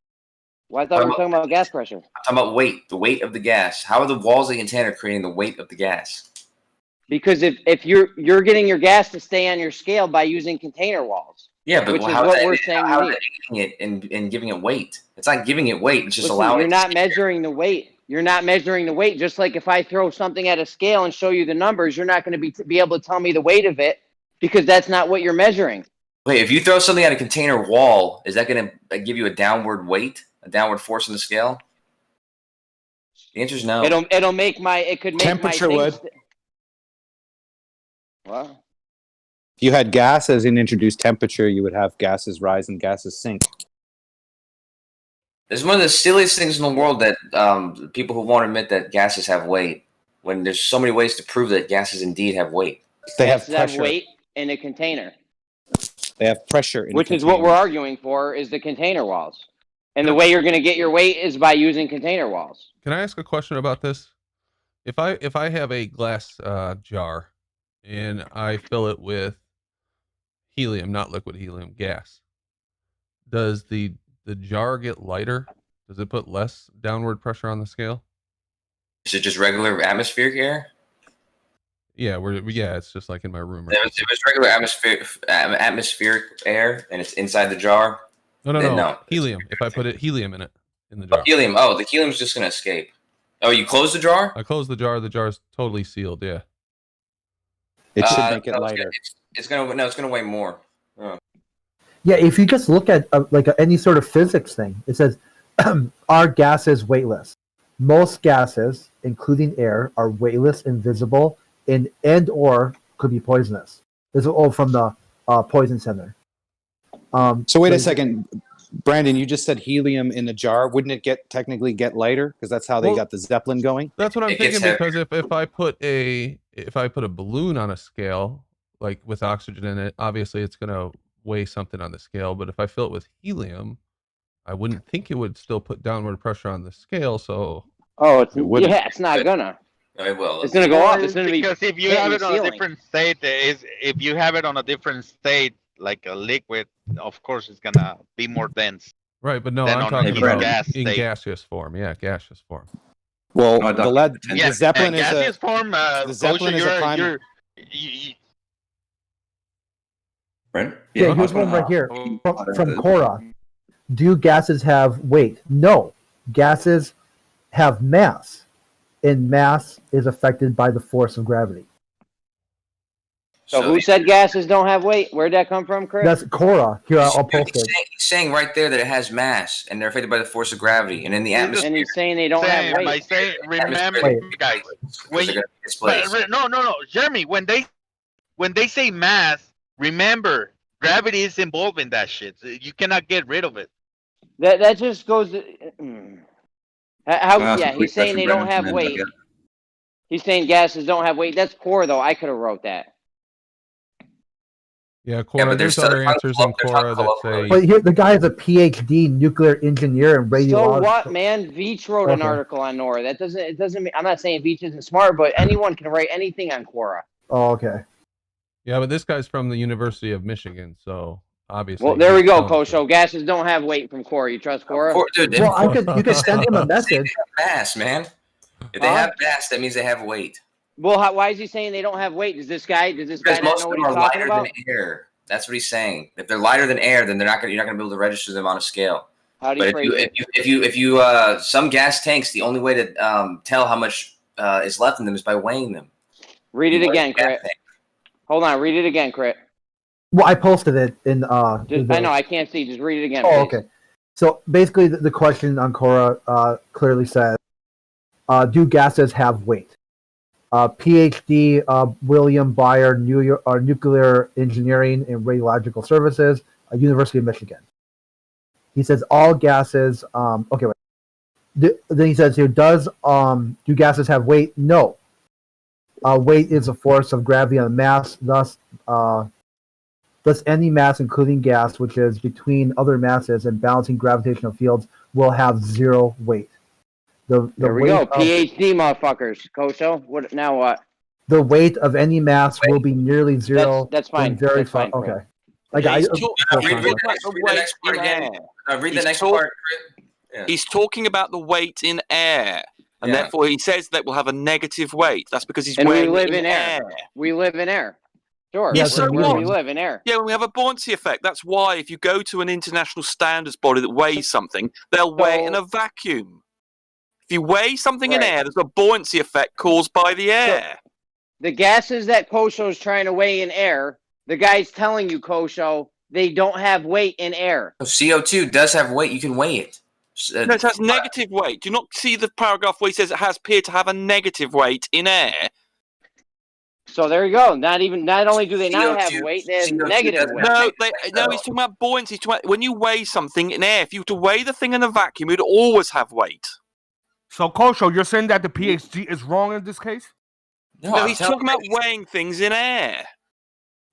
Well, I thought we were talking about gas pressure. I'm talking about weight, the weight of the gas. How are the walls of the container creating the weight of the gas? Because if you're getting your gas to stay on your scale by using container walls. Yeah, but which is what we're saying. How are they making it and giving it weight? It's not giving it weight. It's just allowing. You're not measuring the weight. You're not measuring the weight. Just like if I throw something at a scale and show you the numbers, you're not going to be able to tell me the weight of it because that's not what you're measuring. Wait, if you throw something at a container wall, is that going to give you a downward weight, a downward force in the scale? The answer is no. It'll make my temperature would. What? If you had gas as an introduced temperature, you would have gases rise and gases sink. It's one of the silliest things in the world that people who won't admit that gases have weight, when there's so many ways to prove that gases indeed have weight. They have pressure. Weight in a container. They have pressure in which is what we're arguing for is the container walls. And the way you're going to get your weight is by using container walls. Can I ask a question about this? If I have a glass jar and I fill it with helium, not liquid helium, gas, does the jar get lighter? Does it put less downward pressure on the scale? Is it just regular atmospheric air? Yeah, it's just like in my room. If it's regular atmospheric air and it's inside the jar. No. Helium. If I put helium in the jar. Helium. Oh, the helium's just gonna escape. Oh, you close the jar? I close the jar. The jar's totally sealed. Yeah. It should make it lighter. It's gonna weigh more. Oh. Yeah, if you just look at any sort of physics thing, it says, are gases weightless? Most gases, including air, are weightless, invisible, and or could be poisonous. This is all from the Poison Center. So wait a second, Brandon. You just said helium in the jar. Wouldn't it technically get lighter? Because that's how they got the Zeppelin going. That's what I'm thinking. Because if I put a balloon on a scale, like with oxygen in it, obviously it's gonna weigh something on the scale. But if I fill it with helium, I wouldn't think it would still put downward pressure on the scale. So it's not gonna. It will. It's gonna go up. It's gonna be because if you have it on a different state, if you have it on a different state, like a liquid, of course it's gonna be more dense. Right, but no, I'm talking about in gaseous form. Yeah, gaseous form. Well, the Zeppelin is gaseous form. The Zeppelin is a climate. Right? Yeah, here's one right here from Cora. Do gases have weight? No, gases have mass, and mass is affected by the force of gravity. So who said gases don't have weight? Where'd that come from, Chris? That's Cora. Here, I'll post it. He's saying right there that it has mass, and they're affected by the force of gravity, and in the atmosphere. And he's saying they don't have weight. Remember, guys. No, Jeremy. When they say mass, remember Gravity is involved in that shit. You cannot get rid of it. That just goes. How? Well, Yeah, he's saying they don't have weight. He's saying gases don't have weight. That's poor though. I could have wrote that. Yeah, Cora, there's other answers in Cora that say. But here, the guy is a PhD nuclear engineer and radiologist. So what, man? Veach wrote an article on Nora. That doesn't. It doesn't mean. I'm not saying Veach isn't smart, but anyone can write anything on Quora. Oh, okay. Yeah, but this guy's from the University of Michigan, so obviously. Well, there we go, Kosho. Gases don't have weight from Quora. You trust Quora? Dude, Well, you could send him a message. Mass, man. If they have mass, that means they have weight. Well, why is he saying they don't have weight? Does this guy Because not most know of what them he's are talking lighter about? than air. That's what he's saying. If they're lighter than air, then you're not gonna be able to register them on a scale. How do you But phrase it? if you some gas tanks, the only way to tell how much is left in them is by weighing them. Read it again, Crit. Hold on, read it again, Crit. Well, I posted it in. I know I can't see. Just read it again. Oh, please. okay. So basically, the question on Quora clearly says, "Do gases have weight?" PhD William Byer, nuclear engineering and radiological services, University of Michigan. He says all gases. Okay, wait. Then he says here, do gases have weight? No. Weight is a force of gravity on a mass. Thus any mass, including gas, which is between other masses and balancing gravitational fields, will have zero weight. There we go. PhD motherfuckers. Kosho. What now? What? The weight of any mass will be nearly zero. That's fine. Very That's fine. Okay. Read the next part again. Read the next part. Yeah. He's talking about the weight in air, and therefore he says that will have a negative weight. That's because he's we weighing live in air. We live in air. Sure. Yeah, so we what? live in air. Yeah, we have a buoyancy effect. That's why if you go to an international standards body that weighs something, they'll weigh it in a vacuum. If you weigh something in air, there's a buoyancy effect caused by the air. So, the gases that Kosho's trying to weigh in air, the guy's telling you, Kosho, they don't have weight in air. CO2 does have weight. You can weigh it. No, it has negative weight. Do you not see the paragraph where he says it has appeared to have a negative weight in air? So there you go. Not only do they not have weight, they have negative weight. No, he's talking about buoyancy. When you weigh something in air, if you were to weigh the thing in a vacuum, it would always have weight. So, Kosho, you're saying that the PhD is wrong in this case? No, he's talking about weighing things in air.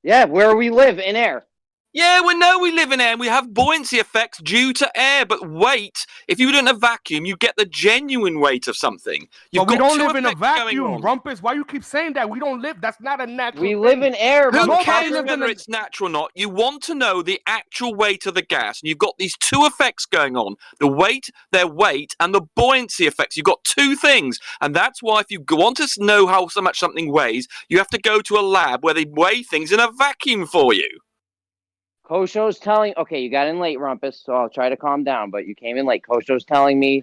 Yeah, where we live in air. Yeah, we know we live in air and we have buoyancy effects due to air, but weight, if you were in a vacuum, you get the genuine weight of something. But we don't live in a vacuum, Rumpus. Why you keep saying that? We don't live. That's not a natural. We live in air. Who cares whether it's natural or not? You want to know the actual weight of the gas, and you've got these two effects going on: the weight, their weight, and the buoyancy effects. You've got two things, and that's why if you want to know how so much something weighs, you have to go to a lab where they weigh things in a vacuum for you. Kosho's telling, okay, you got in late, Rumpus, so I'll try to calm down, but you came in late. Kosho's telling me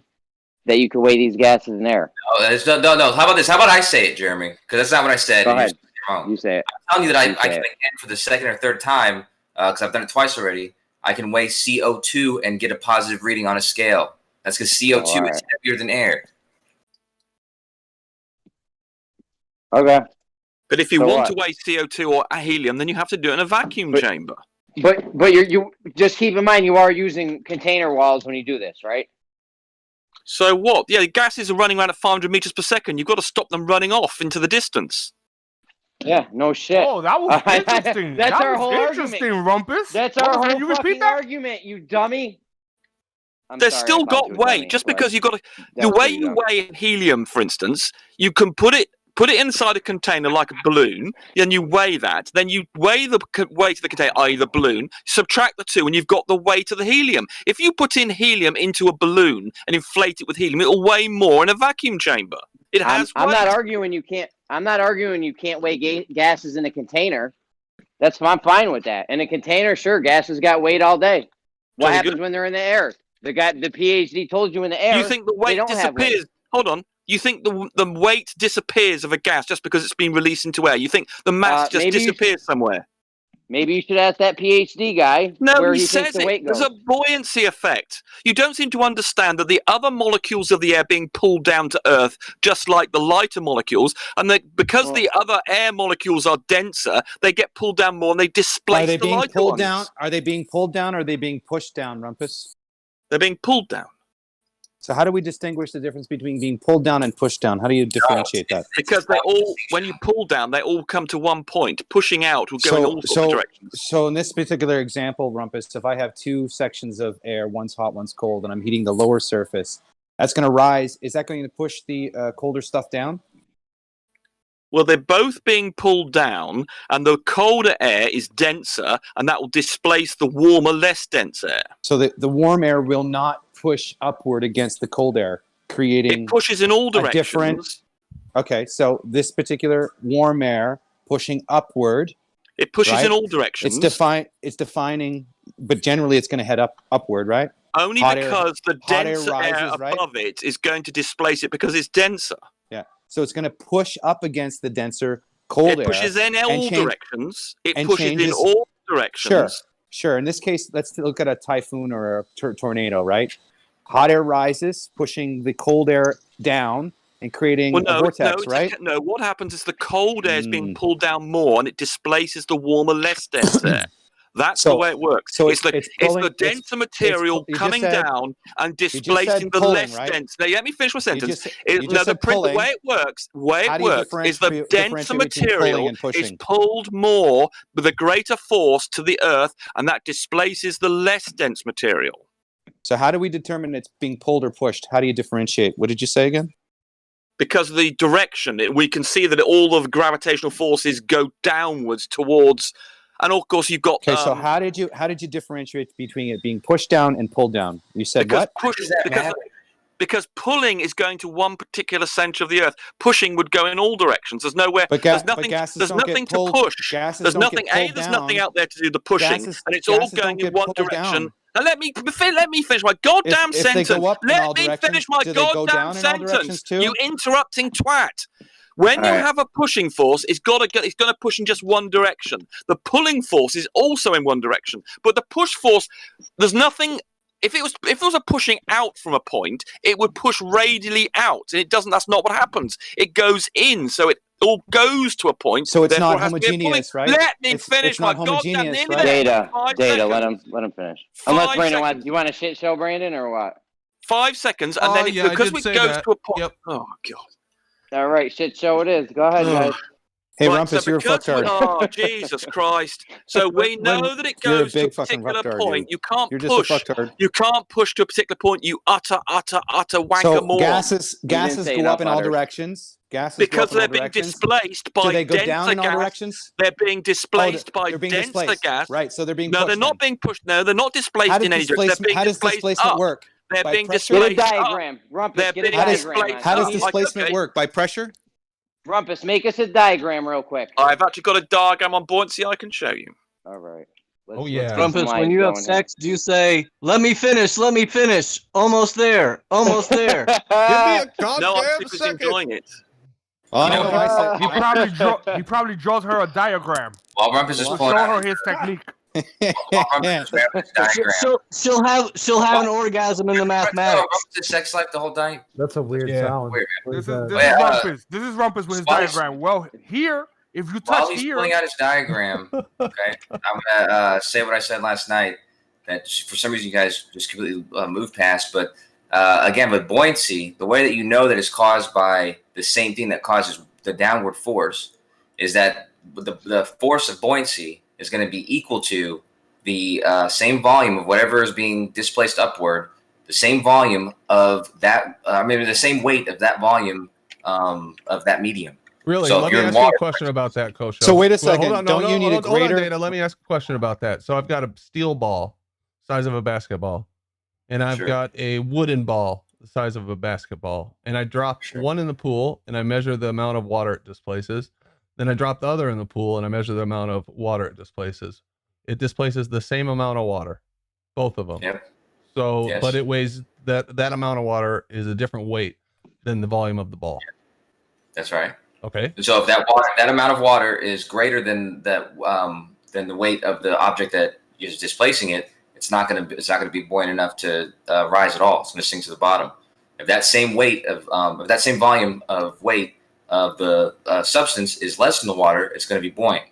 that you can weigh these gases in air. No. How about this? How about I say it, Jeremy? Because that's not what I said. Go ahead. You're wrong. You say it. I'm telling you that I can, again, for the second or third time, because I've done it twice already, I can weigh CO2 and get a positive reading on a scale. That's because CO2 is heavier than air. Okay. But if you want to weigh CO2 or helium, then you have to do it in a vacuum chamber. But you just keep in mind you are using container walls when you do this, right? So what? Yeah, the gases are running around at 500 meters per second. You've got to stop them running off into the distance. Yeah, no shit. Oh, that was interesting. That's that our was whole interesting, argument. Rumpus. That's our whole you repeat fucking that? argument, you dummy. They've still got weight. Just because you've got the way you weigh helium, for instance, you can put it inside a container like a balloon, then you weigh that, then you weigh the weight of the container, i.e. the balloon, subtract the two, and you've got the weight of the helium. If you put in helium into a balloon and inflate it with helium, it'll weigh more in a vacuum chamber. It has I'm weight. not arguing you can't weigh gases in a container. I'm fine with that. In a container, sure, gases got weight all day. What happens when they're in the air? The PhD told you in the air. You think the weight disappears? Hold on. You think the weight disappears of a gas just because it's been released into air? You think the mass just disappears somewhere? Maybe you should ask that PhD guy No, where he he says thinks the it. weight There's goes. a buoyancy effect. You don't seem to understand that the other molecules of the air being pulled down to Earth, just like the lighter molecules, and that because the other air molecules are denser, they get pulled down more and they displace Are they the being lighter pulled ones. down? Are they being pulled down or are they being pushed down, Rumpus? They're being pulled down. So how do we distinguish the difference between being pulled down and pushed down? How do you differentiate that? Because they all, when you pull down, they all come to one point. Pushing out will go in all sorts of directions. So in this particular example, Rumpus, if I have two sections of air, one's hot, one's cold, and I'm heating the lower surface, that's going to rise. Is that going to push the colder stuff down? Well, they're both being pulled down, and the colder air is denser, and that will displace the warmer, less dense air. So the warm air will not push upward against the cold air, creating It pushes in all directions. different. Okay, so this particular warm air pushing upward. It pushes right? in all directions. It's defining, but generally it's going to head upward, right? Only Hot because the hot air denser rises, air right? above it is going to displace it because it's denser. Yeah. So it's going to push up against the denser cold air. It pushes in all and directions. It and pushes in changes- all directions. Sure. In this case, let's look at a typhoon or a tornado, right? Hot air rises, pushing the cold air down and creating a vortex, right? No, what happens is the cold air is being pulled down more and it displaces the warmer, less dense air. That's the way it works. So it's the denser material coming down and displacing the pulling, less right? dense. Now, let me finish my sentence. said The pulling. way it works How do you is the denser differentiate between pulling material and pushing? is pulled more with a greater force to the earth, and that displaces the less dense material. So how do we determine it's being pulled or pushed? How do you differentiate? What did you say again? Because the direction, we can see that all of gravitational forces go downwards towards, and of course you've got. Okay, so how did you differentiate between it being pushed down and pulled down? You said because what? because pulling is going to one particular center of the earth. Pushing would go in all directions. There's nowhere. There's nothing. There's nothing to push. There's nothing. There's nothing out there to do the pushing, and it's all going in one direction. Now let me finish my goddamn sentence. Let me finish my goddamn sentence. You interrupting twat. When you have a pushing force, it's going to push in just one direction. The pulling force is also in one direction, but the push force, there's nothing. If it was a pushing out from a point, it would push radially out, and it doesn't. That's not what happens. It goes in, so it all goes to a point. So it's not it has to be a homogeneous, pulling. right? Let me finish my goddamn right? Data. Let him finish. Unless Brandon wants, you want a shit show, Brandon, or what? 5 seconds, and then because it goes to a point. Yep. Oh god. All right, shit show it is. Go ahead, guys. Hey, Right, Rumpus, so you're a because fucktard. Oh, Jesus Christ. So we know that it You're a goes to big a fucking particular fucktard, point. You can't You're push. just a fucktard. You can't push to a particular point. You utter wanker So moron. gases go up in all directions. Gases because go up in all they're being directions. displaced by Do they go denser down in all gas. directions? They're being displaced by they're being denser displaced. gas. Right, so they're being No, pushed they're not being pushed. No, they're not displaced in any direction. They're being How does displaced displacement up. work? They're By being pressure? displaced Get a diagram. up. Rumpus, They're get a being diagram. How does up. displacement work? By pressure? Rumpus, make us a diagram real quick. I've actually got a diagram on buoyancy I can show you. All right. Oh, yeah. Rumpus, when you have sex, do you say, let me finish, almost there, almost there? Give me a No, I'm goddamn just second. enjoying it. Oh, no, He probably draws her a diagram. While Rumpus is We'll pulling show out her his technique. She'll have an orgasm in the mathematics. Rumpus' sex life the whole time. That's a weird Yeah. sound. Weird, What This is is that? Rumpus. This is Rumpus with his While- diagram. Well, here, if you While touch he's here, pulling out his diagram, okay, I'm gonna say what I said last night. That for some reason you guys just completely moved past. But again, with buoyancy, the way that you know that it's caused by the same thing that causes the downward force is that the force of buoyancy is going to be equal to the same volume of whatever is being displaced upward, the same volume of that, maybe the same weight of that volume of that medium. Really? So if Let me you're in ask you a water- question about that, Coach. So wait a Well, second. hold on, Don't you need a hold on, greater- Dana. Let me ask a question about that. So I've got a steel ball, size of a basketball, and I've Sure. got a wooden ball, the size of a basketball, and I drop one in the pool, and I measure the amount of water it displaces. Then I drop the other in the pool, and I measure the amount of water it displaces. It displaces the same amount of water, both of them. Yep. So, Yes. but it weighs that amount of water is a different weight than the volume of the ball. That's right. Okay. So if that amount of water is greater than that then the weight of the object that is displacing it, it's not going to be buoyant enough to rise at all. It's going to sink to the bottom. If that same weight if that same volume of weight of the substance is less than the water, it's going to be buoyant.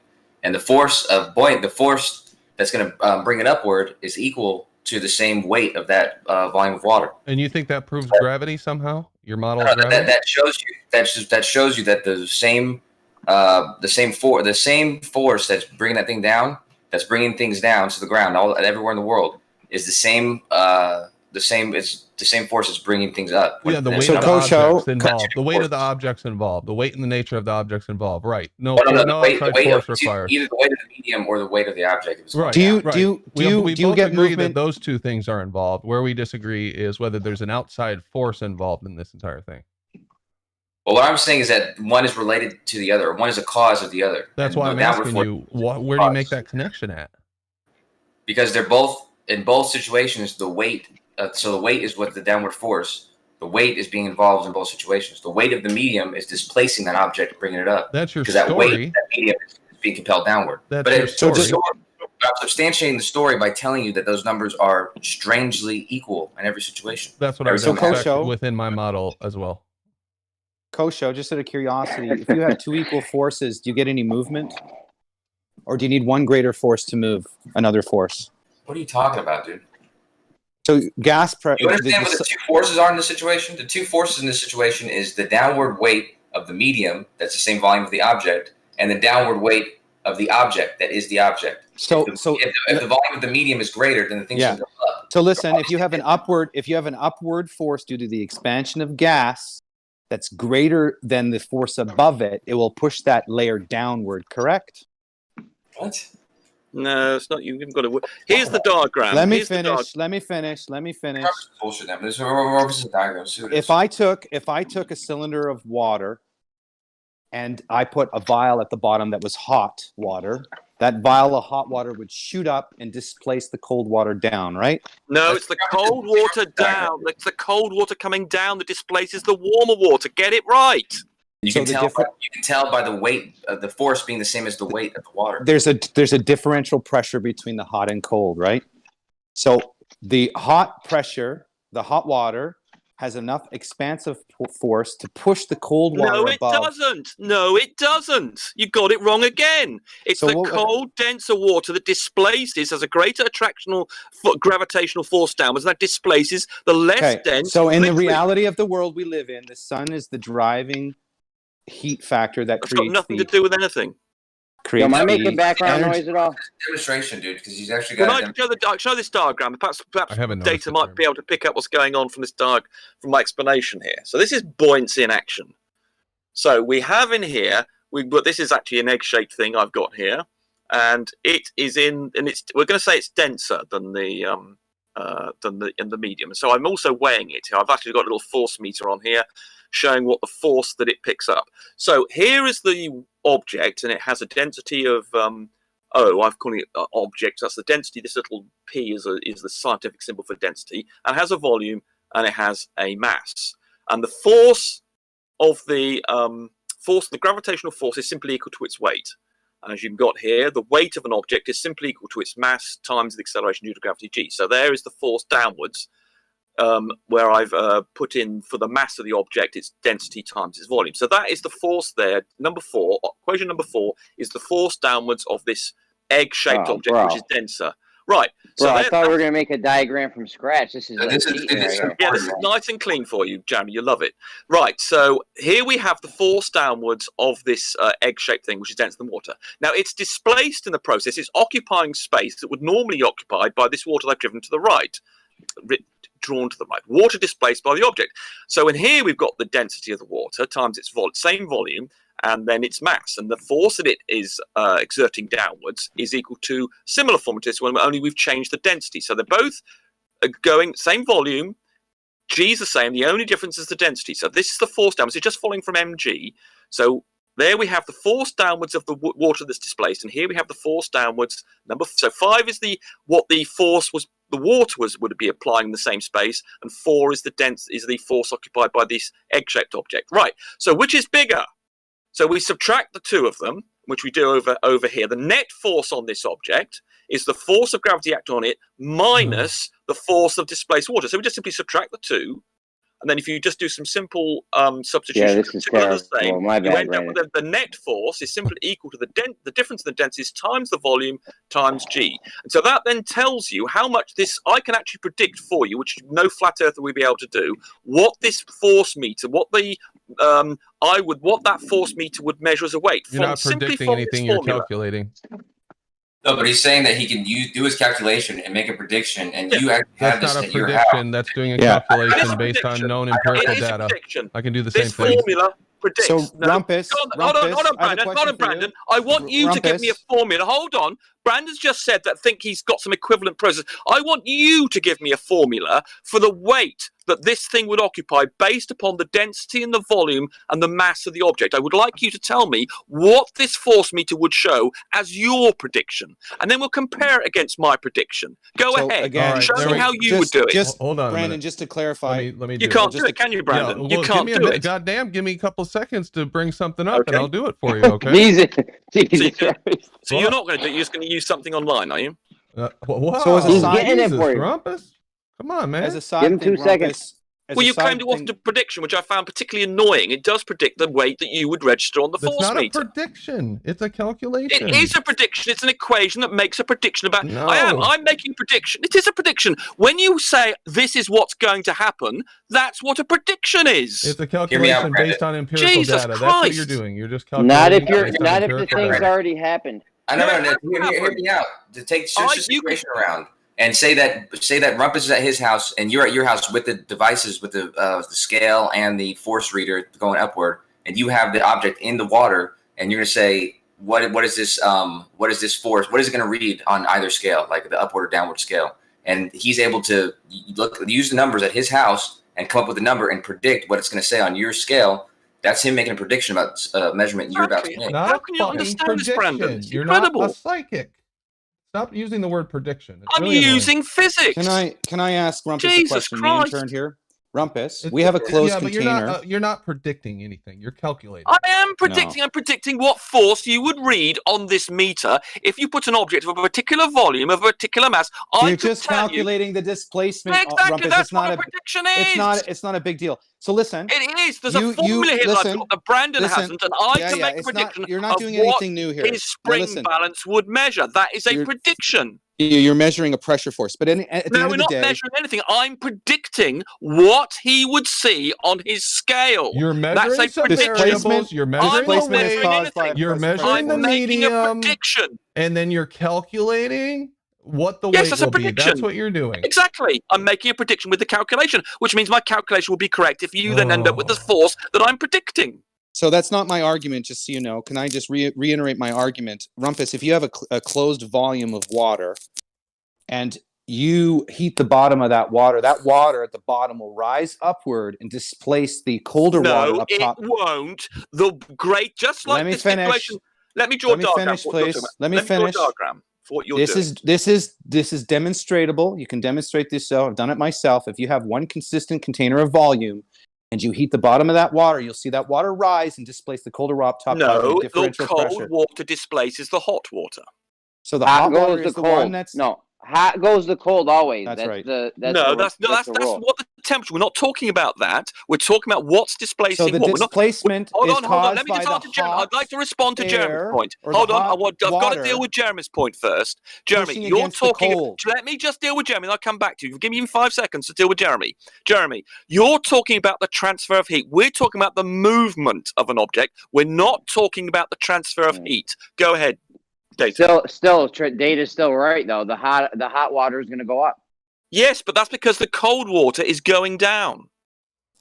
And the force that's going to bring it upward is equal to the same weight of that volume of water. And you think that proves gravity somehow? Your model of gravity? That shows you that the same force that's bringing that thing down, that's bringing things down to the ground everywhere in the world, is the same force that's bringing things up. Yeah, the weight of the objects involved. The weight of the objects involved. The weight and the nature of the objects involved. Right. No outside force required. Either the weight of the medium or the weight of the object. Right. Do you both get agree movement? that those two things are involved? Where we disagree is whether there's an outside force involved in this entire thing. Well, what I'm saying is that one is related to the other. One is a cause of the other. That's why I'm asking you, where do you make that connection at? Because they're both, in both situations, the weight. So the weight is what the downward force. The weight is being involved in both situations. The weight of the medium is displacing that object, bringing it up. That's your story. Because that weight, that medium is being compelled downward. That's your story. I'm substantiating the story by telling you that those numbers are strangely equal in every situation. That's what I would expect within my model as well. Kosho, just out of curiosity, if you have two equal forces, do you get any movement? Or do you need one greater force to move another force? What are you talking about, dude? So gas pressure. You understand what the two forces are in this situation? The two forces in this situation is the downward weight of the medium, that's the same volume of the object, and the downward weight of the object, that is the object. If the volume of the medium is greater, then the thing's going to go up. So listen, if you have an upward force due to the expansion of gas that's greater than the force above it, it will push that layer downward, correct? What? No, it's not. You've got to. Here's the diagram. Let me finish. Let me finish. Bullshit. This is a diagram. If I took a cylinder of water and I put a vial at the bottom that was hot water, that vial of hot water would shoot up and displace the cold water down, right? No, it's the cold water down. It's the cold water coming down that displaces the warmer water. Get it right. You can tell by the weight of the force being the same as the weight of the water. There's a differential pressure between the hot and cold, right? So the hot pressure, the hot water, has enough expansive force to push the cold water above. No, it doesn't. No, it doesn't. You got it wrong again. It's cold, denser water that displaces, has a greater gravitational force downwards, and that displaces the less dense. So in the reality of the world we live in, the sun is the driving heat factor that creates. It's got nothing to do with anything. Am I making background noise at all? Demonstration, dude, because he's actually got. When I show this diagram, perhaps data might be able to pick up what's going on from this from my explanation here. So this is buoyancy in action. So we have in here, but this is actually an egg-shaped thing I've got here, and it is we're going to say it's denser than the medium. So I'm also weighing it. I've actually got a little force meter on here, showing what the force that it picks up. So here is the object, and it has a density of I'm calling it object. That's the density. This little p is the scientific symbol for density, and it has a volume and it has a mass. And the force of the gravitational force is simply equal to its weight. And as you've got here, the weight of an object is simply equal to its mass times the acceleration due to gravity g. So there is the force downwards. Where I've put in for the mass of the object, its density times its volume. So that is the force there. Equation number 4 is the force downwards of this egg-shaped object, which is denser. Right. So I thought we were going to make a diagram from scratch. This is this is nice and clean for you, Jeremy. You love it. Right. So here we have the force downwards of this egg-shaped thing, which is denser than water. Now it's displaced in the process. It's occupying space that would normally be occupied by this water I've driven to the right. Drawn to the right, water displaced by the object. So in here we've got the density of the water times its same volume, and then its mass, and the force that it is exerting downwards is equal to similar form to this one, only we've changed the density. So they're both going same volume, g is the same, the only difference is the density. So this is the force downwards. It's just following from mg. So there we have the force downwards of the water that's displaced, and here we have the force downwards. So 5 is what the force was. The water would be applying in the same space, and 4 is the force occupied by this egg-shaped object. Right. So which is bigger? So we subtract the two of them, which we do over here, the net force on this object is the force of gravity acting on it minus the force of displaced water. So we just simply subtract the two. And then if you just do some simple substitution, Yeah, this is terrible. My you bad, end up with the net force is simply equal to the difference in the densities times the volume times g. And so that then tells you how much this, I can actually predict for you, which no flat earther would be able to do, what this force meter, what that force meter would measure as a weight. You're not predicting anything, you're calculating. No, but he's saying that he can do his calculation and make a prediction, and you actually have this That's not a at your prediction. house. That's doing a calculation based on known empirical data. I can do the same This thing. formula predicts. So, Rumpus, Hold on, I have a question for Brandon. you. I want you to give me a formula. Hold on. Brandon's just said that he's got some equivalent process. I want you to give me a formula for the weight that this thing would occupy based upon the density and the volume and the mass of the object. I would like you to tell me what this force meter would show as your prediction, and then we'll compare it against my prediction. Go ahead. Again, show me how you would do it. Hold on, Brandon. Just to clarify, let me you can't do it, can you, Brandon? You can't do it. Goddamn, give me a couple seconds to bring something up, and I'll do it for you. Okay. So you're not going to do it. You're just going to use something online, are you? Wow. So as a He's side, getting it for you. Rumpus? Come on, man. as a side Give him thing, 2 seconds. Well, you claimed it wasn't a prediction, which I found particularly annoying. It does predict the weight that you would register on the That's force not meter. a prediction. It's a calculation. It is a prediction. It's an equation that makes a prediction about. No. I'm making a prediction. It is a prediction. When you say this is what's going to happen, that's what a prediction is. It's a calculation based on empirical Jesus data. Christ. That's what you're doing. You're just calculating. Not if based on the empirical thing's data. already happened. I know, hear me out. To switch the situation around and say that Rumpus is at his house and you're at your house with the devices, with the scale and the force reader going upward, and you have the object in the water, and you're gonna say what is this force? What is it gonna read on either scale, like the upward or downward scale? And he's able to use the numbers at his house and come up with a number and predict what it's gonna say on your scale. That's him making a prediction about measurement you're about to make. How can you understand this, Brandon? It's You're incredible. not a psychic. Stop using the word prediction. It's I'm really annoying. using physics. Can I ask Rumpus a Jesus question? Christ. Me in turn here. Rumpus, we have a closed container. But you're not predicting anything. You're calculating. I am predicting. I'm predicting what force you would read on this meter if you put an object of a particular volume, of a particular mass. You're just calculating the displacement. Exactly. Rumpus. That's It's not what a prediction is. It's not a big deal. So listen. It is. There's a formula here that I've got that Brandon hasn't, and I can make a prediction. You're not doing of what anything new here. His spring balance would measure. That is a prediction. You're measuring a pressure force, but at the end of the day, we're not measuring anything. I'm predicting what he would see on his scale. You're measuring That's a some prediction. variables. You're measuring the weight. You're measuring the I'm making medium. a prediction. And then you're calculating what the Yes, weight that's a will be. prediction. That's what you're doing. Exactly. I'm making a prediction with the calculation, which means my calculation will be correct if you then end up with the force that I'm predicting. So that's not my argument, just so you know. Can I just reiterate my argument? Rumpus, if you have a closed volume of water and you heat the bottom of that water at the bottom will rise upward and displace the colder water up top. No, it won't. Just like this situation. Let me draw a diagram. Finish, please. Let me finish. Draw a diagram for what you're doing. This is demonstratable. You can demonstrate this. I've done it myself. If you have one consistent container of volume and you heat the bottom of that water, you'll see that water rise and displace the colder water up top. No, the differential cold pressure. water displaces the hot water. So the hot water is the one that's hot goes the cold always. That's right. That's what the temperature. We're not talking about that. We're talking about what's displacing. So the displacement is caused by the hot I'd like to respond to Jeremy's air point. or the Hold on. hot I've got to water deal with Jeremy's point first. Jeremy, pushing you're against the talking. cold. Let me just deal with Jeremy, and I'll come back to you. Give me 5 seconds to deal with Jeremy. Jeremy, you're talking about the transfer of heat. We're talking about the movement of an object. We're not talking about the transfer of heat. Go ahead. Data's still right though. The hot water is going to go up. Yes, but that's because the cold water is going down.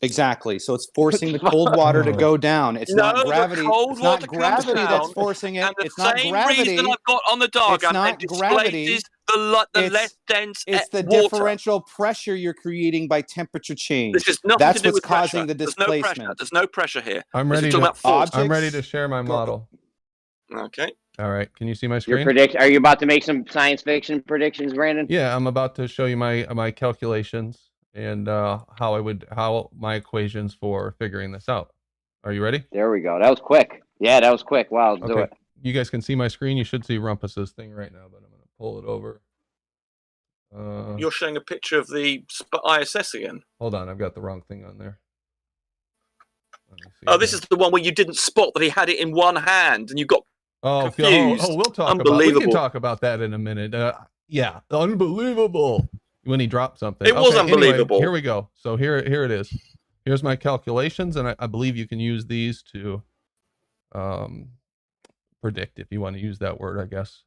Exactly. So it's forcing the cold water to go down. It's not gravity. It's not gravity that's forcing it. It's not gravity. Reason I've got on the diagram. It's not gravity. The less dense It's the water. differential pressure you're creating by temperature change. This is nothing That's to do what's with causing pressure. the displacement. There's no pressure here. I'm ready to share my model. Okay. All right. Can you see my screen? Are you about to make some science fiction predictions, Brandon? Yeah, I'm about to show you my calculations and how my equations for figuring this out. Are you ready? There we go. That was quick. Yeah, that was quick. Wow, let's do it. you guys can see my screen. You should see Rumpus's thing right now, but I'm going to pull it over. You're showing a picture of the ISS again. Hold on, I've got the wrong thing on there. Oh, this is the one where you didn't spot that he had it in one hand and you got confused. We'll talk Unbelievable. about. We can talk about that in a minute. Yeah, unbelievable when he dropped something. It was unbelievable. Anyway, here we go. So here it is. Here's my calculations, and I believe you can use these to predict, if you want to use that word. I guess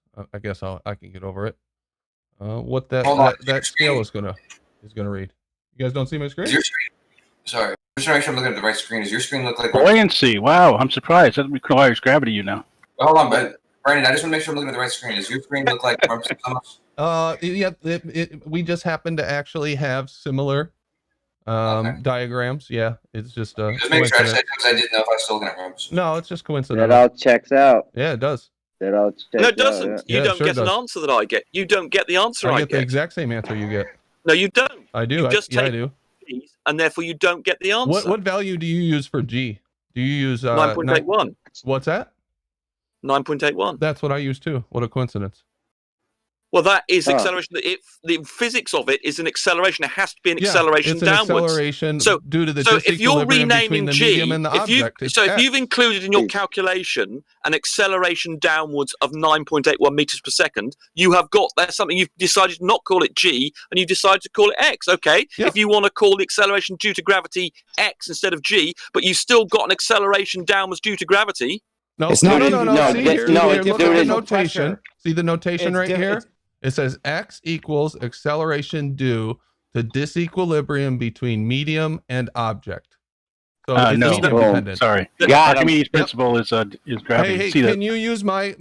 I can get over it. What that scale is gonna read. You guys don't see my screen? Is your screen? Sorry, just to make sure I'm looking at the right screen. Does your screen look like buoyancy? Wow, I'm surprised. That requires gravity, you know. Hold on, but Brandon, I just want to make sure I'm looking at the right screen. Does your screen look like Yeah, we just happen to actually have similar diagrams. Yeah, it's just just make sure I said because I didn't know if I was still looking at Rumps. No, it's just coincidental. That all checks out. Yeah, it does. That all checks No, it doesn't. out, You don't get an answer that I get. You don't get the answer I get. The exact same answer you get. No, you don't. I do. You just take I do. G's, and therefore you don't get the answer. What value do you use for G? Do you use 9.81? What's that? 9.81. That's what I use too. What a coincidence. Well, that is acceleration. The physics of it is an acceleration. It has to be an acceleration downwards. Acceleration so due to the if you're renaming G, if you've included in your calculation an acceleration downwards of 9.81 meters per second, you have got that's something you've decided to not call it G, and you've decided to call it X. Okay, if you want to call the acceleration due to gravity X instead of G, but you've still got an acceleration downwards due to gravity. No. See, look at the notation. See the notation right here? It says X equals acceleration due to disequilibrium between medium and object. So it's medium dependent. Sorry. Archimedes' principle is gravity. Hey, can you use my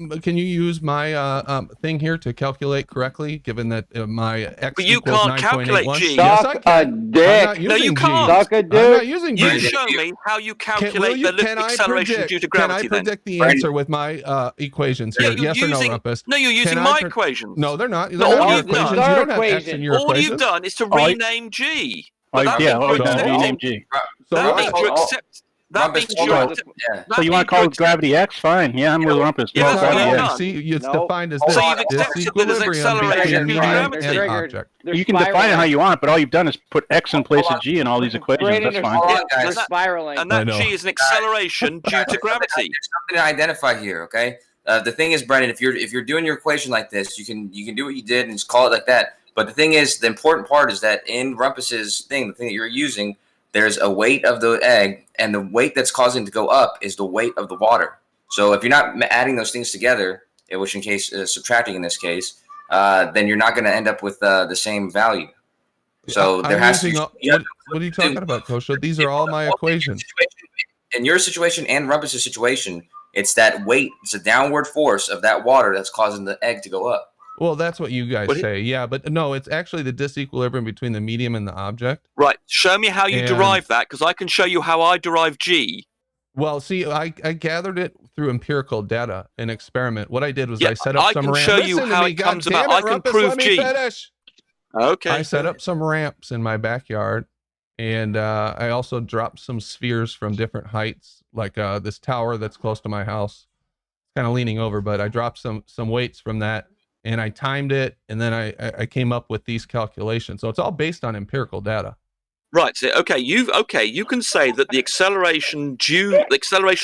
thing here to calculate correctly? Given that my X but you equals can't calculate G. Yes, I can. No, you can't. I'm not using G. You show me how you calculate the acceleration due to gravity. Can I predict the answer with my equations here? Yes or no, Rumpus? No, you're using my equations. No, they're not. They're not your equations. You don't have X in your equations. All you've done is to rename G. rename G. So you want to call gravity X? Fine. Yeah, I'm with Rumpus. See, it's defined as this. So you've accepted that as acceleration due to gravity. You can define it how you want, but all you've done is put X in place of G in all these equations. That's fine. They're spiraling. And that G is an acceleration due to gravity. There's something to identify here, okay? The thing is, Brendan, if you're doing your equation like this, you can do what you did and just call it like that. But the thing is, the important part is that in Rumpus's thing, the thing that you're using, there's a weight of the egg, and the weight that's causing it to go up is the weight of the water. So if you're not adding those things together, which in case subtracting in this case, then you're not going to end up with the same value. So there has to be. What are you talking about, Kosha? These are all my equations. In your situation and Rumpus's situation, it's that weight, it's a downward force of that water that's causing the egg to go up. Well, that's what you guys say. Yeah, but no, it's actually the disequilibrium between the medium and the object. Right. Show me how you derive that, because I can show you how I derive G. Well, see, I gathered it through empirical data, an experiment. What I did was I set up some ramps. I can show you how it comes about. I can prove G. Okay. I set up some ramps in my backyard, and I also dropped some spheres from different heights, like this tower that's close to my house. Kind of leaning over, but I dropped some weights from that. And I timed it, and then I came up with these calculations. So it's all based on empirical data. Right. So, you can say that the acceleration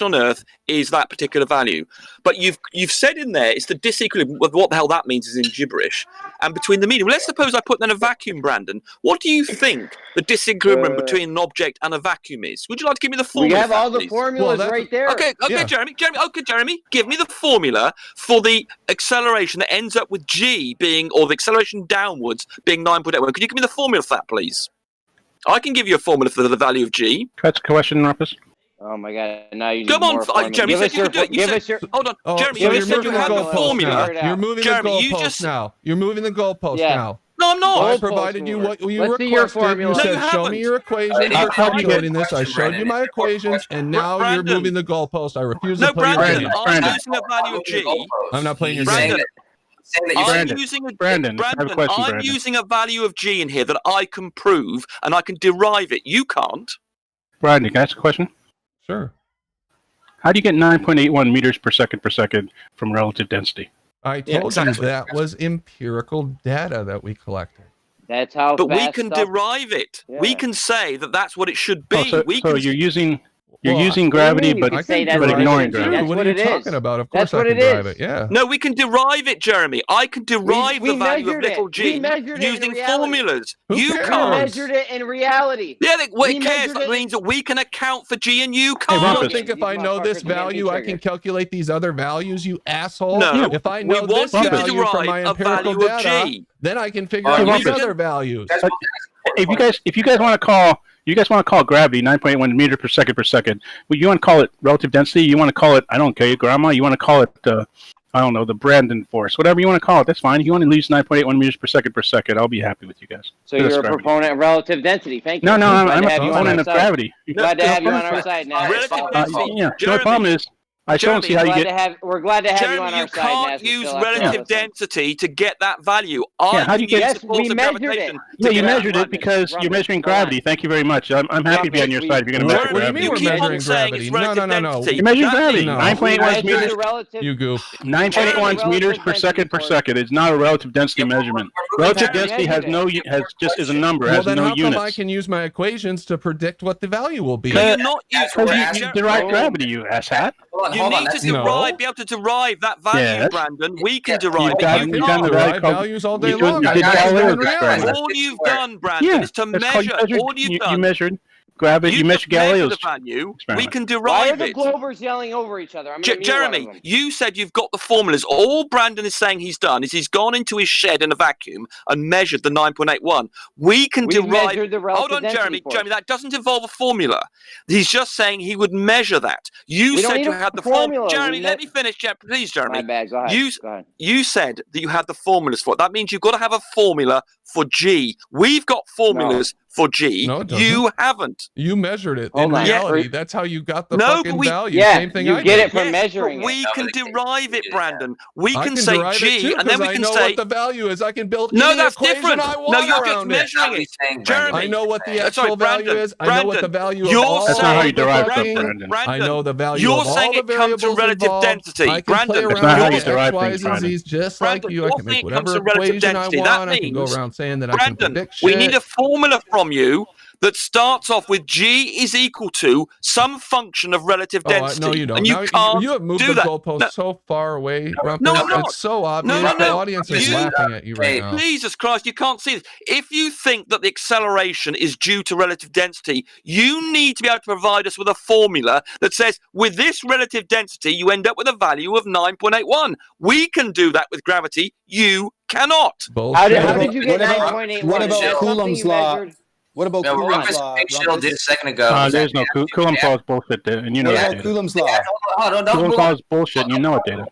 on Earth is that particular value, but you've said in there it's the disequilibrium. What the hell that means is in gibberish. And between the medium, let's suppose I put then a vacuum, Brandon. What do you think the disequilibrium between an object and a vacuum is? Would you like to give me the formula? We have all the formulas right there. Okay, yeah. Jeremy, give me the formula for the acceleration that ends up with G being, or the acceleration downwards being 9.81. Could you give me the formula for that, please? I can give you a formula for the value of G. That's a question, Rumpus. Oh my God! Now you come on, Jeremy. Said you could do it. Hold on, Jeremy. You said you had the formula. You're moving the goalpost now. You're moving the goalpost now. No, I'm not. I provided you what you requested. You said, show me your equations for calculating this. I showed you my equations, and now you're moving the goalpost. I refuse to play your game. I'm using a value of G. I'm not playing your game. I'm using a value of G in here that I can prove, and I can derive it. You can't. Brandon, can I ask a question? Sure. How do you get 9.81 meters per second from relative density? I told you that was empirical data that we collected. That's how. But we can derive it. Yeah. We can say that that's what it should be. So you're using gravity, but ignoring gravity. Dude, what are you talking about? Of course I can derive it. Yeah. No, we can derive it, Jeremy. I can derive the value of little g using formulas. You can't. We measured it in reality. Yeah, what it cares. That means that we can account for g and you can't. I don't think if I know this value, I can calculate these other values, you asshole. No. If I know this value from my empirical data, then I can figure out these other values. If you guys want to call gravity 9.81 meter per second. Well, you want to call it relative density? You want to call it, I don't care, grandma. You want to call it, I don't know, the Brandon force. Whatever you want to call it, that's fine. If you want to use 9.81 meters per second, I'll be happy with you guys. So you're a proponent of relative density. Thank you. No, I'm a proponent of gravity. Glad to have you on our side now. Relative density. The problem is, I don't see how you get. We're glad to have Jeremy, you on our you side. can't use relative density to get that value. How do you get? Yes, we measured it. Yeah, you measured it because you're measuring gravity. Thank you very much. I'm happy to be on your side if you're going to measure gravity. What do you mean we're measuring gravity? No. You're measuring gravity. 9.81 meters. You goof. 9.81 meters per second. It's not a relative density measurement. Relative density just is a number. Well, has then no how come units. I can use my equations to predict what the value will be? You're not you derive gravity, you asshat. You need to be able to derive that value, Brandon. We can derive it. You can derive values all day long. All you've done, Brandon, is to measure. All you've done. You measured gravity. You measured Galileo's value. We can Why derive are the it. Glovers yelling over each other? Jeremy, you said you've got the formulas. All Brandon is saying he's done is he's gone into his shed in a vacuum and measured the 9.81. We can derive. Hold on, Jeremy. Jeremy, that doesn't involve a formula. He's just saying he would measure that. You said you had the formula. Jeremy, let me finish. Please, Jeremy. My bad. Go ahead. Go ahead. You said that you had the formulas for it. That means you've got to have a formula for G. We've got formulas for G. No, it doesn't. You haven't. You measured it in reality. That's how you got the fucking value. Yeah, Same thing you I get did. it from measuring We can derive it, Brandon. We I can say derive it G, too, and then we 'cause can I know say what the value is. I can build no, any that's equation different. I want No, you're just around it. measuring it. Jeremy, I know what the Sorry, actual value Brandon, is. I know what the value of you're all That's not how you the derive stuff, fucking- Brandon. I know the value You're of all saying the it comes variables from relative involved. density. I can play Brandon, around that's not how with you derive X, Y's, things, and Brandon. Z's just like Brandon, you. I you're can make saying it comes whatever from relative equation I density. That want. I can go means- around saying that I can Brandon, predict we shit. need a formula from you that starts off with G is equal to some function of relative density. No, you don't. And you Now, can't you have moved do the that. goalpost so far away, Rumpus. No, I'm not. It's so obvious. No. The audience is You- laughing at you right now. Jesus Christ, you can't see this. If you think that the acceleration is due to relative density, you need to be able to provide us with a formula that says, with this relative density, you end up with a value of 9.81. We can do that with gravity. You cannot. How did you get 9.81? What about Coulomb's law? What about No, Coulomb's Rumpus law? Big Shill did a second ago. There's no Coulomb's law is bullshit, and you know What that. about Data. Coulomb's law? Coulomb's law is bullshit, and you know it, Data.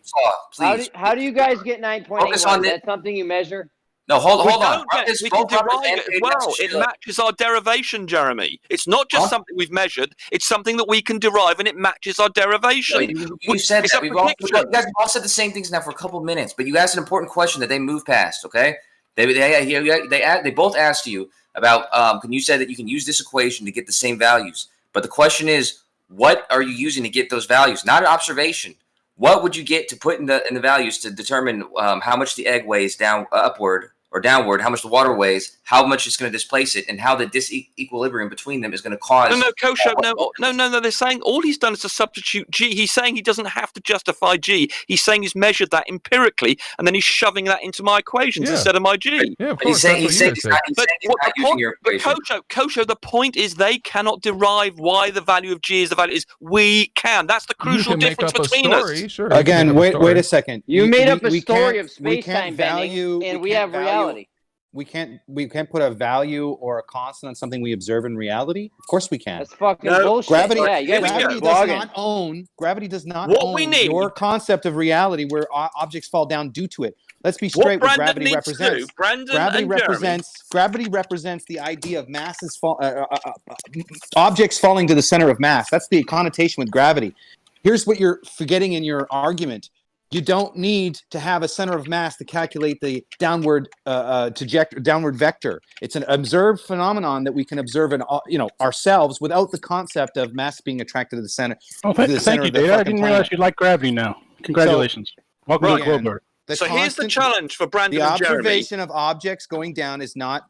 Please. How do you guys get 9.81? Is that something you measure? No, hold We on. don't get- Rumpus, we can both Rumpus derive and it as Big well. It Shill. matches our derivation, Jeremy. It's not just something we've measured. It's something that we can derive, and it matches our derivation. No, you said It's that. a You guys prediction. all said the same things now for a couple of minutes, but you asked an important question that they moved past. Okay, they both asked you about. You said that you can use this equation to get the same values, but the question is, what are you using to get those values? Not an observation. What would you get to put in the values to determine how much the egg weighs upward or downward, how much the water weighs, how much it's going to displace it, and how the disequilibrium between them is going to cause. No, Kosho, no. They're saying all he's done is to substitute G. He's saying he doesn't have to justify G. He's saying he's measured that empirically, and then he's shoving that into my equations instead of my G. Yeah, of But he's saying he's not using your But equation. Kosho, the point is they cannot derive why the value of G is the value is. We can. That's the crucial You can make difference up a between story, us. sure. Again, wait a second. You made up a we story can't- of space-time bending, and we have reality. We can't put a value or a constant on something we observe in reality. Of course we can. That's fucking bullshit. Gravity, Yeah, you guys are gravity does blogging. not own. Gravity does not What own we need- your concept of reality, where objects fall down due to it. Let's be straight. What Brandon gravity needs represents. to do, Brandon Gravity and represents the idea of masses objects falling to the center of mass. That's the connotation with gravity. Here's what you're forgetting in your argument. You don't need to have a center of mass to calculate the downward downward vector. It's an observed phenomenon that we can observe in ourselves without the concept of mass being attracted to the center. Oh, thank you, Data. I didn't realize you like gravity now. Congratulations. Welcome to the club, Bert. So here's the challenge for Brandon and Jeremy. The observation of objects going down is not.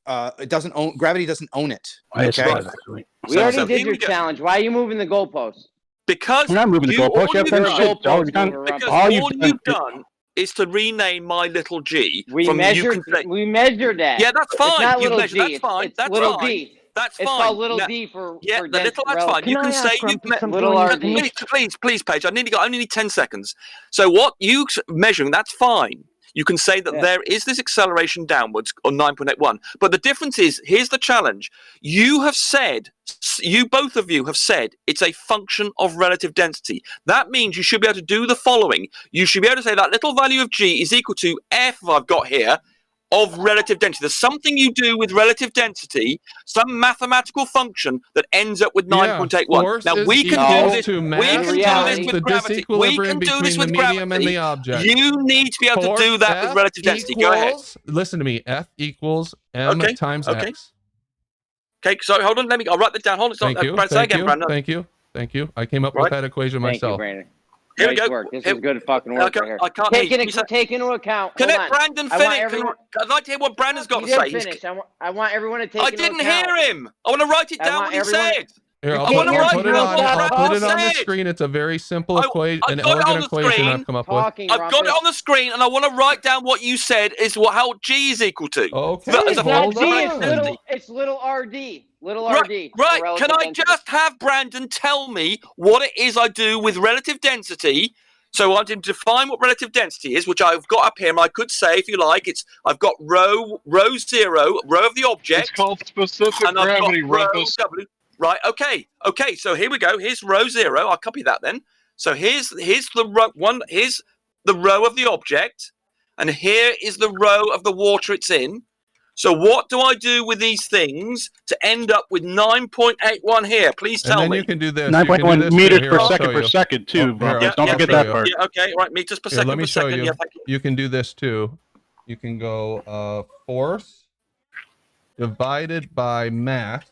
It doesn't own. Gravity doesn't own it. Okay? We already did your challenge. Why are you moving the goalposts? Because I'm not moving the goalposts. All you've done is to rename my little g. We measured that. Yeah, that's fine. It's not You little measured. g. That's fine. It's that's little fine. d. That's it's fine. called little now, d for yeah, for the little. That's fine. You can say you little RD. Please, Paige. I only need 10 seconds. So what you measuring? That's fine. You can say that there is this acceleration downwards on 9.81. But the difference is, here's the challenge. You both of you have said it's a function of relative density. That means you should be able to do the following. You should be able to say that little value of g is equal to f, I've got here, of relative density. There's something you do with relative density, some mathematical function that ends up with 9.81. Now we can do this. We can do this with gravity. We can do this with gravity. You need to be able to do that with relative density. Go ahead. Listen to me. F equals m times x. Okay, so hold on. I'll write that down. Hold on. Thank you. Thank you. I came up with that equation myself. Thank you, Brandon. Here we go. Work. This is good fucking work. I can't take into account. Can let Brandon finish? I'd like to hear what Brandon's got to say. Finish. I want everyone to take. I didn't hear him. I want to write it down what he said. Here, I'll put it on the screen. It's a very simple equation, an elegant equation I've come up with. I've got it on the screen, and I want to write down what you said is how G is equal to. Okay, it's little RD. Little RD. Right. Can I just have Brandon tell me what it is I do with relative density? So I want him to define what relative density is, which I've got up here, and I could say, if you like, I've got row 0, row of the object. It's called specific gravity, Rumpus. Right. Okay. So here we go. Here's row 0. I'll copy that then. So here's the row 1. Here's the row of the object, and here is the row of the water it's in. So what do I do with these things to end up with 9.81 here? Please tell me. And then you can do this. 9.1 meters per second too. Don't forget that part. Yeah, okay, right. Meters per second. Let me show you. Yeah, you can do this too. You can go force divided by mass.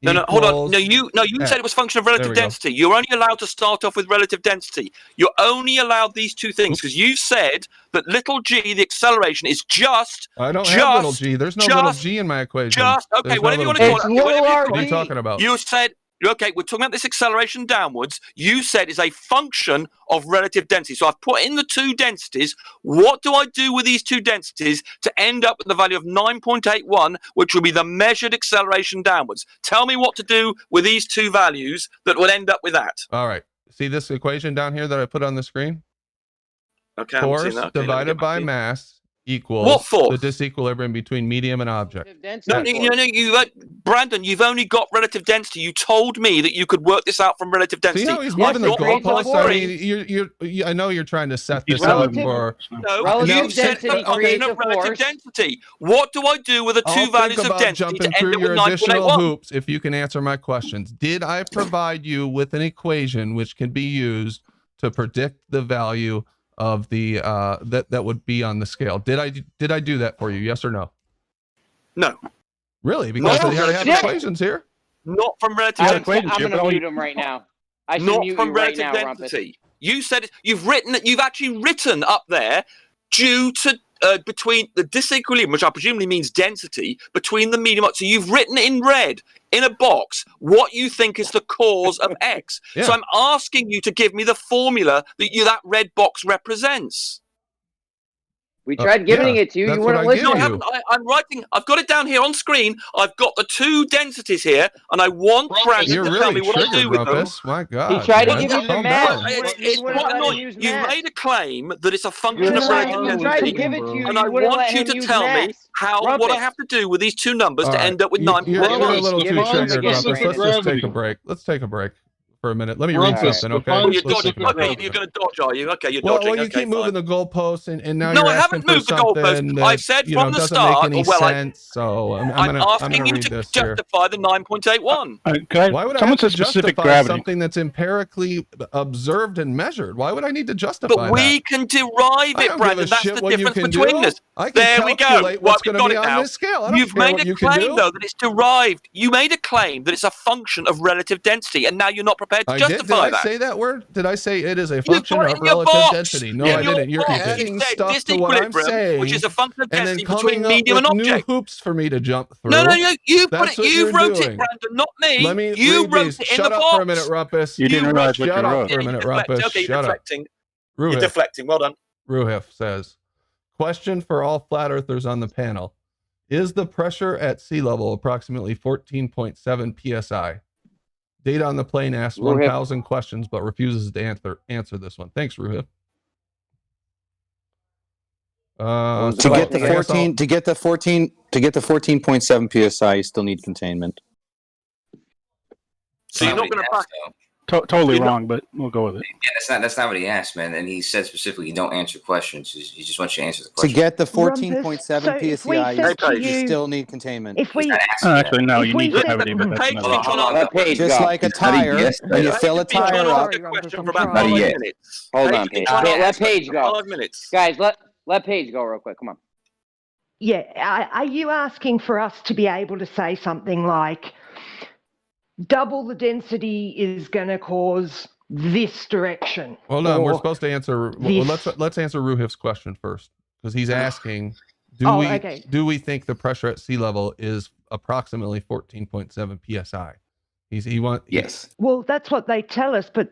No, hold on. No, you said it was function of relative density. You're only allowed to start off with relative density. You're only allowed these two things because you said that little g, the acceleration, is just. I don't have little g. There's no little g in my equation. Whatever you want to call it. What are you talking about? You said. Okay, we're talking about this acceleration downwards. You said is a function of relative density. So I've put in the two densities. What do I do with these two densities to end up with the value of 9.81, which will be the measured acceleration downwards? Tell me what to do with these two values that would end up with that. All right. See this equation down here that I put on the screen? Okay. Force divided by mass equals the disequilibrium between medium and object. No, Brandon, you've only got relative density. You told me that you could work this out from relative density. See how he's moving the goalposts? I mean, I know you're trying to set this up for. You said relative density. What do I do with the two values of density to end up with 9.81? Hoops, if you can answer my questions. Did I provide you with an equation which can be used to predict the value of the that would be on the scale? Did I do that for you? Yes or no? No. Really? Because I have equations here. Not from relative density. I'm going to mute him right now. I should mute you right now, Rumpus. You said you've actually written up there due to between the disequilibrium, which I presumably means density, between the medium. So you've written in red in a box what you think is the cause of X. So I'm asking you to give me the formula that red box represents. We tried giving it to you. You wouldn't listen. No, I haven't. I'm writing. I've got it down here on screen. I've got the two densities here, and I want Brandon to tell me what I do with them. My God. He tried to give you the math. It's quite annoying. You made a claim that it's a function of relative density, and I want you to tell me what I have to do with these two numbers to end up with 9.81. You're a little too triggered, Rumpus. Let's just take a break. Let's take a break. for a minute. Let me read Rumpus, something, okay? define Well, you're Let's dodging. take a Okay, minute. you're going to dodge, are you? Okay, you're Well, dodging. you Okay, keep moving fine. the goalposts, and now No, you're I asking haven't for moved the goalposts. something that I've said you know from the doesn't start. make any Well, sense. So I'm I'm gonna asking you read to this here. justify the 9.81. Why would I someone have to said specific justify gravity. something that's empirically observed and measured? Why would I need to justify But we that? can derive I it, don't give Brandon. a That's shit the what you difference can between do. us. I can There we go. calculate Well, what's we've going to got be it on now. this scale. I don't You've care made what a you can claim, do. though, that it's derived. You made a claim that it's a function of relative density, and now you're not prepared to I did. justify Did I that. say that word? Did I say it is a You function put it of in your relative box. density? No, In I your didn't. You're box, adding it said stuff to what I'm disequilibrium, which saying, is a function of and then density coming between up medium with and new object. hoops for me to jump through. No, you put That's it. what You you're wrote doing. it, Brandon, not me. Let me You read wrote these. it in Shut the up box. for a minute, Rumpus. You didn't realize what you Shut up wrote. for a minute, Rumpus. Okay, you're Shut up. deflecting. You're Ruhif. deflecting. Well done. Ruhif says, question for all flat earthers on the panel. Is the pressure at sea level approximately 14.7 psi? Data on the plane asks Ruhif. 1,000 questions, but refuses to answer this one. Thanks, Ruhif. To get the 14, to get the 14.7 psi, you still need containment. So you're not going to back. Totally wrong, but we'll go with it. Yeah, that's not what he asked, man. And he said specifically, you don't answer questions. He just wants you to answer the To question. get the Rumpus, 14.7 so if we psi, said to you you- still need containment. If we Actually, no, if you we need said- gravity, but that's Paige, another. Let Paige Just go. like a tire, when you fill a tire up. Sorry, Rumpus, I'm trying. Five yes. minutes. Hold on, Paige. Let Paige go. 5 minutes. Guys, let Paige go real quick. Come on. Yeah, are you asking for us to be able to say something like, double the density is going to cause this direction? Hold on, we're or supposed to answer. this- Let's answer Ruhif's question first, because he's asking, do we think the pressure at sea level is approximately 14.7 psi? Yes. Well, that's what they tell us, but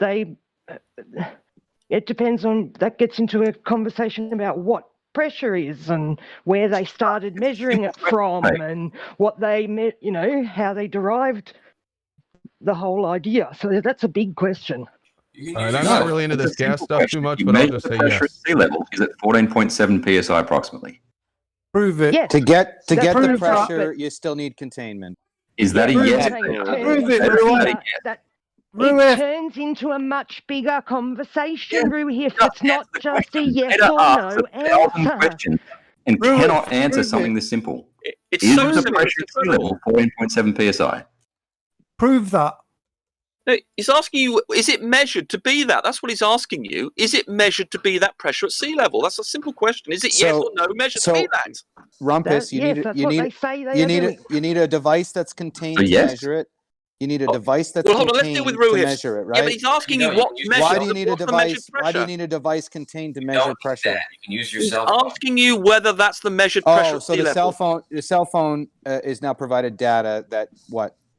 it depends on, that gets into a conversation about what pressure is and where they started measuring it from and what they met, how they derived the whole idea. So that's a big question. All right, I'm not really into this gas stuff too much, but I'll just say pressure yes. at sea level is at 14.7 psi approximately. Prove it. Yes. To get the proves that, pressure, but- you still need containment. Is that a Prove yes? it, Prove it, turns Ruhif. into- that- Ruhif. It turns into a much bigger conversation, Ruhif. Just It's not answer the just a question. yes Peter or asks no 1,000 answer. questions and Ruhif, cannot answer prove something it. this simple. It's Is so the simple. pressure at sea level 14.7 psi? Prove that. No, he's asking you, is it measured to be that? That's what he's asking you. Is it measured to be that pressure at sea level? That's a simple question. Is it yes or no measured to be that? Rumpus, Yes, that's what they say they are doing. you need a device that's contained So to yes? measure it. You need a device that's Well, hold on, let's contained deal with to Ruhif. measure it, Yeah, but right? he's asking you what measure. Why do you need a what's the measured device? Why do you pressure? need a device contained to You measure don't need pressure? that. You can use your He's cell phone. asking you whether that's the measured pressure Oh, at so sea the level. cell phone is now provided data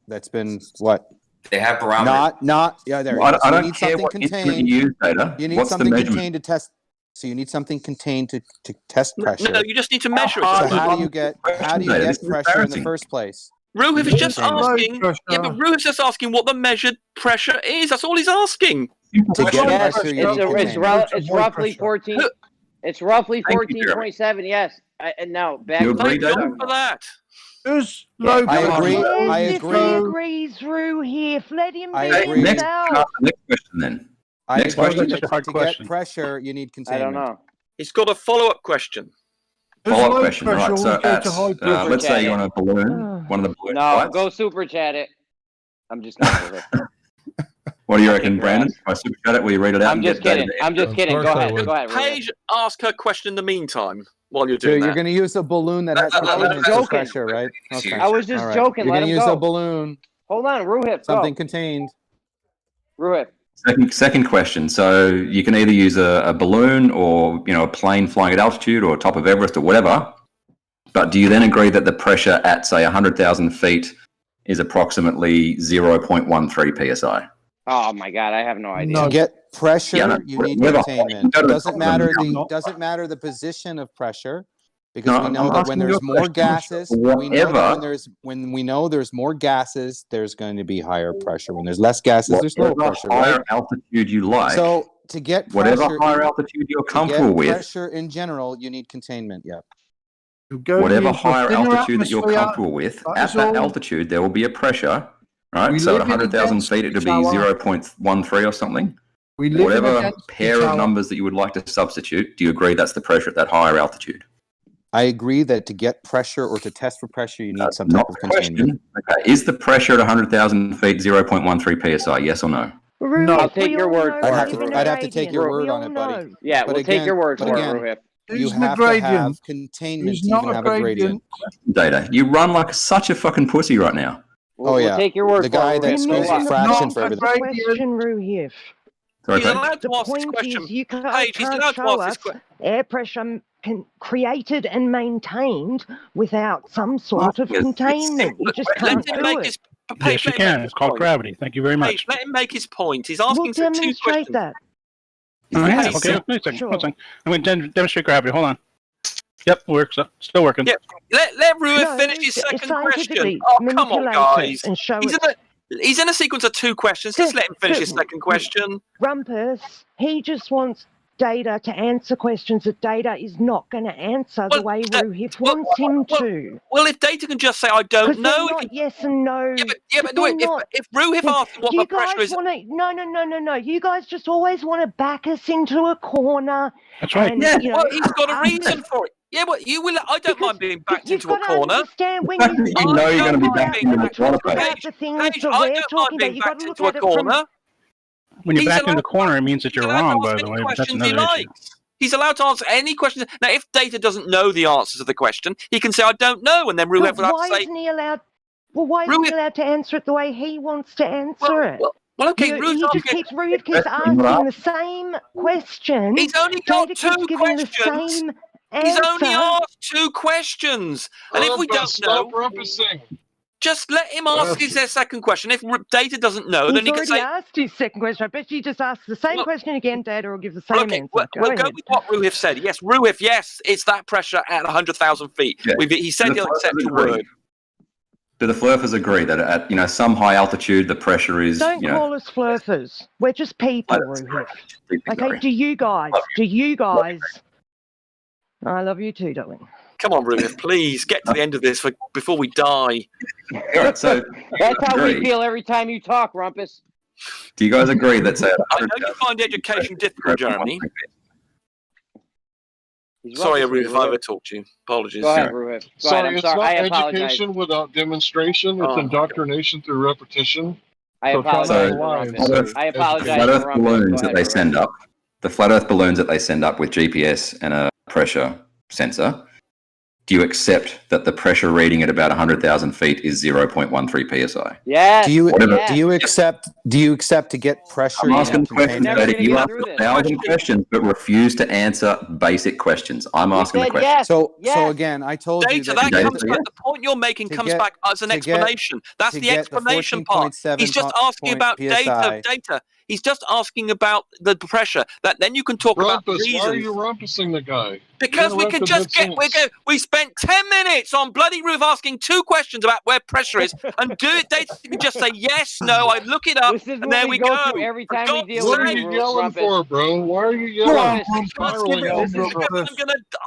that's been what? They have barometers. Yeah, there. Well, you go. So I you don't need care something what instrument contained. you use, Data. You need What's the something measurement? contained to test. So you need something contained to test pressure. No, you just need to measure it. So how do you get This is pressure in the embarrassing. first place? Ruhif is just Containment. asking. Yeah, but Ruhif's just asking what the measured pressure is. That's all he's asking. To get pressure, you need containment. It's roughly 14. It's roughly Thank you, Jeremy. 14.7. Yes. And now back You to agree, what Data? we're For that. There's I agree. Yes, I if agree. he agrees, Ruhif, let him I be agree. Next, himself. next question then. I Next agree question. that That's a hard to question. get pressure, you need I containment. don't know. He's got a follow-up question. Follow-up question. Right. So to high at, pressure. let's say you're on a balloon, Oh. one of the balloon No, flights. go super chat it. I'm just kidding. What do you I'll reckon, kick your Brandon? ass. If I super chat it, will you read it out? I'm and just get Data kidding. to I'm just Of kidding. course Go I ahead. would. Go ahead. Ruhif. Paige, ask her question in the meantime while you're So doing you're that. going to use a balloon that has I was components of joking. pressure, right? Okay. I was just All right. joking. You're Let going to him use go. a balloon, Hold on, Ruhif. something Go. contained. Ruhif. Second question. So you can either use a balloon or a plane flying at altitude or top of Everest or whatever. But do you then agree that the pressure at say 100,000 feet is approximately 0.13 psi? Oh my God, I have no idea. To get pressure, Yeah, no, you need whether- containment. go to It the doesn't top of matter them. doesn't matter the position of pressure, because No, we know I'm that when asking there's your more question. gases, we know that Whatever- when we know there's more gases, there's going to be higher pressure. When there's less gases, there's lower Whatever pressure, higher right? altitude you like. So to get whatever pressure, higher altitude you're to comfortable get with, pressure in general, you need containment. Yeah. whatever higher altitude that you're comfortable with, at that altitude there will be a pressure right? So at 100,000 feet, it would be 0.13 or something. Whatever pair of numbers that you would like to substitute, do you agree that's the pressure at that higher altitude? I agree that to get pressure or to test for pressure, you need some type of containment. Okay. Is the pressure at 100,000 feet 0.13 psi? Yes or no? No. I'll take your word for it. I'd have to take your word on it, buddy. Yeah, But we'll take your word for it, Rohit. You have to have containment to even have a gradient. Data. You run like such a fucking pussy right now. Oh yeah, take your word the guy that screws a fraction for everything. Question, Ruhif. He's allowed to The ask this point question. is you can't, Paige, he's can't allowed to show ask us this question. air pressure created and maintained without some sort of containment. You just can't Let him do make it. his. Yes, you can. It's called gravity. Thank you very much. Paige, let him make his point. He's We'll asking for two demonstrate questions. that. Okay, wait a second. Sure. Hold on. I'm going to demonstrate gravity. Hold on. Yep, works. Still working. Yeah, let Ruiz No, finish his second question. scientifically Oh, come on, manipulate guys. it and show He's in a sequence of two questions. Just let him finish his second question. Rumpus, he just wants Data to answer questions that Data is not going to answer the way Ruhif wants him to. Well, if Data can just say, I don't know. Not yes and no. Yeah, but no, if Ruhif asks him what the pressure is. No. You guys just always want to back us into a corner. That's right. And, Yeah, you know, well, he's got a reason for it. Yeah, but you will. I don't mind being backed into a corner. Understand when you know you're going to be backed into a corner, about the things Paige, that I we're don't mind talking about, being you've got backed to look into a at it from corner. When you're He's back in allowed- the corner, it means that you're He's allowed wrong, to ask by the any way. But that's questions he another issue. likes. He's allowed to answer any questions. Now, if Data doesn't know the answers to the question, he can say, I don't know, and then Ruhif will have to why say, isn't he allowed? Well, why isn't he allowed to answer it the way he wants to answer it? well, okay, Ruhif keeps asking the same question. He's only got Data two keeps giving the questions. same He's answer. only asked two questions. And if we don't know, just let him ask his second question. If Data doesn't know, He's then he can already say, asked his second question. I bet you just asked the same question again, Data will give the same answer. We'll go with what Ruhif said. Yes, Ruhif, yes, it's that pressure at 100,000 feet. Yeah. He said he'll accept your word. Do the flurfers agree that at some high altitude the pressure is Don't call us flurfers. We're just people, Ruhif. Okay, do you guys? I love you too, darling. Come on, Ruhif, please get to the end of this before we die. All right, so That's how we feel every time you talk, Rumpus. do you guys agree that say I know you find education difficult, Jeremy. Sorry, Ruhif, if I ever talked to you. Apologies. Go ahead, Ruhif. Sorry, it's not I apologize. education without demonstration. It's indoctrination through repetition. I apologize for Rumpus. I apologize flat for Earth Rumpus. balloons Go that ahead, they Ruhif. send up, the flat Earth balloons that they send up with GPS and a pressure sensor. Do you accept that the pressure reading at about 100,000 feet is 0.13 psi? Yeah. Do you accept to get pressure? I'm asking questions, containment? but you ask 1,000 questions but refuse to answer basic questions. I'm asking the question. So again, I told you Data, that that comes back, the point you're making to comes get- back as an to get- explanation. That's to the get the explanation part. 14.7 He's just asking about PSI. data. He's just asking about the pressure. That then you can talk about Rumpus, reasons. why are you rumpusing the guy? Because we can just get. We spent 10 minutes on bloody roof asking two questions about where pressure is, and Data can just say yes, no. I look it up, and there we go. Every time we deal What with are you, you yelling Rumpus. for, bro? Why are you yelling?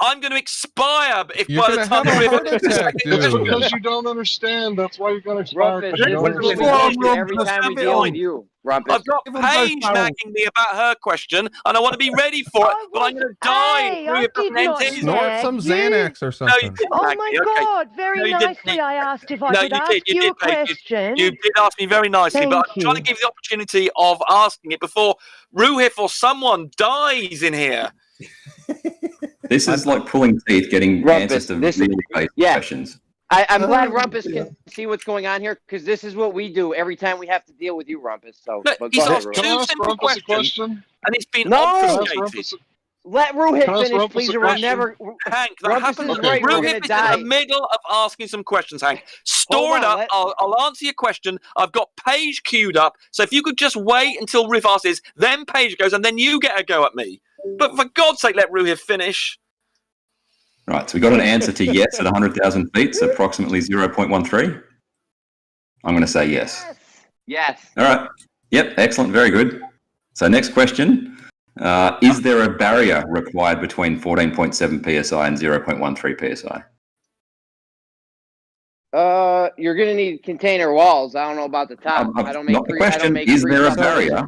I'm gonna expire if You're by the gonna time have the a river. heart attack, That's because you don't understand. That's why you're going to expire. Rumpus, 'cause you don't this is what understand. we do every time we deal with you, Rumpus. I've got Paige nagging me about her question, and I want to be ready for it, but I'm going to die if Ruhif doesn't enter his. Snort some Xanax or No, something. you didn't Oh nag my me. Okay. God! Very No, you didn't. nicely, I asked if I No, could you ask did. You you a did, Paige. question. You did ask me very nicely, but I'm trying to give you the opportunity of asking it before Ruhif or someone dies in here. This is like pulling teeth, getting answers to really basic questions. I'm glad Rumpus can see what's going on here, because this is what we do every time we have to deal with you, Rumpus. So, Look, but he's go ahead, asked Rumpus. two simple questions, and it's been No! obfuscated. Let Ruhif Can I ask finish, Rumpus please, a or we'll question? never. Hank, that Rumpus happens. is right. We're Ruhif gonna is die. in the middle of asking some questions, Hank. Store Hold it on, up. I'll answer your question. I've got Paige queued up, so if you could just wait until Ruhif asks his, then Paige goes, and then you get a go at me. But for God's sake, let Ruhif finish. Right, so we got an answer to yes at 100,000 feet, so approximately 0.13. I'm going to say yes. Yes. All right. Yep, excellent, very good. So next question. Is there a barrier required between 14.7 psi and 0.13 psi? You're gonna need container walls. I don't know about the top. I don't make Not the question. Is there a barrier?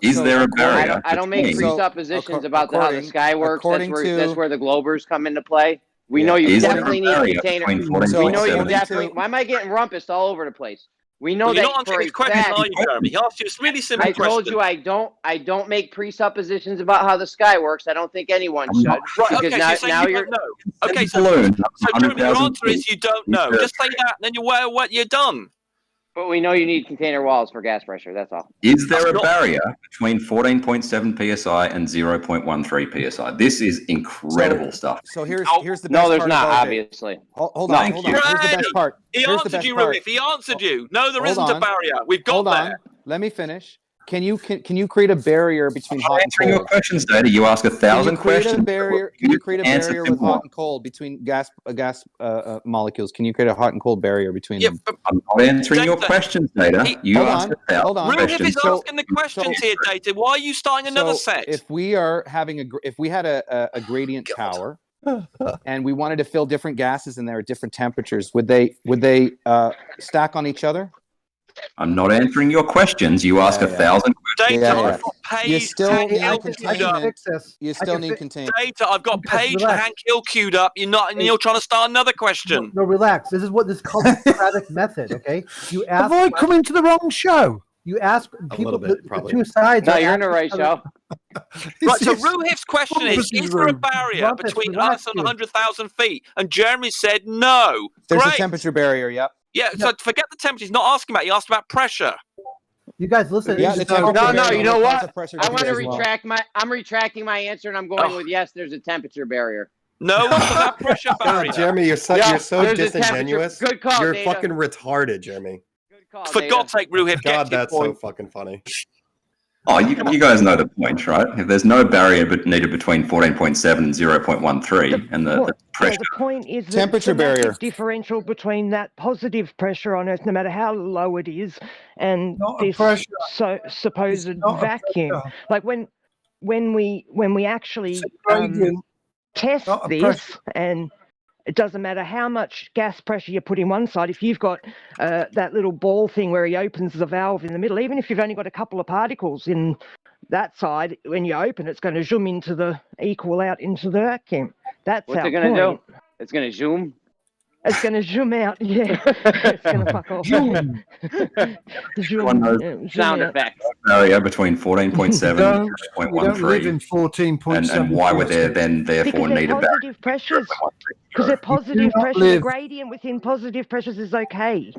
Is there a barrier? I don't make between- presuppositions about how the sky works. That's where the globers come into play. We Yeah. know you Is there a definitely need barrier container. between We know you 14.7? definitely. Why am I getting rumpus all over the place? We know Well, you're that not for answering a his question, fact. are you, Jeremy? He asked you a really simple I question. told you I don't make presuppositions about how the sky works. I don't think anyone should. Right, Because okay, now, so you're now saying you you're don't know. Okay, so balloon, Jeremy, your 100,000 answer is you don't know. Just say that, and then you're done. But we know you need container walls for gas pressure. That's all. Is there a barrier between 14.7 psi and 0.13 psi? This is incredible stuff. So here's the best No, there's part not. about it. Obviously. Hold on. Here's the best part. He Here's the answered best you, part. Ruif. He answered you. No, there Hold isn't a on. barrier. We've got Hold on. there. Let me finish. Can you create a barrier between hot and Answering your cold? questions, Data. You ask 1,000 questions. Can you create a answer barrier with simple hot one. and cold between gas molecules? Can you create a hot and cold barrier between them? I'm not answering your questions, Data. You Hold asked on, 1,000 hold on. Ruif questions. is asking the questions here, Data. Why are you starting another set? If we are having if we had a gradient tower and we wanted to fill different gases in there at different temperatures, would they stack on each other? I'm not answering your questions. You ask 1,000 questions. Data, I've got Paige, You still Hank Hill need queued up. containment. You still need containment. Data, I've got Paige and Hank Hill queued up. You're trying to start another question. No, relax. This is what this is called the Socratic method. Okay, you ask. Avoid coming to the wrong show. You ask people little bit, the two sides. No, are you're in the asking right each show. Right, so Ruhif's question is there a barrier Rumpus, between relax, us and dude. 100,000 feet? And Jeremy said no. There's Great. a temperature barrier. Yep. Yeah, so forget the temperature. He's not asking about it. He asked about pressure. You guys listen. Yeah, the temperature No, barrier you know will what? cause a pressure I want to difference as well. retract my. I'm retracting my answer, and I'm going with yes. There's a temperature barrier. No, it's about pressure barrier. God, Jeremy, you're so Yeah, you're so there's a temperature- disingenuous. good call, You're Data. fucking retarded, Jeremy. Good call, For Data. God's sake, Ruhif, get God, to your that's so point. fucking funny. Oh, you guys know the point, right? If there's no barrier needed between 14.7 and 0.13, and the pressure. The point is that Temperature the massive barrier. differential between that positive pressure on Earth, no matter how low it is, and Not a this pressure. supposed It's not a vacuum. pressure. Like when we actually It's a gradient, test not a this, pressure. and it doesn't matter how much gas pressure you put in one side. If you've got that little ball thing where he opens the valve in the middle, even if you've only got a couple of particles in that side, when you open it's going to zoom into the equal out into the vacuum. That's What's our it gonna point. do? It's gonna zoom. It's going to zoom out. Yeah, it's going to fuck off. Zoom. Everyone knows zoom Sound out. effect. barrier between 14.7 We and don't live in 0.13, 14.7. and why would there then therefore Because they're need a barrier? positive pressures. Because they're positive not pressure. The live- gradient within positive pressures is okay.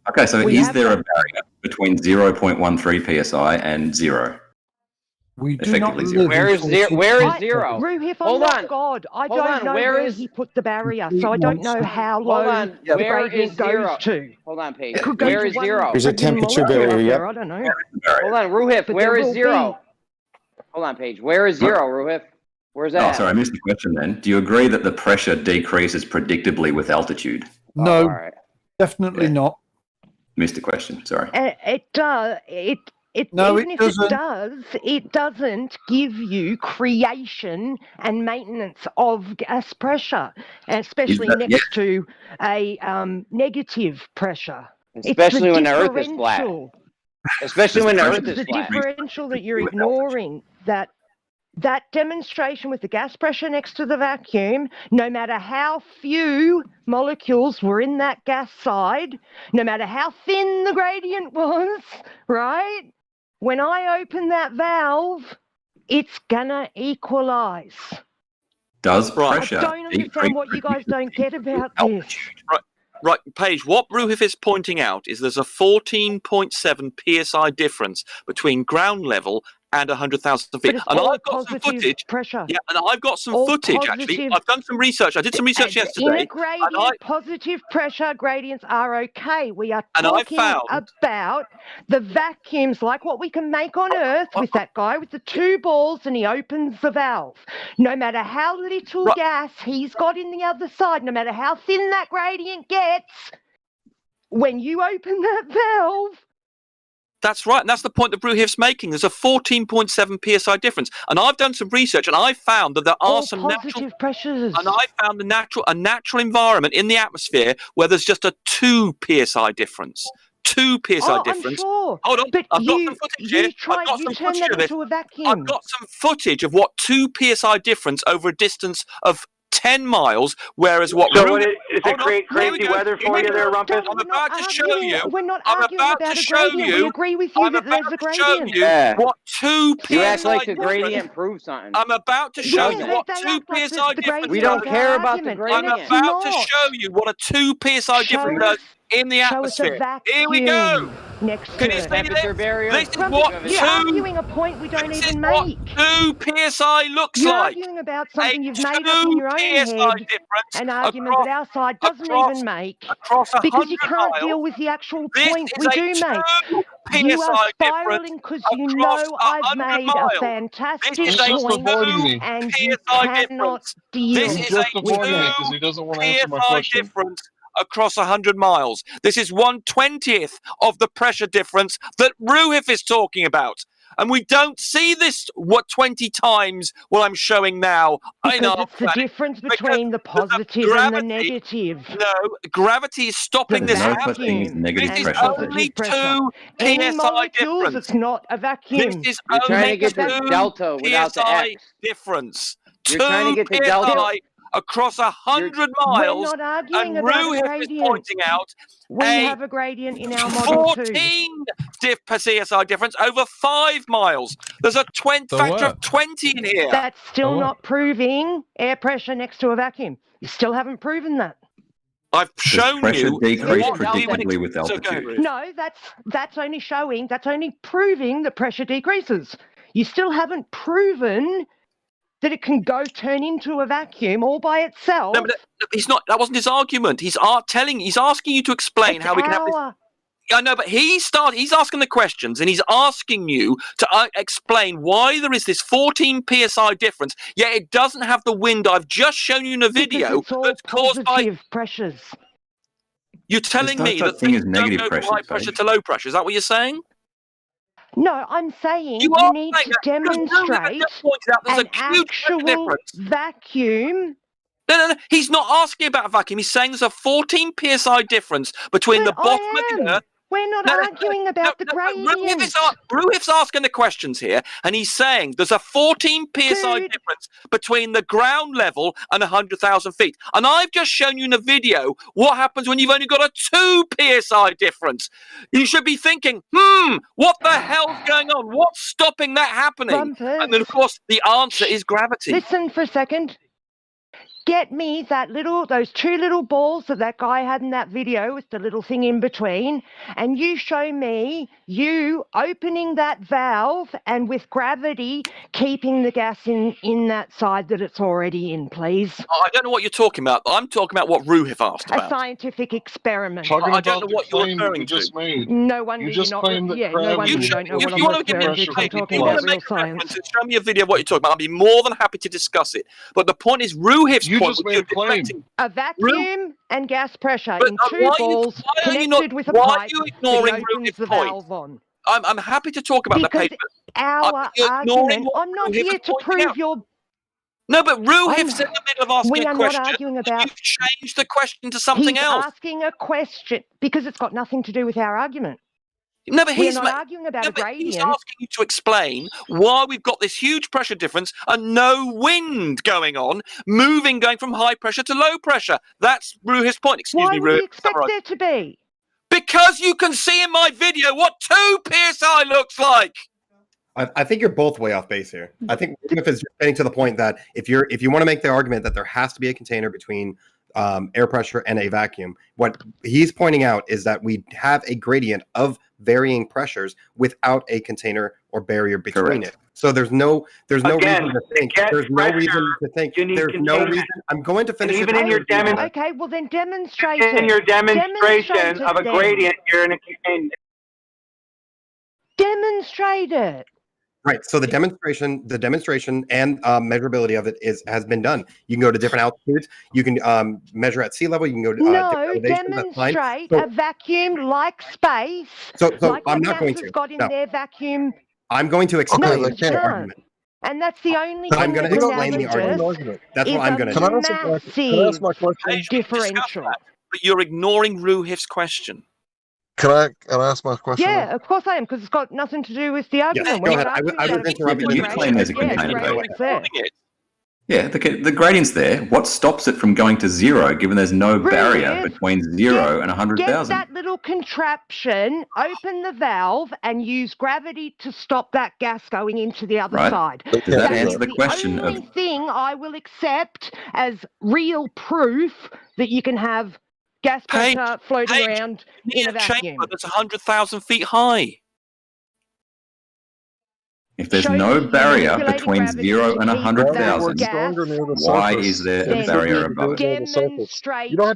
Okay, so We is have there a that. barrier between 0.13 psi and 0? We do not Effectively live zero. Where in is zero? Where is zero? Ruhif, I'm Hold not on. God. I Hold don't on. know Where where is- he put the barrier, so I don't know how Hold low on. the Where gradient is zero? goes to. Hold on, Paige. It could go Where to is one zero? There's a friggin' temperature molecule barrier, up yep. there, I don't know. Hold on, Ruhif. But Where there is will zero? be. Hold on, Paige. Where is zero, Ruhif? Where's that? Oh, at? sorry, I missed the question then. Do you agree that the pressure decreases predictably with altitude? No, all right. definitely Yeah. not. Missed the question, sorry. It does. No, Even it if doesn't. it does, it doesn't give you creation and maintenance of gas pressure, especially that- next to a negative pressure. Especially it's when the Earth is flat. differential. Especially when the Earth It's is the flat. differential that you're ignoring. That demonstration with the gas pressure next to the vacuum, no matter how few molecules were in that gas side, no matter how thin the gradient was, right? When I open that valve, it's gonna equalize. Does I pressure don't understand decrease what you guys don't get about this. altitude? Right, Paige, what Ruhif is pointing out is there's a 14.7 psi difference between ground level and 100,000 But feet. it's And all I've got some positive footage. pressure. Yeah, and I've got some All footage actually. positive- I've done some research. I did some research In yesterday. a gradient, positive pressure gradients are okay. We are And I talking found- about the vacuums like what we can make on Earth with that guy with the two balls and he opens the valve. No matter how little gas he's got in the other side, no matter how thin that gradient gets, when you open that valve, That's right, and that's the point that Bruhif's making. There's a 14.7 psi difference, and I've done some research, and I found that there are All some positive natural pressures. And I found a natural environment in the atmosphere where there's just a 2 psi difference. 2 psi difference. I'm sure. Hold on, But I've got some footage here. you I've got you some turn footage that of this. into a vacuum. I've got some footage of what 2 psi difference over a distance of 10 miles, whereas what So Ruben, is it great crazy weather for you there, Rumpus? I'm about to show you. We're not I'm arguing about about to a show gradient. We you. agree with you I'm that there's about a to show gradient. you Yeah. what 2 You psi act like the difference. gradient proves something. I'm about to show Yeah, you they what act 2 like the psi difference gradient We is don't our care about the argument, I'm and gradient. it's about to not. show you what a 2 psi difference does in the Show us a atmosphere. vacuum Here we go. next Can to you it. see Temperature this? barrier. This is Rumpus, what you're 2. arguing a point we don't This is even what make. 2 psi looks You're like. arguing about A something you've made up in 2 your own psi head, difference an argument that our side doesn't even make, across because 100 you can't miles. deal with the actual This point is we a do 2 make. You are psi difference spiraling because you across know I've 100 made a miles. fantastic This is He's a just point, avoiding me. and you psi cannot difference. deal This He's is just a avoiding me 2 because he doesn't want to answer my psi question. difference across 100 miles. This is 1/20th of the pressure difference that Ruhif is talking about. And we don't see this 20 times what I'm showing now. because it's the difference between the positive and the negative. No, gravity is stopping The this There's no such thing as vacuum negative and pressure. only positive pressure. 2 Any psi molecules, difference. it's not a vacuum. This is You're trying to only get to 2 delta without the psi X. difference. You're 2 trying to get to delta. psi across 100 We're miles. not arguing And about a Ruhif is gradient. pointing out We a have a gradient in our model too. 14 psi difference over 5 miles. There's a factor of 20 in here. That's still not proving air pressure next to a vacuum. You still haven't proven that. I've shown pressure you decrease what predictably with So go, altitude. Ruth. No, that's only proving that pressure decreases. You still haven't proven that it can turn into a vacuum all by itself. No, but he's not. That wasn't his argument. He's asking you to explain how we can have this. I know, but he's asking the questions, and he's asking you to explain why there is this 14 psi difference, yet it doesn't have the wind I've just shown you in a video it's all that's caused by. positive pressures. You're telling There's no me such that thing things as don't negative go from pressure, high pressure to low pressure. Is that what you're saying? No, I'm saying You you are need saying to that because Ruhif demonstrate just pointed out there's an a huge pressure actual difference. vacuum. No. He's not asking about a vacuum. He's saying there's a 14 psi difference between the bottom of the Earth. We're not arguing about the gradient. Ruhif's asking the questions here, and he's saying there's a 14 psi difference between the ground level and 100,000 feet. And I've just shown you in a video what happens when you've only got a 2 psi difference. You should be thinking, what the hell's going on? What's stopping that happening? And then, of course, the answer is gravity. Listen for a second. Get me those 2 little balls that guy had in that video with the little thing in between, and you show me you opening that valve and with gravity keeping the gas in that side that it's already in, please. I don't know what you're talking about. I'm talking about what Ruhif asked A about. scientific experiment. Talking I don't about know the what you're claim that referring you just to. made. No wonder You just you're not. claimed that Yeah, no wonder gravity you don't know is what If I'm you want to give me referring to. I'm talking you want about to real make a science. reference and show me a video of what you're talking about, I'll be more than happy to discuss it. But the point is, Ruhif's You point just was made a claim. A vacuum and gas pressure But in 2 balls connected with a why pipe are you that ignoring opens Ruhif's the point? valve on. I'm happy to talk about Because the paper. our You're ignoring argument, what I'm not Ruhif here is to pointing prove out. your... No, but Ruhif's in the middle of asking We a are question. not arguing about... You've changed the question to something He's else. asking a question because it's got nothing to do with our argument. No, but We're not arguing about a he's gradient. asking you to explain why we've got this huge pressure difference and no wind going from high pressure to low pressure. That's Ruhif's point. Excuse Why me, would Ruhif. you expect there to be? Because you can see in my video what 2 psi looks like. I think you're both way off base here. I think Ruhif is getting to the point that if you want to make the argument that there has to be a container between air pressure and a vacuum, what he's pointing out is that we have a gradient of varying pressures without a container or barrier between it. So there's no reason to think. There's no reason to think. There's no reason. I'm going to finish. Even in your Okay, well then demonstrate it. in your demonstration Demonstrate of a it then. gradient, you're in a container. Demonstrate it. Right. So the demonstration and measurability of it has been done. You can go to different altitudes. You can measure at sea level. You can go to No, different elevations. That's fine. demonstrate So, a vacuum like space, so like I'm what not going NASA's to. got in No. their vacuum. I'm going to explain No, the you can't. argument. And that's the only I'm thing going that to explain the analogous argument. That's is what I'm going to a do. massive Paige, we discussed differential. that, but you're ignoring Ruhif's question. Can I ask my question? Yeah, of course I am, because it's got nothing to do with the argument. go We're ahead. not I arguing would about a interrupt different you claim there's a ratio. container, Yeah, though. gradient's there. Yeah, the gradient's there. What stops it from going to zero, given there's no barrier between 0 and 100,000? Get that little contraption, open the valve, and use gravity to stop that gas going into the other Right. side. Does that That answer is the question the only of- thing I will accept as real proof that you can have gas pressure floating around in a vacuum. Chamber that's 100,000 feet high. If there's Show no me you're barrier manipulating between gravity 0 to and keep 100,000, that gas, why is there a then barrier above it? demonstrate your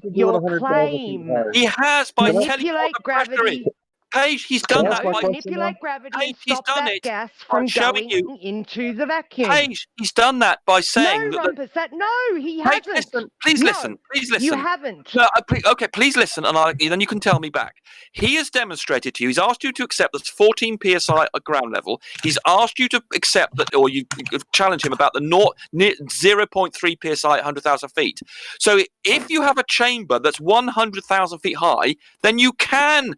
claim. He has by telling you what Manipulate the pressure is. gravity. Paige, he's done that. By, Manipulate gravity and he's stop done that it gas by from showing going you. into the vacuum. Paige, he's done that by saying No, that. Rumpus, no, he Paige, hasn't. listen, please No, listen. Please listen. You haven't. No, okay, please listen, and then you can tell me back. He has demonstrated to you. He's asked you to accept that's 14 psi at ground level. He's asked you to accept that, or you challenge him about the 0.3 psi at 100,000 feet. So if you have a chamber that's 100,000 feet high, then you can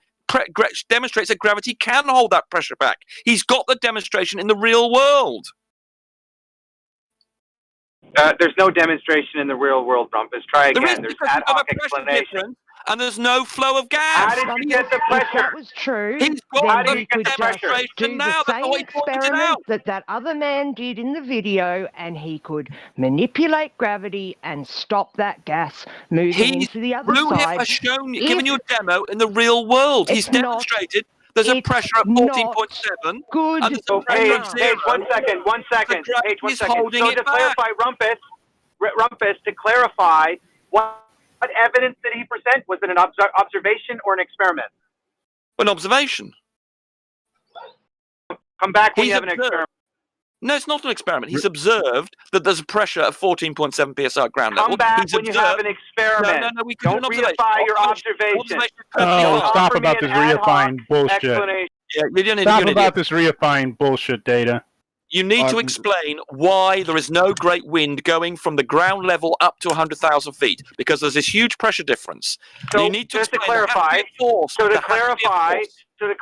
demonstrate that gravity can hold that pressure back. He's got the demonstration in the real world. There's no demonstration in the real world, Rumpus. Try There again. is, There's because ad you've got hoc a pressure explanation. difference, and there's no flow of gas. How did you get the If that pressure? was true, He's got then the you could just demonstration do now. the That's same what he pointed experiment out. that other man did in the video, and he could manipulate gravity and stop that gas moving into the other Ruhif side. has given you a demo in the real world. He's demonstrated there's a pressure of 14.7. Good. And there's a So, pressure of Paige, 0. one second. Paige, 1 He's second. holding So it to back. clarify, Rumpus, to clarify, what evidence did he present? Was it an observation or an experiment? An observation. Come back when He's you have an observed. experiment. No, it's not an experiment. He's observed that there's a pressure of 14.7 psi at ground level. Come back He's when you have an experiment. No, we can do an Don't observation. reify your observation. Oh, stop Offer me about an this ad hoc reifying bullshit. explanation. Yeah, you're an Stop idiot. about this reifying bullshit, Data. You need to explain why there is no great wind going from the ground level up to 100,000 feet, because there's this huge pressure difference. So you need to just to explain there has clarify, to be a force. so There to has to be a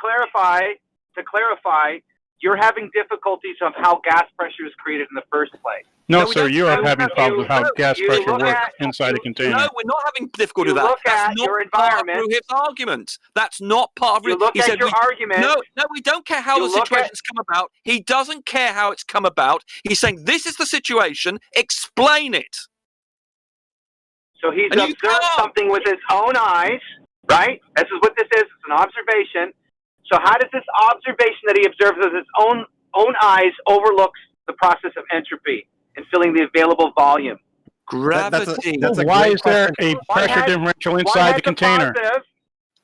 clarify, you're having difficulties of how gas pressure is created in the first place. No, sir, you are having problems with how gas you pressure look works at- inside a container. No, we're not having difficulty You with that. look That's at not your part environment. of Ruhif's argument. That's not part of You look he at said your argument. No, we don't care how You the look at- situation's come about. He doesn't care how it's come about. He's saying this is the situation. Explain it. So he's And you observed can't. something with his own eyes, right? This is what this is. It's an observation. So how does this observation that he observes with his own eyes overlooks the process of entropy and filling the available volume? Gravity. Why is there a pressure differential inside the container?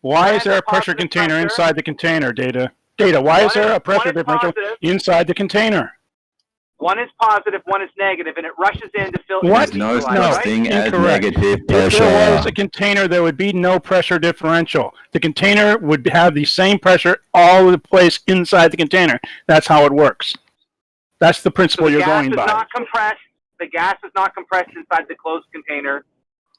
Why is there a pressure container inside the container, Data? Why is there a pressure differential inside the container? One is positive, one is negative, and it rushes in to fill. What? There's no No, such thing as incorrect. negative If there was pressure. a container, there would be no pressure differential. The container would have the same pressure all over the place inside the container. That's how it works. That's the principle The you're gas going is by. not compressed. The gas is not compressed inside the closed container.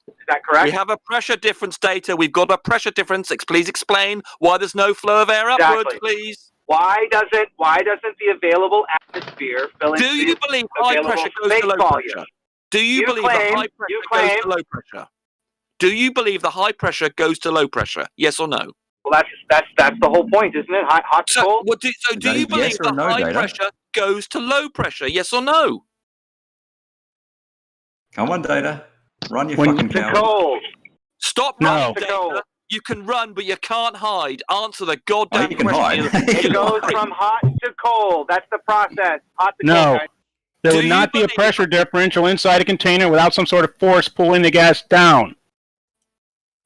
Is that correct? We have a pressure difference, Data. We've got a pressure difference. Please explain why there's no flow of air upwards, Exactly. please. Why doesn't the available atmosphere fill into Do you believe high available pressure goes to space low volume? pressure? Do you believe that high pressure goes to low pressure? Do you believe the high pressure goes to low pressure? Yes or no? Well, that's the whole point, isn't it? Hot to cold. Do Is you that a believe yes or the no, high Data? pressure goes to low pressure? Yes or no? Come on, Data. Run your When fucking To count. cold. Stop No. running, To Data. cold. You can run, but you can't hide. Answer the goddamn you can question. hide. It goes from hot to cold. That's the process. Hot to No. cold. Guys. There Do would you not be a believe- pressure differential inside a container without some sort of force pulling the gas down.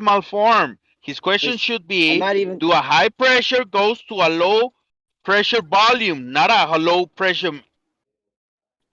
malformed. His question should I'm be, not even. do a high pressure goes to a low pressure volume, not a low pressure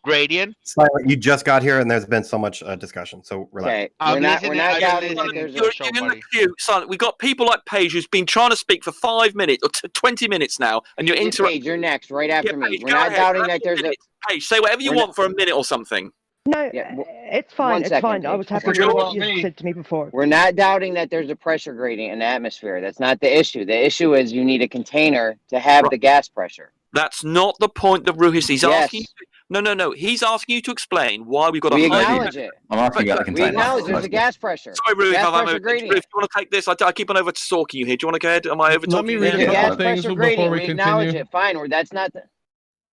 gradient? Silent, you just got here, and there's been so much discussion. So relax. Okay, I'm we're listening. not I'm doubting that listening there's to a. the show, You're in the buddy. queue, Silent. We've got people like Paige who's been trying to speak for 5 minutes or 20 minutes now, and you're interrupting. Paige, you're next, right after me. Paige, We're go not ahead. doubting Have that your there's a. minute. Paige, say whatever you We're want for a minute or something. No, Yeah, it's fine. one It's second, fine. I Paige. was happy Forget with what about you me. said to me before. We're not doubting that there's a pressure gradient in the atmosphere. That's not the issue. The issue is you need a container to have Right. the gas pressure. That's not the point that Ruhis. He's Yes. asking. No. He's asking you to explain why we've got We a high. acknowledge it. I'm asking about the We container. acknowledge there's a gas pressure. Sorry, Ruhis. Gas I'm pressure over. gradient. Ruhis, you want to take this? I keep on over talking you here. Do you want to go ahead? Am I over Let talking me you read There's a a here? couple gas things pressure before gradient. we We acknowledge continue. it. Fine. That's not the.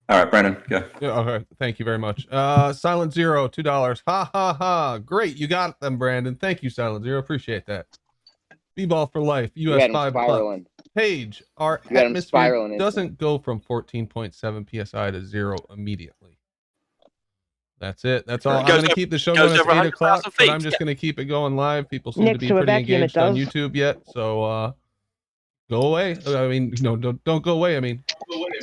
All right, Brandon, go. Yeah, okay. Thank you very much. Silent Zero, $2. Ha ha ha. Great, you got them, Brandon. Thank you, Silent Zero. Appreciate that. B-ball for life. You US got him $5. spiraling. Page, our You got him atmosphere spiraling into doesn't go from 14.7 psi to 0 immediately. That's it. That's all. I'm going to keep the show going at 8 o'clock, but I'm just going to keep it going live. People seem to Next be to a pretty vacuum, it engaged on does. YouTube yet, so go away. I mean, no, don't go away. I mean,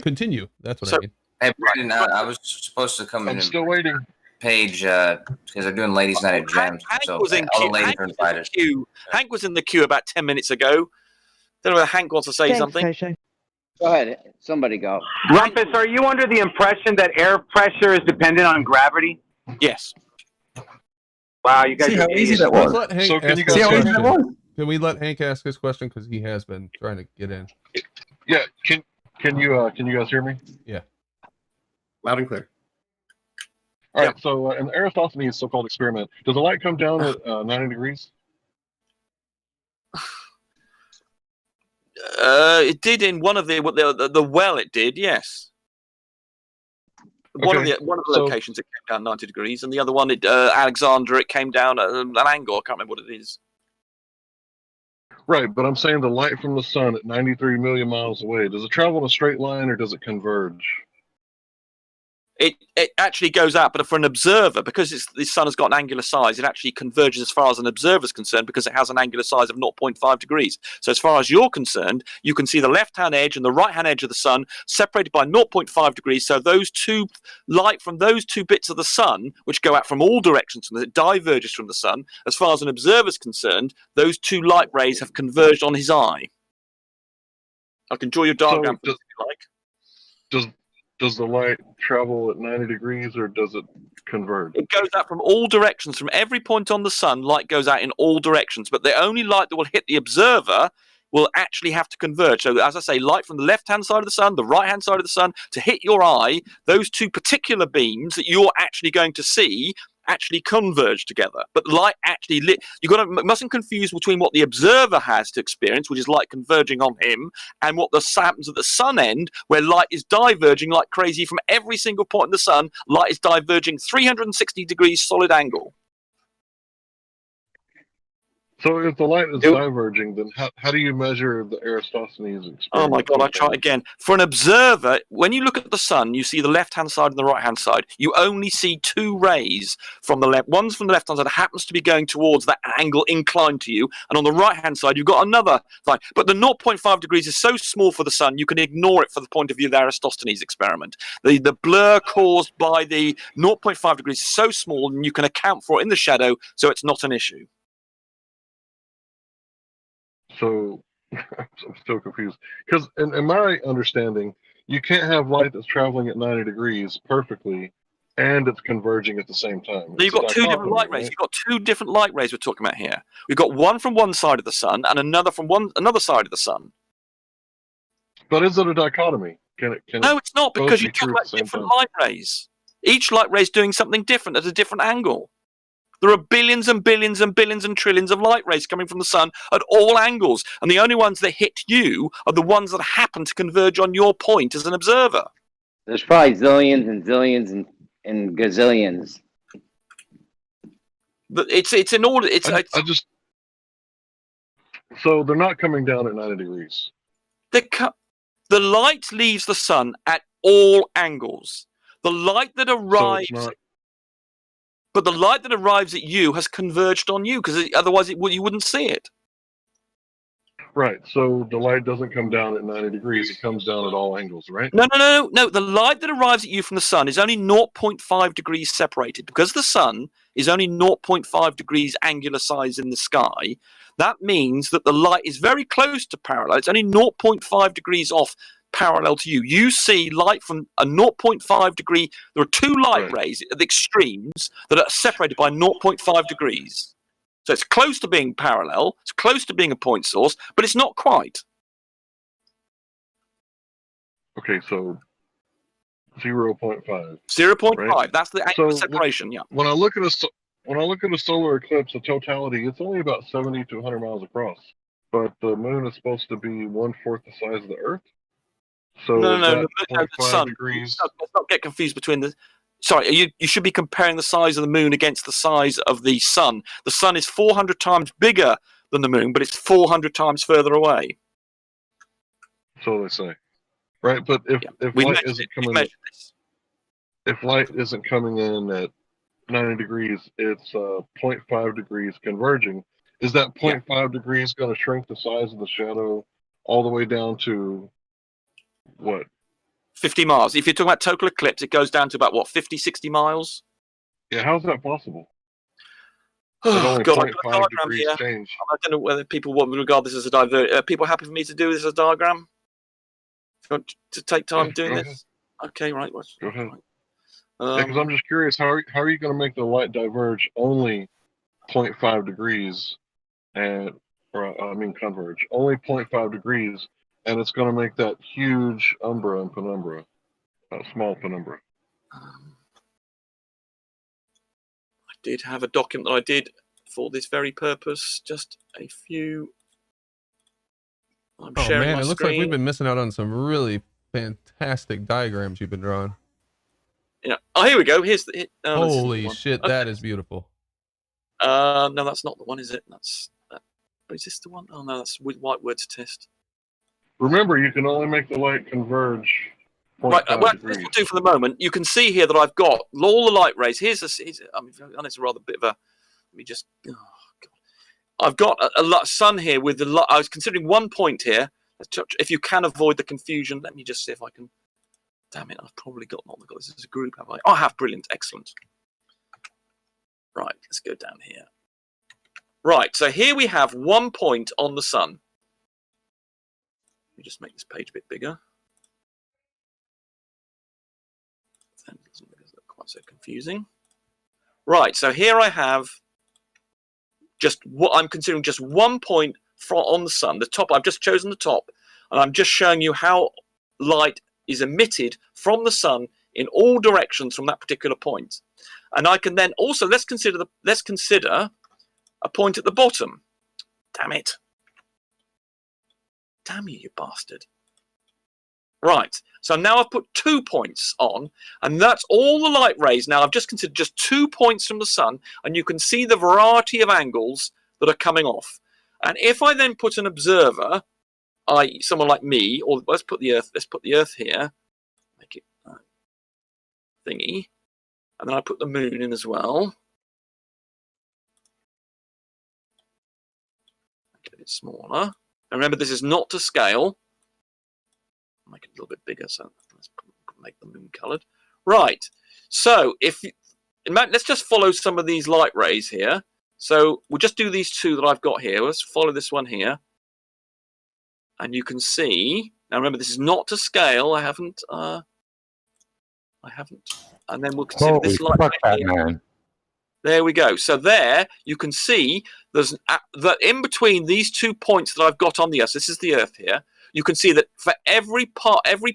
continue. That's what I mean. Hey, Brandon, I was supposed to come in. I'm still waiting. Page, because they're doing ladies' night at Gems, Hank so was in all the queue. ladies Hank are was in the invited. queue. Hank was in the queue about 10 minutes ago. Don't know whether Hank wants to say Thanks, something. Kosho. Go ahead. Somebody go. Rumpus, are you under the impression that air pressure is dependent on gravity? Yes. Wow, you guys See are how easy idiots. that Let's was. let Hank So can ask you his guys See how easy that question. was? Can we let Hank ask his question because he has been trying to get in? Yeah. Can you guys hear me? Yeah. Loud and clear. All right. So in the Eratosthenes so-called experiment, does the light come down at 90 degrees? It did in one of the well. It did, yes. One of Okay, the so- locations it came down 90 degrees, and the other one, Alexandra, it came down at an angle. I can't remember what it is. Right, but I'm saying the light from the sun at 93 million miles away, does it travel in a straight line or does it converge? It actually goes out, but for an observer, because the sun has got an angular size, it actually converges as far as an observer is concerned because it has an angular size of 0.5 degrees. So as far as you're concerned, you can see the left-hand edge and the right-hand edge of the sun separated by 0.5 degrees. So those two light from those two bits of the sun, which go out from all directions, and it diverges from the sun, as far as an observer is concerned, those two light rays have converged on his eye. I can draw your diagram for this if you like. Does the light travel at 90 degrees or does it converge? It goes out from all directions. From every point on the sun, light goes out in all directions. But the only light that will hit the observer will actually have to converge. So, as I say, light from the left-hand side of the sun, the right-hand side of the sun, to hit your eye, those two particular beams that you're actually going to see actually converge together. But light actually mustn't confuse between what the observer has to experience, which is light converging on him, and what happens at the sun end, where light is diverging like crazy from every single point in the sun. Light is diverging 360 degrees solid angle. So if the light is diverging, then how do you measure the Eratosthenes experiment? Oh my God, I try again. For an observer, when you look at the sun, you see the left-hand side and the right-hand side. You only see two rays from the left. One's from the left-hand side that happens to be going towards that angle inclined to you. And on the right-hand side, you've got another line. But the 0.5 degrees is so small for the sun, you can ignore it for the point of view of the Eratosthenes experiment. The blur caused by the 0.5 degrees is so small, and you can account for it in the shadow, so it's not an issue. So I'm still confused. Because in my understanding, you can't have light that's traveling at 90 degrees perfectly and it's converging at the same time. So you've got two different light rays. You've got two different light rays we're talking about here. We've got one from one side of the sun and another from another side of the sun. But is it a dichotomy? No, it's not, because you're talking about different light rays. Each light ray is doing something different at a different angle. There are billions and billions and billions and trillions of light rays coming from the sun at all angles, and the only ones that hit you are the ones that happen to converge on your point as an observer. There's probably zillions and zillions and gazillions. But it's in order. I just so they're not coming down at 90 degrees. The light leaves the sun at all angles. The light that arrives. So it's not. But the light that arrives at you has converged on you, because otherwise you wouldn't see it. Right. So the light doesn't come down at 90 degrees. It comes down at all angles, right? No. The light that arrives at you from the sun is only 0.5 degrees separated. Because the sun is only 0.5 degrees angular size in the sky, that means that the light is very close to parallel. It's only 0.5 degrees off parallel to you. You see light from a 0.5 degree. There are two light rays at the extremes that are separated by 0.5 degrees. So it's close to being parallel. It's close to being a point source, but it's not quite. Okay, so 0.5. 0.5. Right? That's the angular separation. Yeah. When I look at a solar eclipse, the totality, it's only about 70 to 100 miles across. But the moon is supposed to be 1/4 the size of the Earth. So No, the sun. degrees. Let's not get confused between the. Sorry, you should be comparing the size of the moon against the size of the sun. The sun is 400 times bigger than the moon, but it's 400 times further away. So they say, right? But if light isn't coming in, if light isn't coming in at 90 degrees, it's 0.5 degrees converging. Is that 0.5 degrees going to shrink the size of the shadow all the way down to what? 50 miles. If you're talking about total eclipse, it goes down to about, what, 50, 60 miles? Yeah, how's that possible? Oh, only God, I've got a 0.5 diagram degrees here. change. I don't know whether people would regard this as a divert. Are people happy for me to do this as a diagram? To take time doing this? Okay, right. Go ahead. Because I'm just curious, how are you going to make the light diverge only 0.5 degrees, converge only 0.5 degrees, and it's going to make that huge umbra and penumbra, small penumbra. I did have a document that I did for this very purpose. Just a few. I'm sharing man, my it looks screen. like we've been missing out on some really fantastic diagrams you've been drawing. Yeah. Oh, here we go. Here's the. Holy shit, that is beautiful. No, that's not the one, is it? That's. Is this the one? Oh no, that's with white words test. Remember, you can only make the light converge. Right, well, this will do for the moment. You can see here that I've got all the light rays. Here's it's a rather bit of a. Let me just. Oh, God. I've got a sun here with the. I was considering one point here. If you can avoid the confusion, let me just see if I can. Damn it! I've probably not got this as a group, have I? I have. Brilliant, excellent. Right, let's go down here. Right, so here we have 1 point on the sun. Let me just make this page a bit bigger. Then it doesn't look quite so confusing. Right, so here I have just what I'm considering just 1 point on the sun. The top, I've just chosen the top, and I'm just showing you how light is emitted from the sun in all directions from that particular point. And I can then also let's consider a point at the bottom. Damn it. Damn you, you bastard. Right, so now I've put 2 points on, and that's all the light rays. Now I've just considered just 2 points from the sun, and you can see the variety of angles that are coming off. And if I then put an observer, i.e. someone like me, or let's put the Earth here, make it thingy, and then I put the moon in as well. Make it a bit smaller. And remember, this is not to scale. Make it a little bit bigger, so let's make the moon coloured. Right. So let's just follow some of these light rays here. So we'll just do these two that I've got here. Let's follow this one here, and you can see. Now remember, this is not to scale. I haven't. And then we'll consider this light ray here. There we go. So there you can see there's that in between these 2 points that I've got on the Earth. This is the Earth here. You can see that for every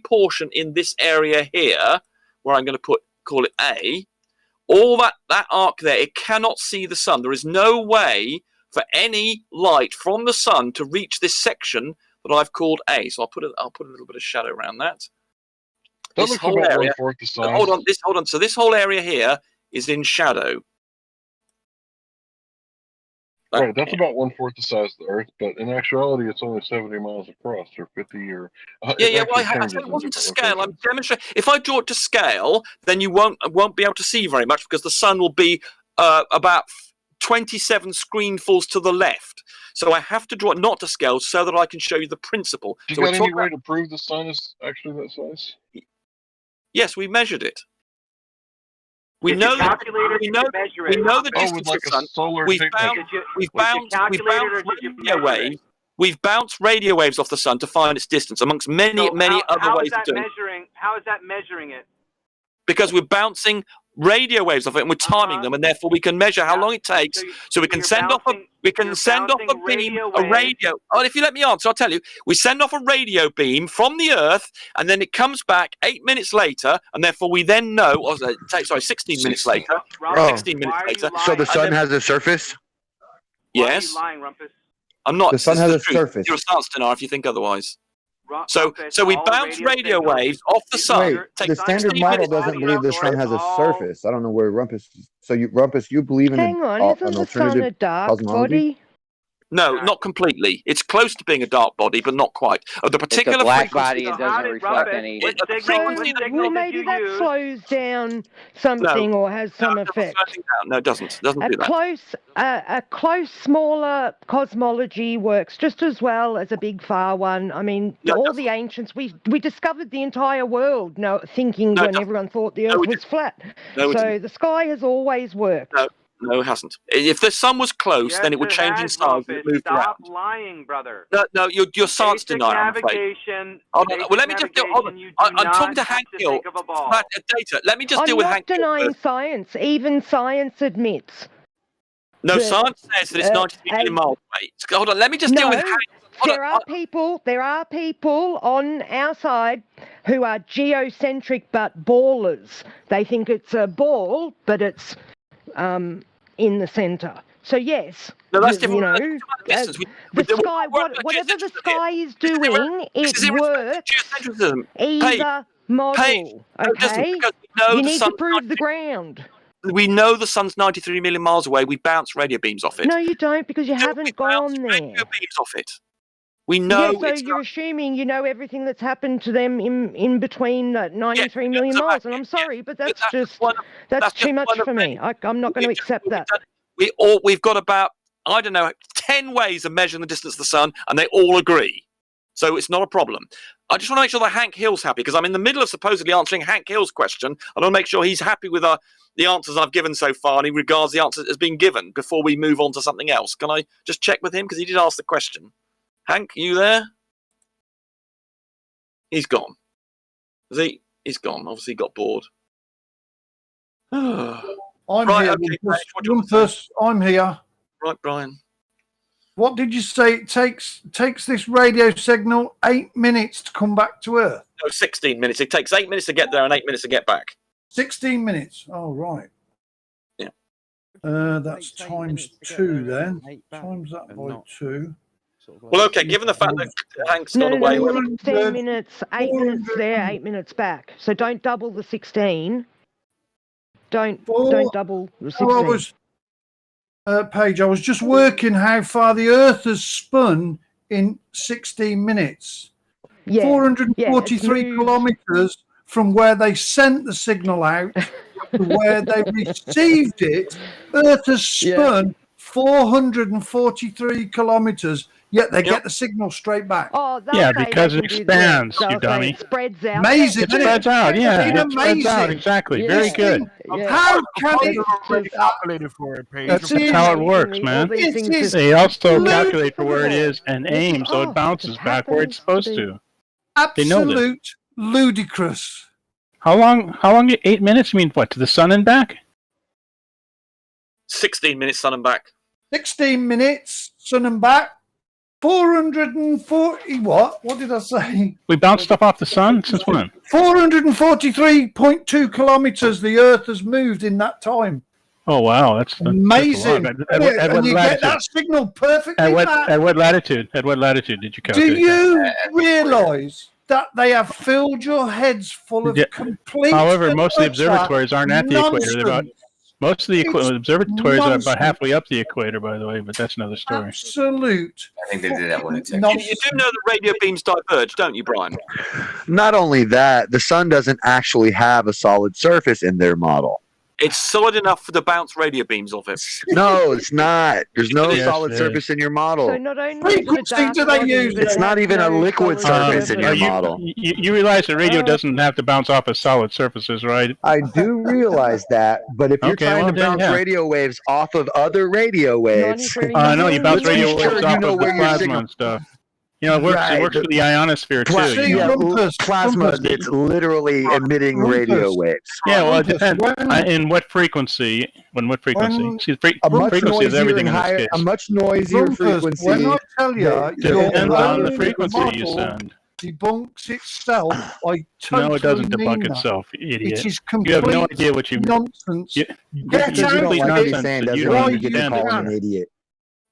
portion in this area here, where I'm going to call it A, all that arc there, it cannot see the sun. There is no way for any light from the sun to reach this section that I've called A. So I'll put a little bit of shadow around that. That looks about 1/4 the size. Hold on. So this whole area here is in shadow. Right, that's about 1/4 the size of the Earth, but in actuality, it's only 70 miles across, or 50, or Well, I said it wasn't to scale. I'm demonstrating. If I draw it to scale, then you won't be able to see very much because the sun will be about 27 screenfuls to the left. So I have to draw it not to scale so that I can show you the principle. Do you So got we're any talking way about, to prove the sun is actually that size? yes, we measured it. We Did you know that calculate it? we Did know you measure it? we know the Oh, distance with like of the a sun. solar We've tape bounced measure. we've Was bounced you we've calculate it or bounced did you radio measure it? waves. We've bounced radio waves off the sun to find its distance, amongst many So many other how is ways of that doing it. measuring? How is that measuring it? Because we're bouncing radio waves off it and we're timing them, and therefore we can measure how long it takes. So we can send off a beam, a radio. Oh, if you let me answer, I'll tell you. We send off a radio beam from the Earth, and then it comes back 8 minutes later, and therefore we then know. Or, sorry, 16 minutes later. 16 minutes later. So the sun and then- has a surface? Yes. Why are you lying, Rumpus? I'm not. The sun this has is a the truth. surface. You're a science denier if you think otherwise. So Rumpus, we all the bounce radio waves off the sun. Wait, Take the standard 16 model minutes. doesn't believe the sun has a surface. I don't know where Rumpus. So Rumpus, you believe in Hang on, isn't an the sun a alternative dark cosmology? body? No, not completely. It's close to being a dark body, but not quite. Of the particular black frequency, body, it doesn't reflect any. Well, maybe that slows down something or has some effect. No, it doesn't. It doesn't A do that. close, smaller cosmology works just as well as a big, far one. I mean, all the ancients, we discovered the entire world, thinking when everyone thought the Earth was flat. No, it So didn't. the sky has always worked. No, it hasn't. If the sun was close, then it would change in size and it moved Stop around. lying, brother. No, you're science Basic denier, I'm afraid. navigation. Hold on, basic well, let me just deal. Hold on. navigation, you do I'm talking to not Hank have to Hill think of a ball. about data. Let me just I'm deal with not Hank Hill denying first. science. Even science admits. No, that, science says that it's 93 million miles away. Hold on, let me just deal with Hank. There are people on our side who are geocentric but ballers. They think it's a ball, but it's in the centre. So yes, No, that's you know, distance. the sky, whatever the sky is doing, it works. Either model, okay? You need to prove the ground. We know the sun's 93 million miles away. We bounce radio beams off it. No, you don't, because you haven't gone there. Radio beams off it. We know. Yeah, so you're assuming you know everything that's happened to them in between 93 million miles, and I'm sorry, but that's too much for me. I'm not going to accept that. We've got about, I don't know, 10 ways of measuring the distance of the sun, and they all agree. So it's not a problem. I just want to make sure that Hank Hill's happy, because I'm in the middle of supposedly answering Hank Hill's question. I want to make sure he's happy with the answers I've given so far, and he regards the answers as being given before we move on to something else. Can I just check with him? Because he did ask the question. Hank, you there? He's gone. Is he? He's gone. Obviously, he got bored. I'm Right, here. okay, Rumpus. Rumpus, I'm here. Right, Brian. What did you say? It takes this radio signal 8 minutes to come back to Earth. No, 16 minutes. It takes 8 minutes to get there and 8 minutes to get back. 16 minutes. Oh, right. Yeah. That's times 2 then. Times that by 2. Well, okay, given the fact that Hank's gone away. 16 minutes, 8 minutes there, 8 minutes back. So don't double the 16. Don't double the 16. Paige, I was just working how far the Earth has spun in 16 minutes. Yeah. 443 kilometers from where they sent the signal out to where they received it. Earth has spun 443 kilometers, yet they get the signal straight back. Oh, Yeah, because it expands, you dummy. It spreads out. Amazing. It spreads out, yeah. It spreads out, exactly. Very good. How can it? Already calculated for it, Paige. That's how it works, man. They also calculate for where it is and aim, so it bounces back where it's supposed to. They know that. Absolute ludicrous. How long? 8 minutes? You mean what? To the sun and back? 16 minutes, sun and back. 16 minutes, sun and back. 440 what? What did I say? We bounce stuff off the sun? Since when? 443.2 kilometers the Earth has moved in that time. Oh, wow. That's Amazing. That's a lot. At what and you latitude? get that signal perfectly At back. what latitude? At what latitude did you calculate? Do you realise that they have filled your heads full of complete? However, most of the and utter observatories aren't at the equator. They're about, most of the observatories are nonsense. about halfway up the equator, by the way, but that's another story. Absolute. I think they did that one in Texas. You do know that radio beams diverge, don't you, Brian? Not only that, the sun doesn't actually have a solid surface in their model. It's solid enough for to bounce radio beams off it. No, it's not. There's no Yes, solid it is. surface in your model. So not only is it a Frequency dark do they body, use? but it It's not has even a no liquid solid surface in your model. You realize that radio doesn't have to bounce off of solid surfaces, right? I do realize that, but if you're Okay, trying well, to then, bounce yeah. radio waves off of other radio waves, No, you bounce let's be radio sure waves you off know of the where your plasma signal. and stuff. You know, it works. Right, It works for the ionosphere too. Yeah, Rumpus, plasma Rumpus. that's literally emitting radio waves. Yeah, well, it Rumpus, depends in what frequency. What frequency? When See, a much frequency is noisier everything and in this higher, case. a much noisier Rumpus, frequency. when I tell you, your Depends on the own frequency you model send. debunks itself. I totally No, it doesn't mean debunk that. itself, you idiot. It is You have no complete idea what you nonsense. Get Because you don't complete like what he's nonsense saying that you doesn't don't mean you get to understand call it. him an idiot.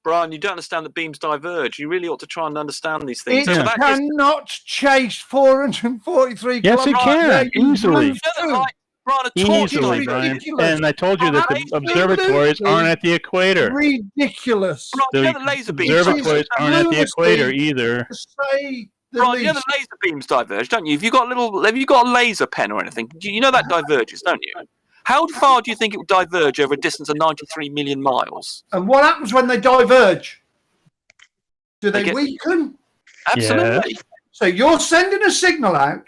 Brian, you don't understand that beams diverge. You really ought to try and understand these things. It So that is- cannot chase 443 Yes, it kilometers. can, Yeah, you easily. blew through. Brian, a torch Easily, is Brian. ridiculous. And I told you that the observatories aren't at the equator. Ridiculous. Brian, you The know the laser beams observatories aren't at the lunacy equator either. to say the Brian, you know least. the laser beams diverge, don't you? Have you got a laser pen or anything? You know that diverges, don't you? How far do you think it would diverge over a distance of 93 million miles? And what happens when they diverge? Do They they get- weaken? Absolutely. So you're sending a signal out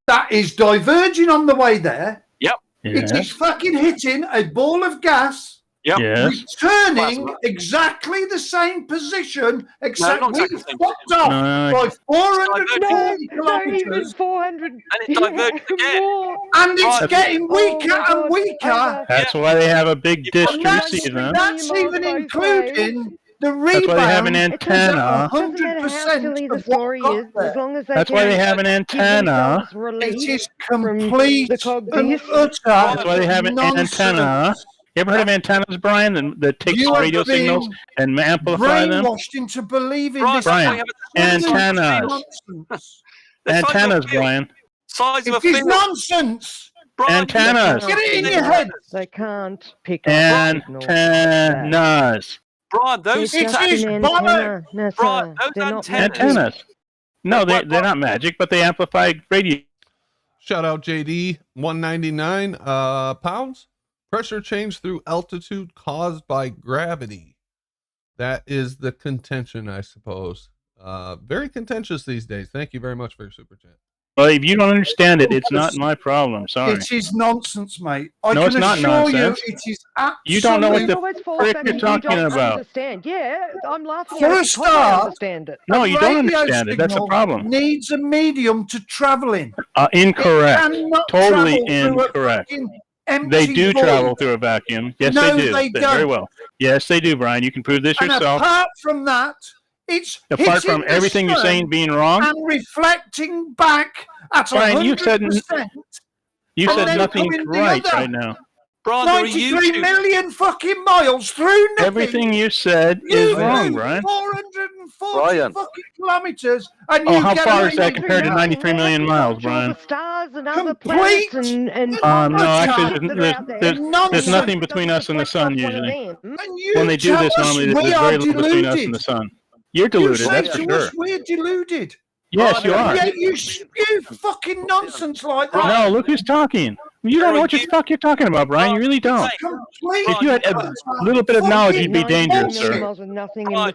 that is diverging on the way there. Yep. It is fucking hitting a ball of gas, Yep. Yes. returning exactly the same position, except not we exactly the same fucked off No, by 440 not even kilometers. 400. And it diverged again. More. And it's Right. getting weaker Oh my and God. weaker. That's why they have a big dish And to that's, receive them. that's even including the rebound. That's why they have an is antenna. Doesn't matter how 100% silly the of what story got is, there. as long as they That's why can they have an give antenna. themselves relief It is from complete the cog and beast. utter That's why they have an nonsense. antenna. You ever heard of antennas, Brian, that takes You have radio been signals and amplify them? brainwashed into believing Brian, this. Brian, antennas. Nonsense. They're size of a Antennas, field. Brian. Size of a It is field. nonsense. Brian, Antennas. Get it in your head. They can't pick up signals like that. Antennas. Brian, those They're just is an bollocks. antenna. No, Brian, sir. those They're not antennas. Antennas. No, they're not magic, but they amplify radio. Shout out JD 199 pounds. Pressure change through altitude caused by gravity. That is the contention, I suppose. Very contentious these days. Thank you very much for your super chat. Well, if you don't understand it, it's not my problem. Sorry. It is nonsense, mate. I No, can it's not assure nonsense. you, it is You don't know what absolutely. the always false frick that you're you talking don't about. understand. Yeah, I'm laughing For at a it because I start, understand it. No, a you don't radio understand it. That's the signal problem. Needs a medium to travel in. Incorrect. It cannot Totally travel through a incorrect. fucking empty They do void. travel through a vacuum. Yes, No, they do. they Very don't. well. Yes, they do, Brian. You can prove this And yourself. apart from that, it's Apart hitting from the everything you're sun saying being wrong, and reflecting back at Brian, you've 100%. you and said then nothing coming the right other right now. Brian, there are 93 YouTube. million fucking miles through nothing. Everything you said You is wrong, flew Brian. 440 Brian. fucking kilometers, and Oh, you how get far away is that with compared to nothing. 93 million miles, Brian? The stars and other Complete planets and No, actually, that are there's, out there. there's Nonsense. nothing between us and the sun Reflect off one of usually. them. And you When they do tell this, us normally we there's are very little between us and deluded. the sun. You're You deluded, say that's for to sure. us we're deluded. Yes, you are. Yeah, you spew fucking nonsense like that. No, look who's talking. You don't know what the fuck you're talking about, Brian. You really don't. Complete If you had a little bit of knowledge, you'd be dangerous, sir.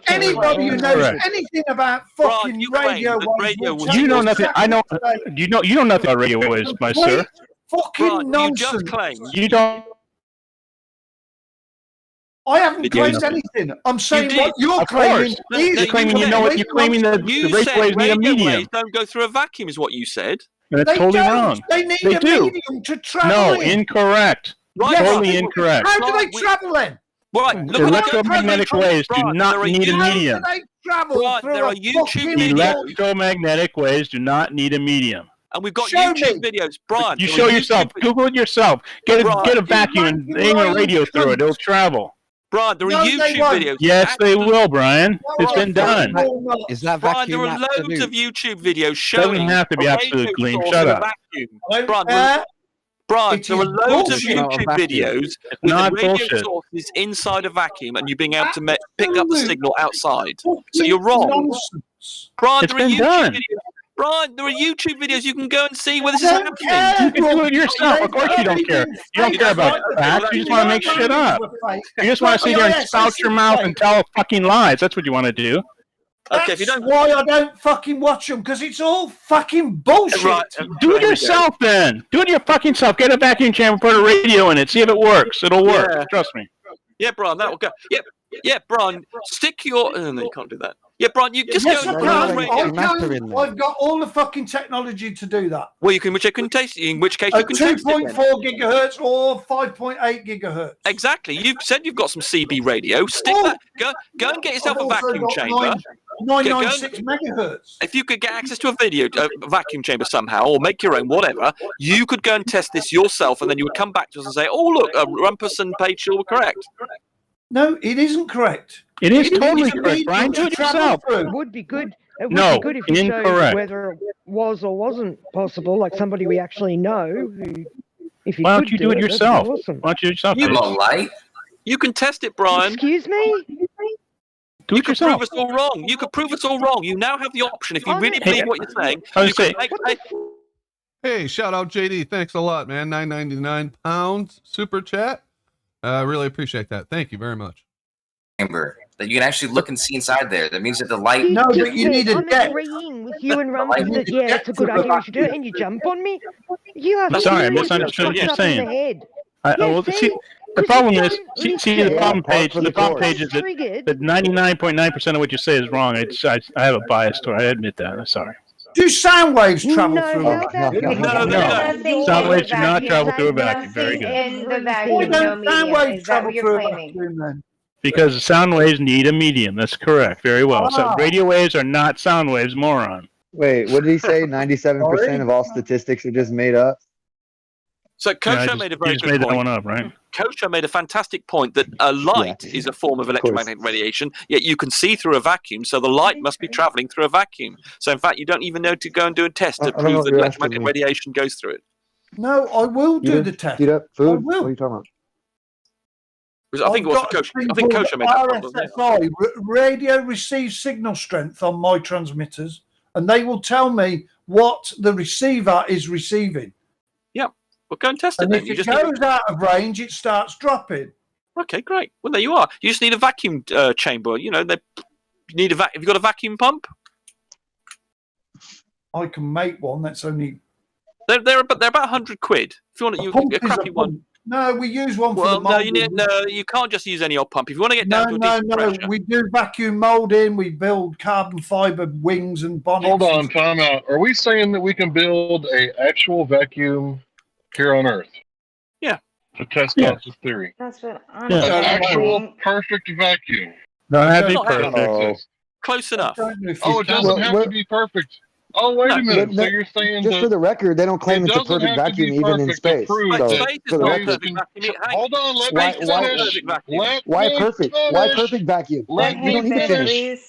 Anybody who knows Correct. anything about fucking radio waves radio will was- tell You know us nothing. I know. exactly You know nothing about radio waves, my sir. fucking Brian, you nonsense. just claimed. You don't. I haven't Did you claimed know? anything. I'm saying did. what you're Of claiming. course. is You're claiming you know what you're claiming that You the radio said waves need a radio medium. waves don't go through a vacuum, is what you said. And that's They totally don't. wrong. They need They a do. medium to travel No, in. incorrect. Right, Totally Brian. incorrect. How do they Brian, travel then? Right, look at Electromagnetic waves do Brian, not there are need a YouTube- How do medium. they travel Brian, through there a are YouTube fucking videos. void? Electromagnetic waves do not need a medium. And we've got Show YouTube me. videos. Brian, You there show are yourself. YouTube Google it yourself. Get Brian, a vacuum and aim a radio through it. It'll travel. Brian, there are No, they YouTube won't. videos. Yes, they will, Brian. It's been done. Is that Brian, there vacuum are loads absolute? of YouTube videos showing. Doesn't have to be a absolute, radio Gleam. source Shut in a up. vacuum. I don't Brian, care. Brian, It there are is loads of bullshit. YouTube videos It's with not the radio bullshit. sources inside a vacuum and you being able to pick up the Absolute signal outside. So fucking you're wrong. nonsense. Brian, It's there are been YouTube done. videos. Brian, there are YouTube videos you can go and see where this is happening. You can do it yourself. Of course you don't care. You don't care about facts. You just want to make shit up. You just want to sit there and spout your mouth and tell fucking lies. That's what you want to do. Okay, if you don't, why I don't fucking watch them, because it's all fucking bullshit. Right. Do it yourself then. Do it your fucking self. Get a vacuum chamber, put a radio in it, see if it works. It'll work. Yeah. Trust me. Yeah, Brian, that will go. Yeah, Brian, stick your. Oh, no, you can't do that. Yeah, Brian, you just Yes, go. I can. I've got all the fucking technology to do that. Well, you can. In which case you can test it. 2.4 gigahertz or 5.8 gigahertz. Exactly. You've said you've got some CB radio. Stick that. Go and get yourself a vacuum chamber. 996 megahertz. If you could get access to a vacuum chamber somehow, or make your own, whatever, you could go and test this yourself, and then you would come back to us and say, "Oh, look, Rumpus and Pageshall were correct." No, it isn't correct. It is totally correct, Brian. Do it yourself. It would be good. It would be good if you showed whether it was or wasn't possible, like somebody we actually know. Who, if you Why don't could you do it yourself? Awesome. Why don't you do it yourself? You got light. You can test it, Brian. Excuse me? Do you it could yourself. prove us all wrong. You could prove us all wrong. You now have the option. If you really believe what you're saying, I was you can saying- make. Hey, shout out JD. Thanks a lot, man. £9.99 super chat. Really appreciate that. Thank you very much. Chamber that you can actually look and see inside there. That means that the light. No, but you need a I'm deck. agreeing with you and Rumpus that yeah, it's a good idea. We should do it, and you jump on me. You are Sorry, I seriously misunderstood what fucked you're up in saying. the head. Well, see, the problem is, see the problem page. The problem page is that 99.9% of what you say is wrong. I have a bias to it. I admit that. I'm sorry. Do sound waves travel through a vacuum? No. Sound waves do not travel through a vacuum. Very good. In the Why vacuum, no don't sound medium. waves Is that travel what you're through a claiming? vacuum then? Because sound waves need a medium. That's correct. Very well. So radio waves are not sound waves, moron. Wait, what did he say? 97% of all statistics are just made up. So Kosho made a very just good made that point. one up, right? Kosho made a fantastic point that a light is a form of electromagnetic radiation, yet you can see through a vacuum, so the light must be traveling through a vacuum. So in fact, you don't even know to go and do a test to I don't know prove what that you're electromagnetic asking me. radiation goes through it. No, I will do the test. Eat up food? I will. What are you talking about? I think it was Kosho. I think Kosho made that point, wasn't it? RSSI, radio receives signal strength on my transmitters, and they will tell me what the receiver is receiving. Yeah, well, go and test it And then. if You it just goes out of range, it starts dropping. Okay, great. Well, there you are. You just need a vacuum chamber. You know, you need a Have you got a vacuum pump? I can make one. That's only. They're about £100. If you want a crappy one. No, we use one for Well, the no, you molding. you can't just use any old pump. If you want to get down to a decent pressure, We do vacuum molding. We build carbon fiber wings and bonnets. Hold on, time out. Are we saying that we can build a actual vacuum here on Earth? Yeah. To test out this theory. That's what I'm An saying. actual perfect vacuum. No, that'd be Not perfect. Exist. Close enough. Oh, it doesn't have to be perfect. Oh, wait a minute. So you're saying Just that for the record, they don't claim it it's a doesn't perfect have to be vacuum even in perfect to space. prove So, that for the waves record, can- Hold on, let me Why- finish. Let why me perfect? finish. Why perfect vacuum? Let You me don't need to finish. finish.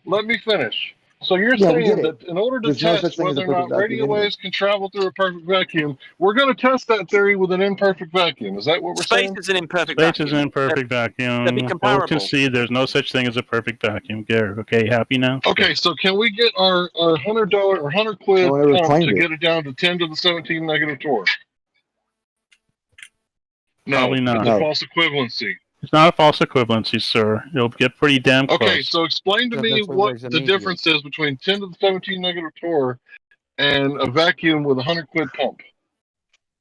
Let me finish. So you're Yeah, we saying get it. that in order to There's no such test thing as a whether or not perfect vacuum radio anyway. waves can travel through a perfect vacuum, we're going to test that theory with an imperfect vacuum. Is that what we're Space saying? is an imperfect Space vacuum. is an imperfect vacuum. They'd be Both comparable. concede there's no such thing as a perfect vacuum. Garrett, okay, happy now? Okay, so can we get our $100 or £100 No one ever pump claimed to it. get it down to 10 to the 17 negative torque? No, Probably not. it's No. a false equivalency. It's not a false equivalency, sir. You'll get pretty damn close. Okay, so explain to Yeah, me that's what what makes it the medium. difference is between 10 to the 17 negative torque and a vacuum with a £100 pump.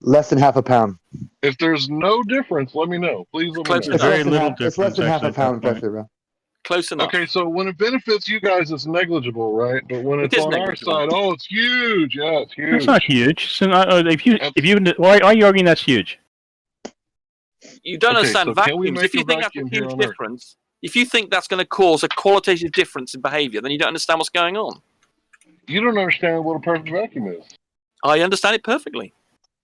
Less than half a pound. If there's no difference, let me know. Please let me know. It's less than half, it's less than half a pound pressure, bro. Close enough. Okay, so when it benefits you guys, it's negligible, right? But when It it's is on our negligible. side, oh, it's huge. Yeah, it's huge. It's not huge. So why are you arguing that's huge? You don't Okay, understand so can we vacuums. make If you a think that's a vacuum here huge on Earth? difference, if you think that's going to cause a qualitative difference in behavior, then you don't understand what's going on. You don't understand what a perfect vacuum is. I understand it perfectly.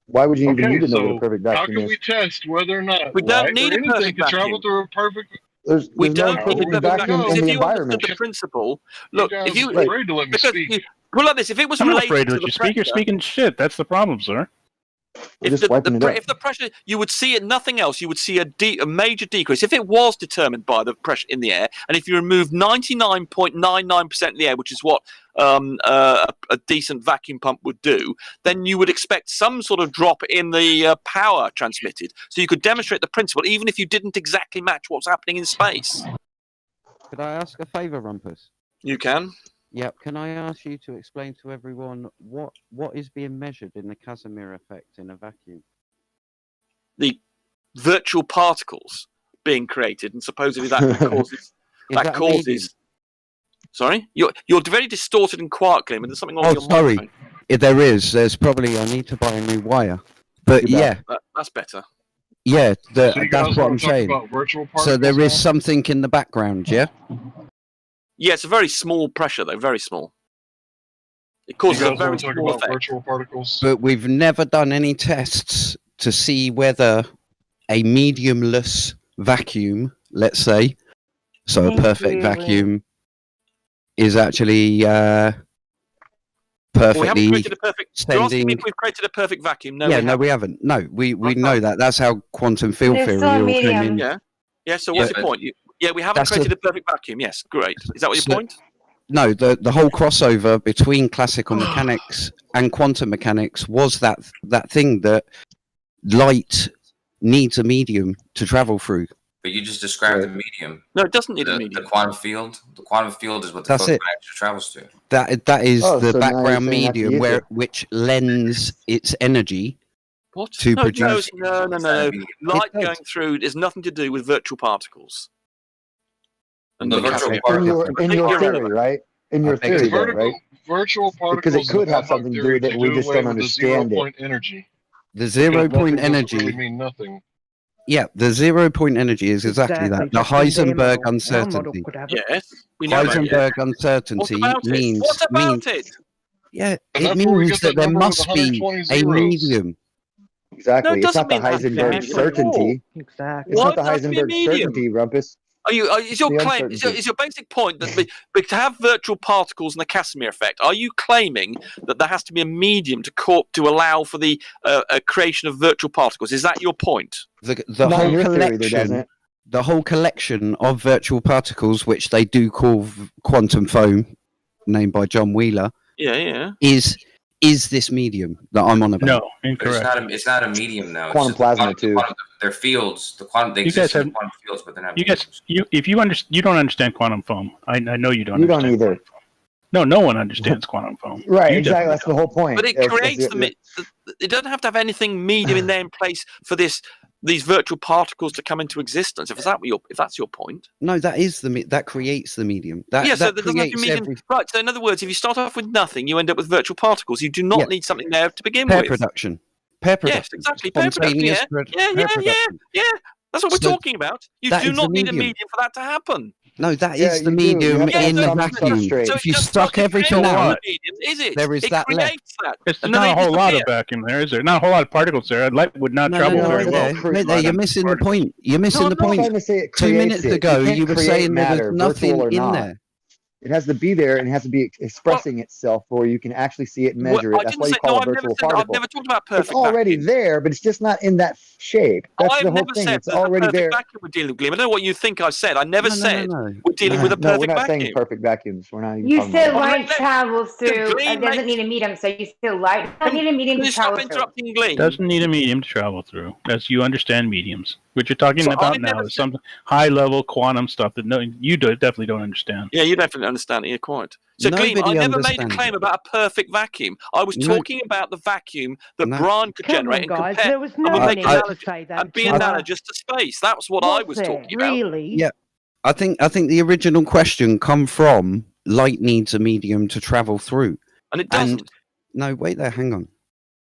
Why would you even Okay, need to know what so a perfect how vacuum can is? we test whether or not We don't light need or a anything perfect can travel vacuum. through a perfect? There's We no don't need a perfect perfect vacuum vacuum. in If the you understood environment. the principle, look, guys if you are afraid to let me because speak. you, well, like this, if it was I'm not related afraid to to let the you speak. You're pressure, speaking shit. That's the problem, sir. We're just wiping it out. If the pressure, you would see it, nothing else. You would see a major decrease if it was determined by the pressure in the air. And if you remove 99.99% of the air, which is what a decent vacuum pump would do, then you would expect some sort of drop in the power transmitted. So you could demonstrate the principle, even if you didn't exactly match what's happening in space. Could I ask a favour, Rumpus? You can. Yep. Can I ask you to explain to everyone what is being measured in the Casimir effect in a vacuum? The virtual particles being created, and supposedly that causes that causes. Sorry, you're very distorted and quiet, Glim, and there's something on Oh, your sorry. microphone. There is. There's probably. I need to buy a new wire. But yeah, That's better. yeah. So you guys That's what wanna I'm talk saying. about virtual So there particles is now? something in the background. Yeah. Yeah, it's a very small pressure, though, very small. It You causes a guys very want to talk small about effect. virtual particles? But we've never done any tests to see whether a mediumless vacuum, let's say, so a Thank perfect you. vacuum, is actually Well, we haven't perfectly created a perfect. You're asking me sending. if we've created a perfect vacuum? No, Yeah, we no, haven't. we haven't. No, we know that. That's how quantum field There's theory still a all came medium. in. Yeah. Yeah. So what's Yeah, your point? Yeah, we haven't that's created a- a perfect vacuum. Yes, great. Is that what your So- point? No, the whole crossover between classical mechanics and quantum mechanics was that thing that light needs a medium to travel through. But you just described the medium. No, it doesn't need the, a medium. The quantum field. The quantum field is what the That's photon it. actually travels to. That is Oh, the so now you're background saying that's medium easier. which lends its energy What? to No, produce. no. Light does. going through is nothing to do with virtual particles. And The the virtual Casimir particles. effect. In your Completely theory, irrelevant. right? In your beg theory, to then, right? Virtual particles Because it could in have ad hoc something to do theory with it. We do just away don't with the understand it. 0 point energy. The 0 point Nothing doesn't energy. really mean nothing. Yeah, the 0 point energy is exactly that. The That's in their Heisenberg model. Our model uncertainty. could have it. Yes, we know that. Yeah. Heisenberg uncertainty What about means it? What about it? yeah, And it that's where we means get that that there number with must be 120 a zeros. medium. Exactly. No, it It's doesn't not the mean that Heisenberg exactly. certainty. Exactly. It's Why not the does it have to be a Heisenberg medium? certainty, Rumpus. Is your The claim? uncertainty. Is your basic point that to have virtual particles and the Casimir effect? Are you claiming that there has to be a medium to allow for the creation of virtual particles? Is that your point? The Not in whole your theory, there collection, doesn't. the whole collection of virtual particles, which they do call quantum foam, named by John Wheeler, Yeah. is this medium that I'm on about? No, But incorrect. it's not a medium though. Quantum It's just plasma, too. They're fields. They You exist guys in have- quantum fields, but they're not You mediums. guys, you don't understand quantum foam. I know you don't. You don't understand either. quantum foam. No one understands quantum foam. Right, You exactly. definitely That's the whole point. But it That's creates it doesn't have to have anything medium in there in place for these virtual particles to come into existence. If that's your point. No, that is that creates the medium. So That there doesn't have to creates be medium. every Right. So in other words, if you start off with nothing, you end up with virtual particles. You do not Yeah. need something there to begin pair with. production. Pair production. Yes, exactly. Pair production. Spontaneous Yeah. pair production. That's what we're So talking about. You that do is the not need a medium. medium for that to happen. No, that Yeah, is the you do. You medium have to have in the some vacuum. substrate. So If it you does stuck not everything create out, a medium, is it? there is it that creates left. that. There's And not then a they whole lot of disappear. vacuum there, is there? Not a whole lot of particles there. Light would not No, travel no, very wait well. there. Wait there. You're missing the point. You're missing No, the I'm not. point. trying to say it 2 creates minutes it. ago, can't you were create saying there matter, was nothing virtual or in not. there. It has to be there and it has to be expressing itself, or you can actually see it and measure it. That's why you call it a virtual I've particle. never talked about It's perfect already vacuum. there, but it's just not in that shape. That's I've the whole never thing. said It's there's a already perfect there. vacuum we're dealing with, Gleam. I don't know what you think I said. I never said no. we're dealing with a No, we're perfect not saying vacuum. perfect vacuums. We're not even You talking said about that. light travels through. Gleam It doesn't makes- need a medium, so you still light. Don't need a medium Can to you stop travel through. interrupting Gleam? Doesn't need a medium to travel through, as you understand mediums. What you're talking So about I now never is some high-level quantum stuff that definitely don't understand. Yeah, you definitely understand it. You're quite. So, Gleam, I Nobody never made a understands claim it. about a perfect vacuum. I was No. talking about the vacuum that No. Brian could Come generate on, and guys. compare. There was and no would make need analogy, to say that. and be Tyler. analogous to space. That's what I was there? talking about. Really? Yeah, I think the original question come from light needs a medium to travel through. And it doesn't. No, wait there, hang on.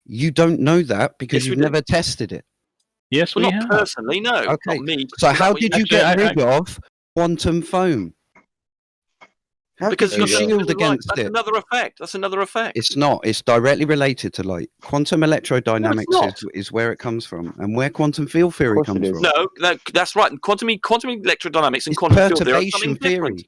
You don't know that because Yes, we you've do. never tested it. Yes, Well, we not have. personally, no. Okay. Not me. So Is that how what did you Actually, get I- rid of quantum foam? How Because did you you're shield light. against That's it? another effect. That's another effect. It's not. It's directly related to light. Quantum electrodynamics not. is where it comes from, and where quantum field theory course it comes is. from. No, that's right. And quantum electrodynamics and It's quantum field theory are perturbation something theory. different.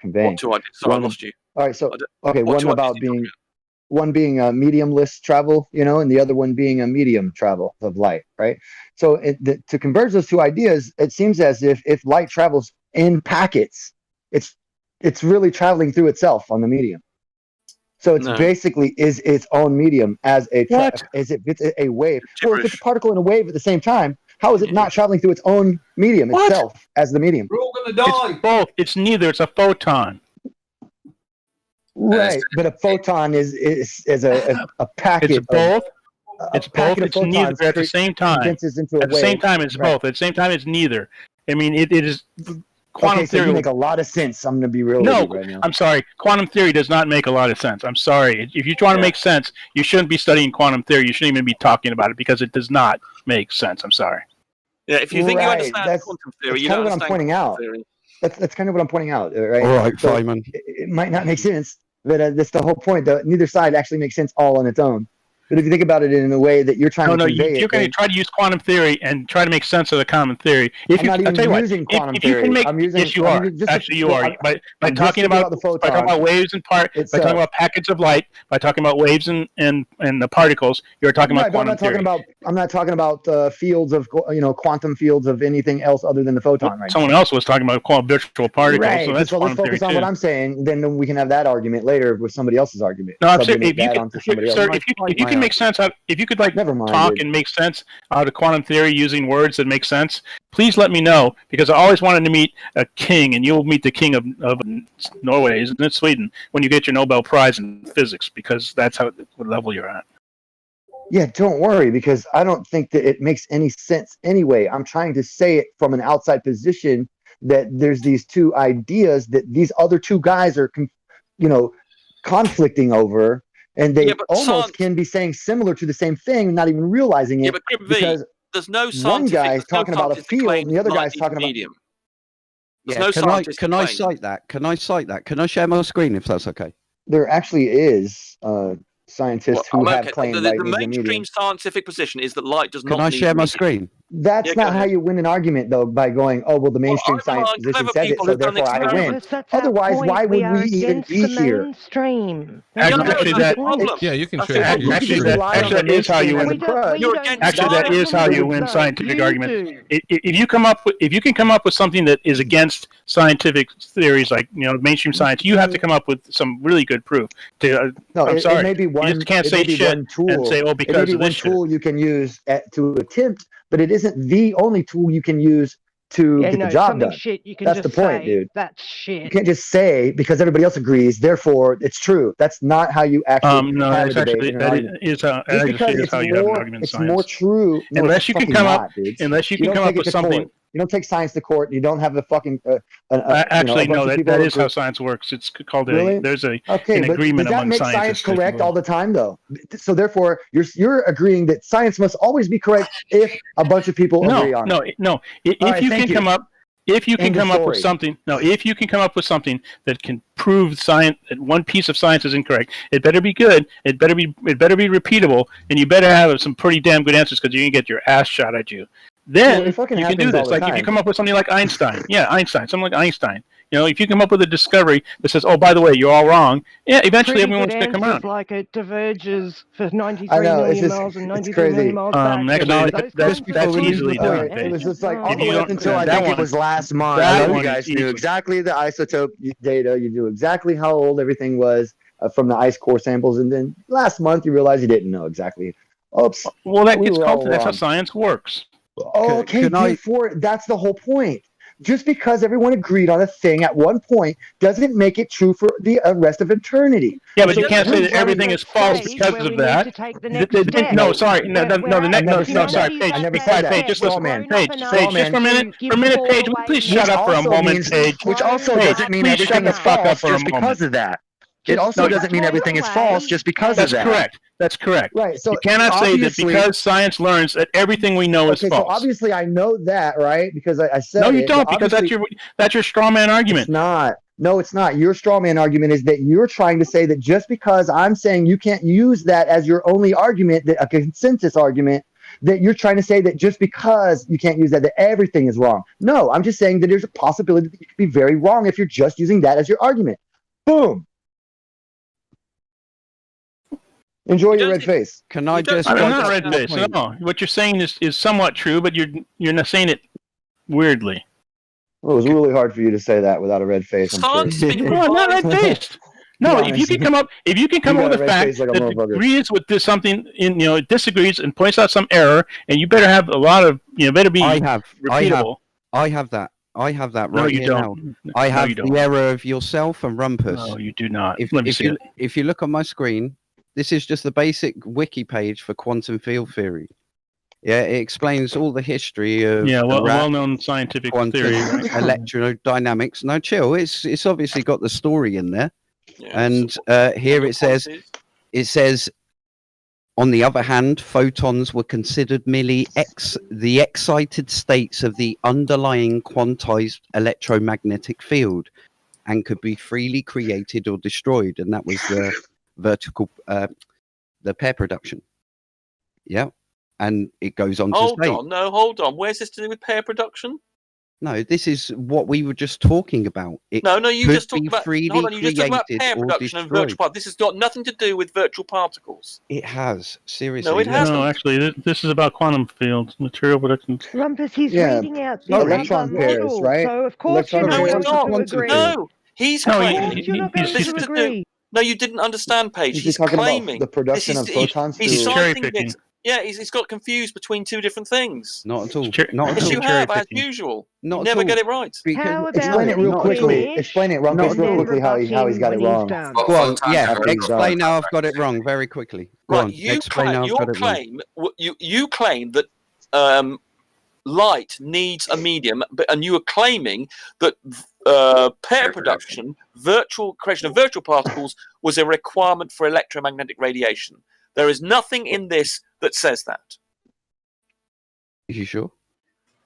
conveying. What two ideas? Sorry, I One, lost you. all right, so okay, what one two about ideas are you being one being a mediumless travel, you know, and the other one being a medium travel of light, right? So to converge those two ideas, it seems as if light travels in packets, it's really traveling through itself on the medium. So it's basically is its own medium as a as if it's a wave. Well, if it's a particle and a wave at the same time, how is it not traveling through its own medium itself as the medium? We're all gonna die. It's both. It's neither. It's a photon. Right, but a photon is a packet. It's both. It's both. It's neither at the same time. At the same time, it's both. At the same time, it's neither. I mean, it is. Quantum so theory you make a lot of sense. I'm going to be real with you right now. I'm sorry. Quantum theory does not make a lot of sense. I'm sorry. If you're trying to make sense, you shouldn't be studying quantum theory. You shouldn't even be talking about it because it does not make sense. I'm sorry. Yeah, if you think you understand quantum theory, you don't understand what I'm pointing out. Theory. That's kind of what I'm pointing out, right? All right, so Simon. It might not make sense, but that's the whole point. Neither side actually makes sense all on its own. But if you think about it in a way that you're trying to convey you're going to try to use quantum theory and try to make sense of the common theory. I'm not even using quantum theory. Yes, you are. Actually, you are. By talking about waves and by talking about packets of light, by talking about waves and the particles, you're talking about quantum theory. I'm not talking about fields of quantum fields of anything else other than the photon. Right. Someone else was talking about virtual particles. Right. So that's let's focus on what I'm saying. Then we can have that argument later with somebody else's argument. No, I'm saying if you can make sense out, if you could talk and make sense out of quantum theory using words that make sense, please let me know, because I always wanted to meet a king, and you'll meet the king of Norway, isn't it, Sweden, when you get your Nobel Prize in physics, because that's what level you're at. Yeah, don't worry, because I don't think that it makes any sense anyway. I'm trying to say it from an outside position that there's these two ideas that these other two guys are, conflicting over. And they almost can be saying similar to the same thing, not even realizing it. Yeah, but because there's no one guy's talking about a field, and the other guy's talking about medium. Can I cite that? Can I cite that? Can I share my screen if that's okay? There actually is scientists who have claimed the mainstream scientific position is that light does not. Can I share my screen? That's not how you win an argument, though, by going, oh, well, the mainstream science position says it, so therefore I win. Otherwise, why would we even be here? Actually, you can share. Actually, that is how you win. Actually, that is how you win scientific argument. If you can come up with something that is against scientific theories, like mainstream science, you have to come up with some really good proof. I'm sorry, it may be one, you just can't say shit and say, oh, because of this shit. Tool you can use to attempt, but it isn't the only tool you can use to get the job done. That's the point, dude. That's shit. You can't just say because everybody else agrees, therefore it's true. That's not how you actually have a debate. It's more true. No, unless you can come up with something. You don't take science to court. You don't have a fucking. Actually, no. That is how science works. It's called there's an agreement among scientists. Does that make science correct all the time, though? So therefore, you're agreeing that science must always be correct if a bunch of people agree on it. No. If you can come up with something that can prove science that one piece of science is incorrect, it better be good. It better be repeatable, and you better have some pretty damn good answers, because you can get your ass shot at you. Then you can do this. Like if you come up with something like Einstein, something like Einstein. If you come up with a discovery that says, "Oh, by the way, you're all wrong," evereventually everyone's going to come around. Like it diverges for 93 million miles and 93 million miles back. That's easily done. It was just like all the way up until I think it was last month. You guys knew exactly the isotope data. You knew exactly how old everything was from the ice core samples, and then last month you realized you didn't know exactly. Oops. Well, that's how science works. Okay, that's the whole point. Just because everyone agreed on a thing at one point doesn't make it true for the rest of eternity. Yeah, but you can't say that everything is false because of that. No, sorry. Sorry, Paige. Be quiet, Paige. Just listen. Paige, just for a minute. Paige, please shut up for a moment, Paige. Which also doesn't mean everything is false just because of that. It also doesn't mean everything is false just because of that. That's correct. Right. So you cannot say that because science learns that everything we know is false. So obviously I know that, right? Because I said no, you don't, because that's your straw man argument. It's not. No, it's not. Your straw man argument is that you're trying to say that just because I'm saying you can't use that as your only argument, that a consensus argument, that you're trying to say that just because you can't use that everything is wrong. No, I'm just saying that there's a possibility that you could be very wrong if you're just using that as your argument. Boom. Enjoy your red face. Can I just? I'm not red face. No, what you're saying is somewhat true, but you're not saying it weirdly. Well, it was really hard for you to say that without a red face. I'm sure. No, I'm not red faced. No, if you can come up with a fact like a that agrees with this something, it disagrees and points out some error, and you better have a lot of, better be repeatable. I have that right No, you here don't. now. I have you don't. the error of yourself and Rumpus. No, you do not. If you look on my screen, this is just the basic wiki page for quantum field theory. Yeah, it explains all the history of well-known scientific theory, right? Electrodynamics. No, chill. It's obviously got the story in there. Yeah, And here it says, on the other hand, photons were considered merely the excited states of the underlying quantized electromagnetic field and could be freely created or destroyed. And that was the the pair production. Yeah. And it goes on to say... Hold on. Where's this to do with pair production? No, this is what we were just talking about. You just talked about pair production and virtual particles. This has got nothing to do with virtual particles. It has, seriously. No, it hasn't. No, actually, this is about quantum fields, material production. Rumpus, he's reading out the electron pairs, model, right? so of course you're not going to agree. No, he's claiming. You're not going to agree. No, you didn't understand, Paige. He's talking about the production of photons. He's citing it. Yeah, he's got confused between two different things. Not at all. Yes, you have, as usual. Not you never get it right. Explain it real quickly. Explain it, Rumpus, real quickly how he's got it wrong. Go on, explain how I've got it wrong very quickly. Go on, explain how I've got it wrong. You claim that light needs a medium, and you are claiming that pair production, creation of virtual particles, was a requirement for electromagnetic radiation. There is nothing in this that says that. Are you sure?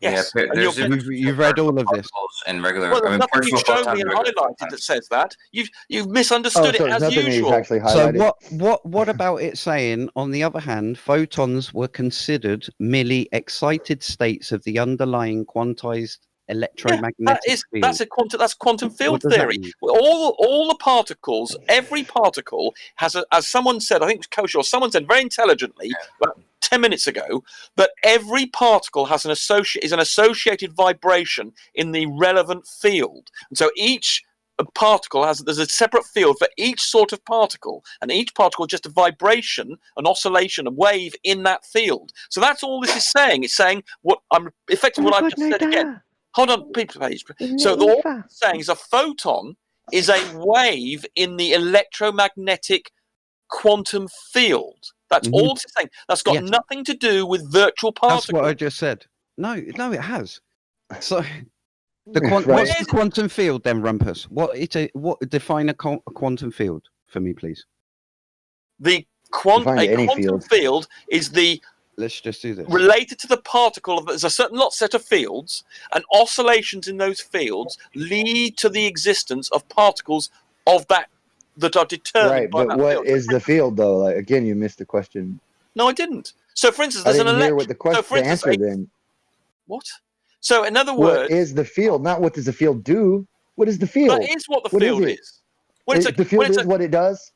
Yes. Yeah, you've read all of this. And regular. Well, there's nothing you've shown me and highlighted that says that. You've misunderstood it as usual. So what about it saying, on the other hand, photons were considered merely excited states of the underlying quantized electromagnetic field? That's quantum field theory. All the particles, every particle has as someone said, I think it was Kosher, or someone said very intelligently, about 10 minutes ago, that every particle has an associated vibration in the relevant field. And so each particle there's a separate field for each sort of particle, and each particle is just a vibration, an oscillation, a wave in that field. So that's all this is saying. It's saying what I've just said again. Hold on, Page. So all it's saying is a photon is a wave in the electromagnetic quantum field. That's all it's saying. That's got nothing to do with virtual particles. That's what I just said. No, it has. So what's the quantum field then, Rumpus? Define a quantum field for me, please. A quantum field is the... Let's just do this. Related to the particle, there's a certain set of fields, and oscillations in those fields lead to the existence of particles of that are determined by that field. Right, but what is the field, though? Like, again, you missed the question. No, I didn't. So, for instance, there's an electron. What the answer then. What? So, in other words, what is the field? Not what does the field do? What is the field? That is what the field is. The field is what it does.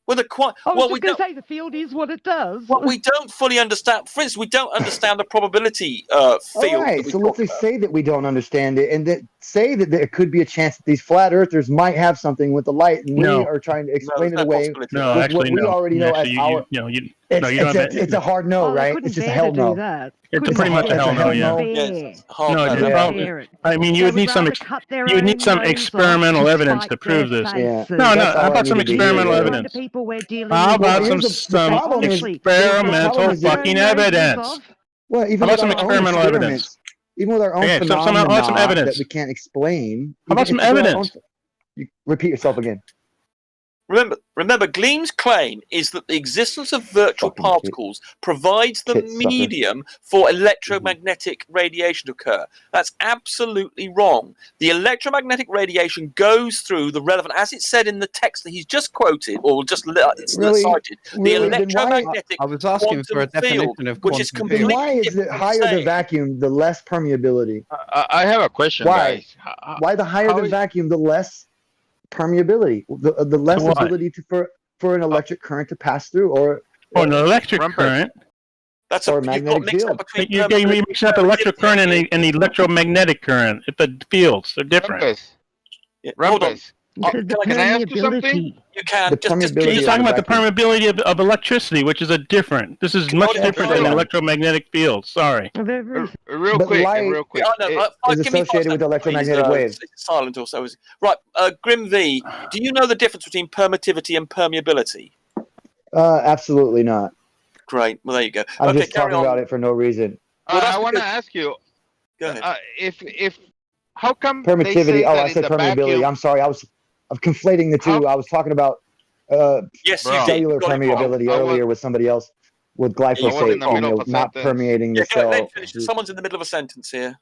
Well, I was just going to say the field is what it does. What we don't fully understand, for instance, we don't understand the probability field. All right, so let's say that we don't understand it, and that say that there could be a chance that these flat earthers might have something with the light, and we are trying to explain it away. No, actually, we already know as our. It's a hard no, right? It's just a hell no. It's pretty much a hell no, I mean, you would need some experimental evidence to prove this. No, how about some experimental evidence? How about some experimental fucking evidence? Well, even how about some experimental evidence? Even with our own phenomena that we can't explain. How about some evidence? You repeat yourself again. Remember, Gleam's claim is that the existence of virtual particles provides the medium for electromagnetic radiation to occur. That's absolutely wrong. The electromagnetic radiation goes through the relevant, as it said in the text that he's just quoted, or just cited, the electromagnetic I was asking for a definition of which is completely why is the higher the vacuum, the less permeability? I have a question, guys. Why the higher the vacuum, the less permeability, the less ability for an electric current to pass through, or an electric current. That's or a magnetic field. You're mixing up electric current and electromagnetic current. The fields are different. Hold on. Can I ask you something? You can. The permeability. You're talking about the permeability of electricity, which is a different. This is much different than electromagnetic fields. Sorry. Real But quick. light is give me 5 associated with seconds, electromagnetic please. waves. It's silent also. Right, Grim V, do you know the difference between permittivity and permeability? Absolutely not. Great. Well, there you go. I'm Okay, just carry talking on. about it for no reason. I want to ask you. Go ahead. If how come they say Permittivity. Oh, that I said in the permeability. vacuum- I'm sorry. I'm conflating the two. I was talking about Yes, you cellular did. permeability earlier with somebody else with glyphosate, not permeating the Go ahead, cell. finish. Someone's in the middle of a sentence here.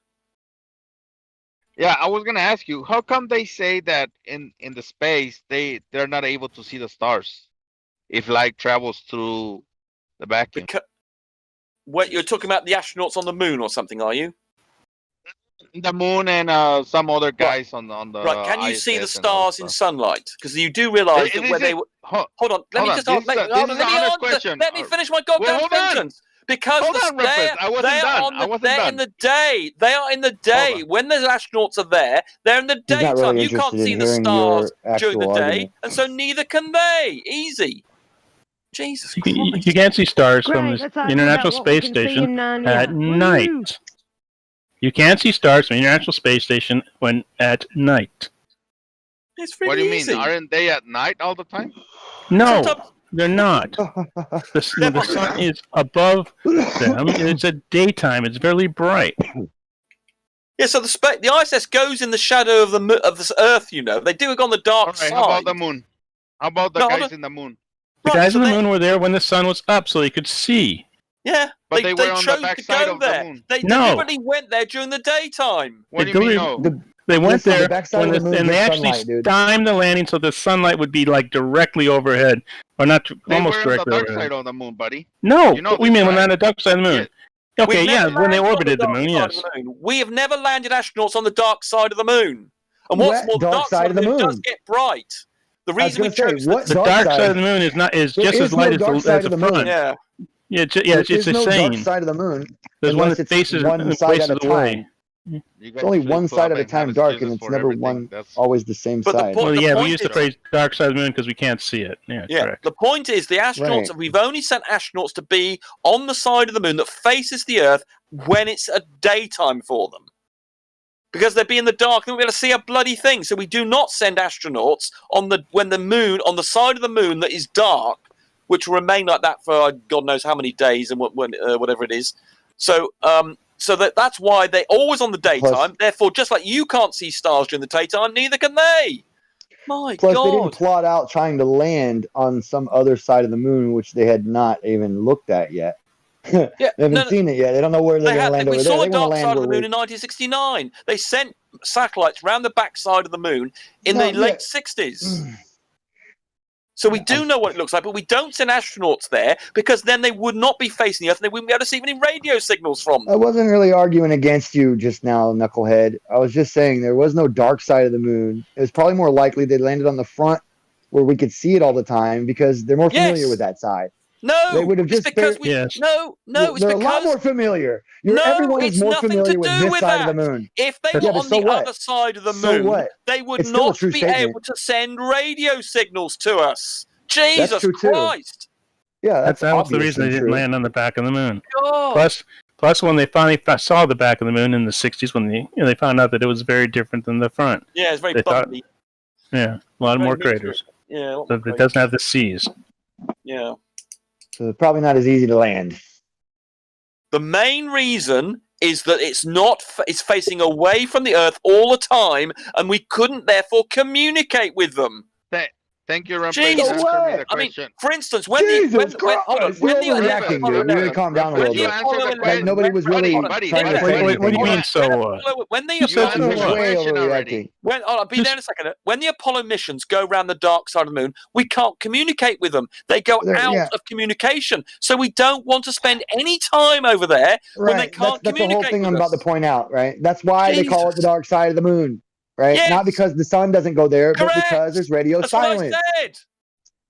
Yeah, I was gonna ask you, how come they say that in the space they're not able to see the stars if light travels through the vacuum? What, you're talking about the astronauts on the moon or something, are you? The moon and some other guys on the Right, can you see the ISS and all stars in sunlight? Because you do realise that when they were... Hold on, let me just... This is an honest question. Let me finish my goddamn sentence. Because Hold on, Rumpus, I wasn't done. They're in the day. They are in the day. When the astronauts are there, they're in the He's not daytime. really You can't interested see in the hearing stars your during the actual day, argument. and so neither can they. Easy. Jesus Christ. You can't see stars Great, from let's the argue International about what we Space can see Station in at Narnia. night. Woo! You can't see stars from the International Space Station when at night. It's What do you easy. mean? Aren't they at night all the time? No, Sometimes- they're not. The sun is above them. It's a daytime. It's very bright. Yeah, so the ISS goes in the shadow of the Earth. You know, they do it on the dark side. How about the moon? How about the No, guys in the moon? The guys on the moon were there when the sun was up, so they could see. Yeah, But they were on the chose backside to go of the there. moon. They No. deliberately went there during the daytime. What do you mean? No. They went Listen, the there backside when of the moon and they gets actually sunlight, dude. timed the landing so the sunlight would be like directly overhead, or not They almost were on the directly dark overhead. side of the moon, buddy. No, You know what we this, mean when right? they're on the dark side of the moon. Okay, We've yeah, never when they landed on orbited the dark moon, side yes. of the moon. We have never landed astronauts on the dark side of the moon. And what's What more, the dark side of the moon does moon? get bright. The I was reason we gonna say, chose what The dark dark side? side of the moon is There just is as light no as dark the, side as of the the moon. front. Yeah. Yeah, it's There the is no dark same. side of the moon. There's one unless that it's faces one side at a away. time. You It's guys only flip one flop side at a and time have dark, and excuses it's for never everything. one That's- always the same But the side. point- Well, yeah, we point use the is- phrase dark side of the moon because we can't see it. Yeah, Yeah, correct. the point is the astronauts, Right. we've only sent astronauts to be on the side of the moon that faces the Earth when it's a daytime for them. Because they'd be in the dark and we're going to see a bloody thing. So we do not send astronauts on the on the side of the moon that is dark, which will remain like that for God knows how many days and whatever it is. So that's why they're always on the daytime. Plus- Therefore, just like you can't see stars during the daytime, neither can they. My Plus, God. they didn't plot out trying to land on some other side of the moon, which they had not even looked at yet. Yeah, They haven't seen it yet. They don't know where they're going to land we over saw there. the They want dark to land side of the where moon in 1969. They sent satellites round the back side of the moon in the late 60s. So we do know what it looks like, but we don't send astronauts there because then they would not be facing the Earth and they wouldn't be able to see any radio signals from them. I wasn't really arguing against you just now, knucklehead. I was just saying there was no dark side of the moon. It was probably more likely they landed on the front where we could see it all the time because they're more familiar with that side. No, they would have it's just because we no, it's they're because a lot more familiar. Everyone is it's more nothing familiar to with do this with side that. of the moon. If they Yeah, were but on so the what? other side of the So moon, what? they would It's still a not true be statement. able to send radio signals to us. Jesus true, too. Christ! Yeah, that was the reason they didn't true. land on the back of the moon. God. Plus, when they finally saw the back of the moon in the 60s, when they found out that it was very different than the front. Yeah, it's very They thought- bumpy. Yeah, a lot Very more mixed craters. Yeah, a lot So more it craters. doesn't have the seas. Yeah. So it's probably not as easy to land. The main reason is that it's facing away from the Earth all the time, and we couldn't therefore communicate with them. Thank you, Rumpus. Jesus, Answer me the I mean, question. for instance, when the nobody was really buddy, trying to say What do you anything. mean? So what? when the You said so Apollo what? Way Question overreacting. already. I'll be there in a second. When the Apollo missions go around the dark side of the moon, we can't communicate with them. They go out of communication. So we don't want to spend any time over there when they Right. can't That's the whole communicate thing with I'm about us. to point out, right? That's why they call it the Jesus. dark side of the moon, right? Yes. Not because the sun doesn't go there, but Correct. because there's radio That's what I silence. said.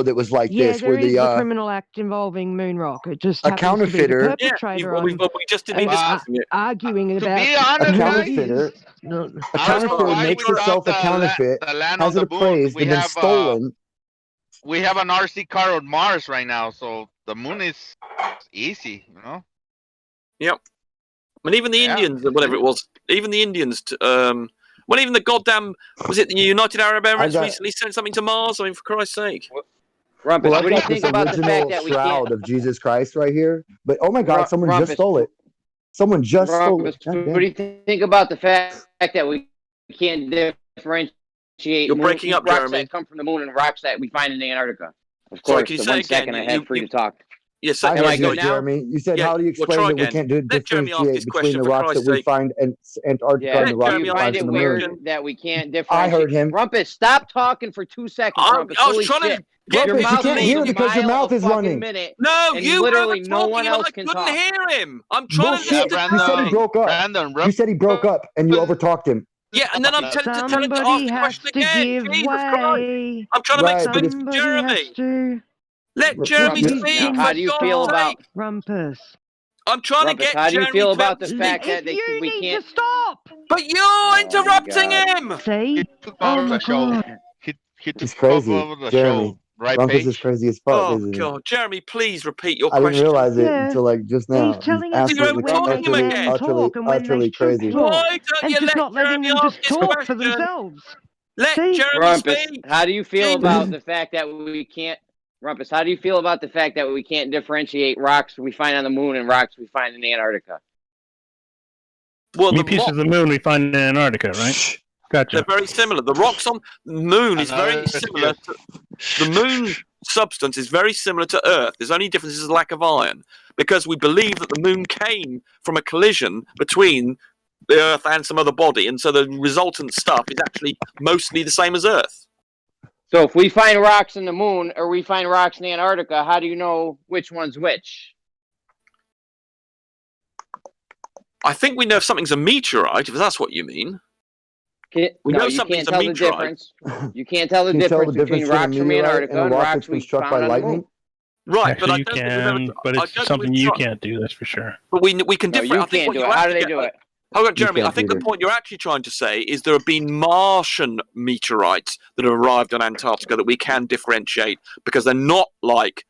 video that was like Yeah, this, there where is the a criminal act involving Moonrock. It just a happens to be the counterfeiter- perpetrator we just didn't need to discuss it. arguing To about be honest, a guys. counterfeiter, No, a I don't know counterfeiter why makes we herself a thought counterfeit, the land has on it the moon. appraised, and then stolen. We have an RC car on Mars right now, so the moon is easy, you know. Yep. I mean, even the Indians, whatever it was, even the Indians, well, even the goddamn, was it the United Arab Emirates recently sent something to Mars? I mean, for Christ's sake. Rumpus, Well, what do you I've got think this about the fact original that we shroud can't? of Jesus Christ right here, but oh my God, someone just Rumpus, stole it. Someone just stole it. Rumpus, God what damn. do you think about the fact that we can't differentiate You're breaking up, rocks Jeremy. that come from the moon and rocks that we find in Antarctica? Of Sorry, course, can you the say 1 again? second I had free to talk. Yes, I Am I heard good you, now? Jeremy. You said, Yeah, how do you well, explain try that we again. can't Let Jeremy ask his differentiate between question, the for rocks that Christ's we sake. find in Antarctica Yeah, and the rocks do we you find find it from the moon? weird that we can't differentiate? I heard him. Rumpus, stop talking for 2 seconds, Rumpus. I was Holy trying to shit. get Your Rumpus, you mouth can't moves hear a because your mile mouth a is fucking running. minute, No, and you literally were no talking one and else I can couldn't talk. hear him. I'm trying to Bullshit. listen to You said he him. broke up. You said he broke up and you overtalked him. Yeah, and then I'm telling to ask Somebody the has question to again. give Jesus Christ. way. I'm trying to make Right, but sense if to Somebody has Jeremy. to. Let Jeremy Rumpus, speak, now for how do you feel God's about sake. Rumpus? I'm trying to Rumpus? get How do you Jeremy feel to about the fact that You we need can't? to stop. But you're Oh my interrupting God. him. See? Took Oh over my the show. God. He took He's crazy. over the Jeremy. show. Right, Rumpus is Paige? crazy as fuck, Oh, isn't he? God. Jeremy, please repeat your I didn't question. realize it Yeah. until like just He's now. He's telling us So you're absolutely, over talking him when they again. can talk and when they utterly should crazy. talk. Why don't And you just let not letting Jeremy them ask just his talk for question? themselves. Let See? Jeremy Rumpus, speak. how do you feel Jesus. about the fact that we can't? Rumpus, how do you feel about the fact that we can't differentiate rocks we find on the moon and rocks we find in Antarctica? Well, The pieces of the moon we find in Antarctica, right? Gotcha. They're very similar. The rocks on the moon is very similar. The moon substance is very similar to Earth. There's only difference is the lack of iron, because we believe that the moon came from a collision between the Earth and some other body, and so the resultant stuff is actually mostly the same as Earth. So if we find rocks in the moon or we find rocks in Antarctica, how do you know which one's which? I think we know if something's a meteorite, if that's what you mean. We know you something's can't a tell the meteorite. difference. You can't tell the Can you tell difference the between difference rocks between from a meteorite Antarctica and a and rock rocks that's been we struck found by on the lightning? moon. Right, Actually, but I you don't think we've ever. can, but I it's don't something think we've you tried- can't do. That's for sure. But we can No, differentiate. you I think can't what do you're it. How do actually they do it? Hold on, Jeremy. I can't think the either. point you're actually trying to say is there have been Martian meteorites that have arrived on Antarctica that we can differentiate because they're not like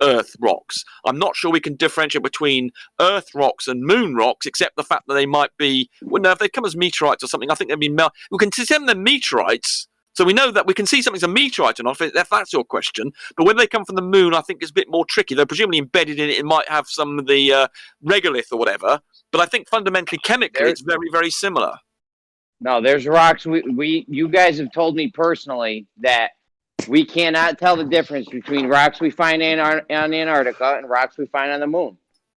Earth rocks. I'm not sure we can differentiate between Earth rocks and Moon rocks, except the fact that they might be. Well, no, if they come as meteorites or something, I think they'd be. We can see them meteorites. So we know that we can see something's a meteorite or not, if that's your question. But when they come from the moon, I think it's a bit more tricky. They're presumably embedded in it. It might have some of the regolith or whatever. But I think fundamentally, chemically, it's very, very similar. No, there's rocks. You guys have told me personally that we cannot tell the difference between rocks we find on Antarctica and rocks we find on the moon.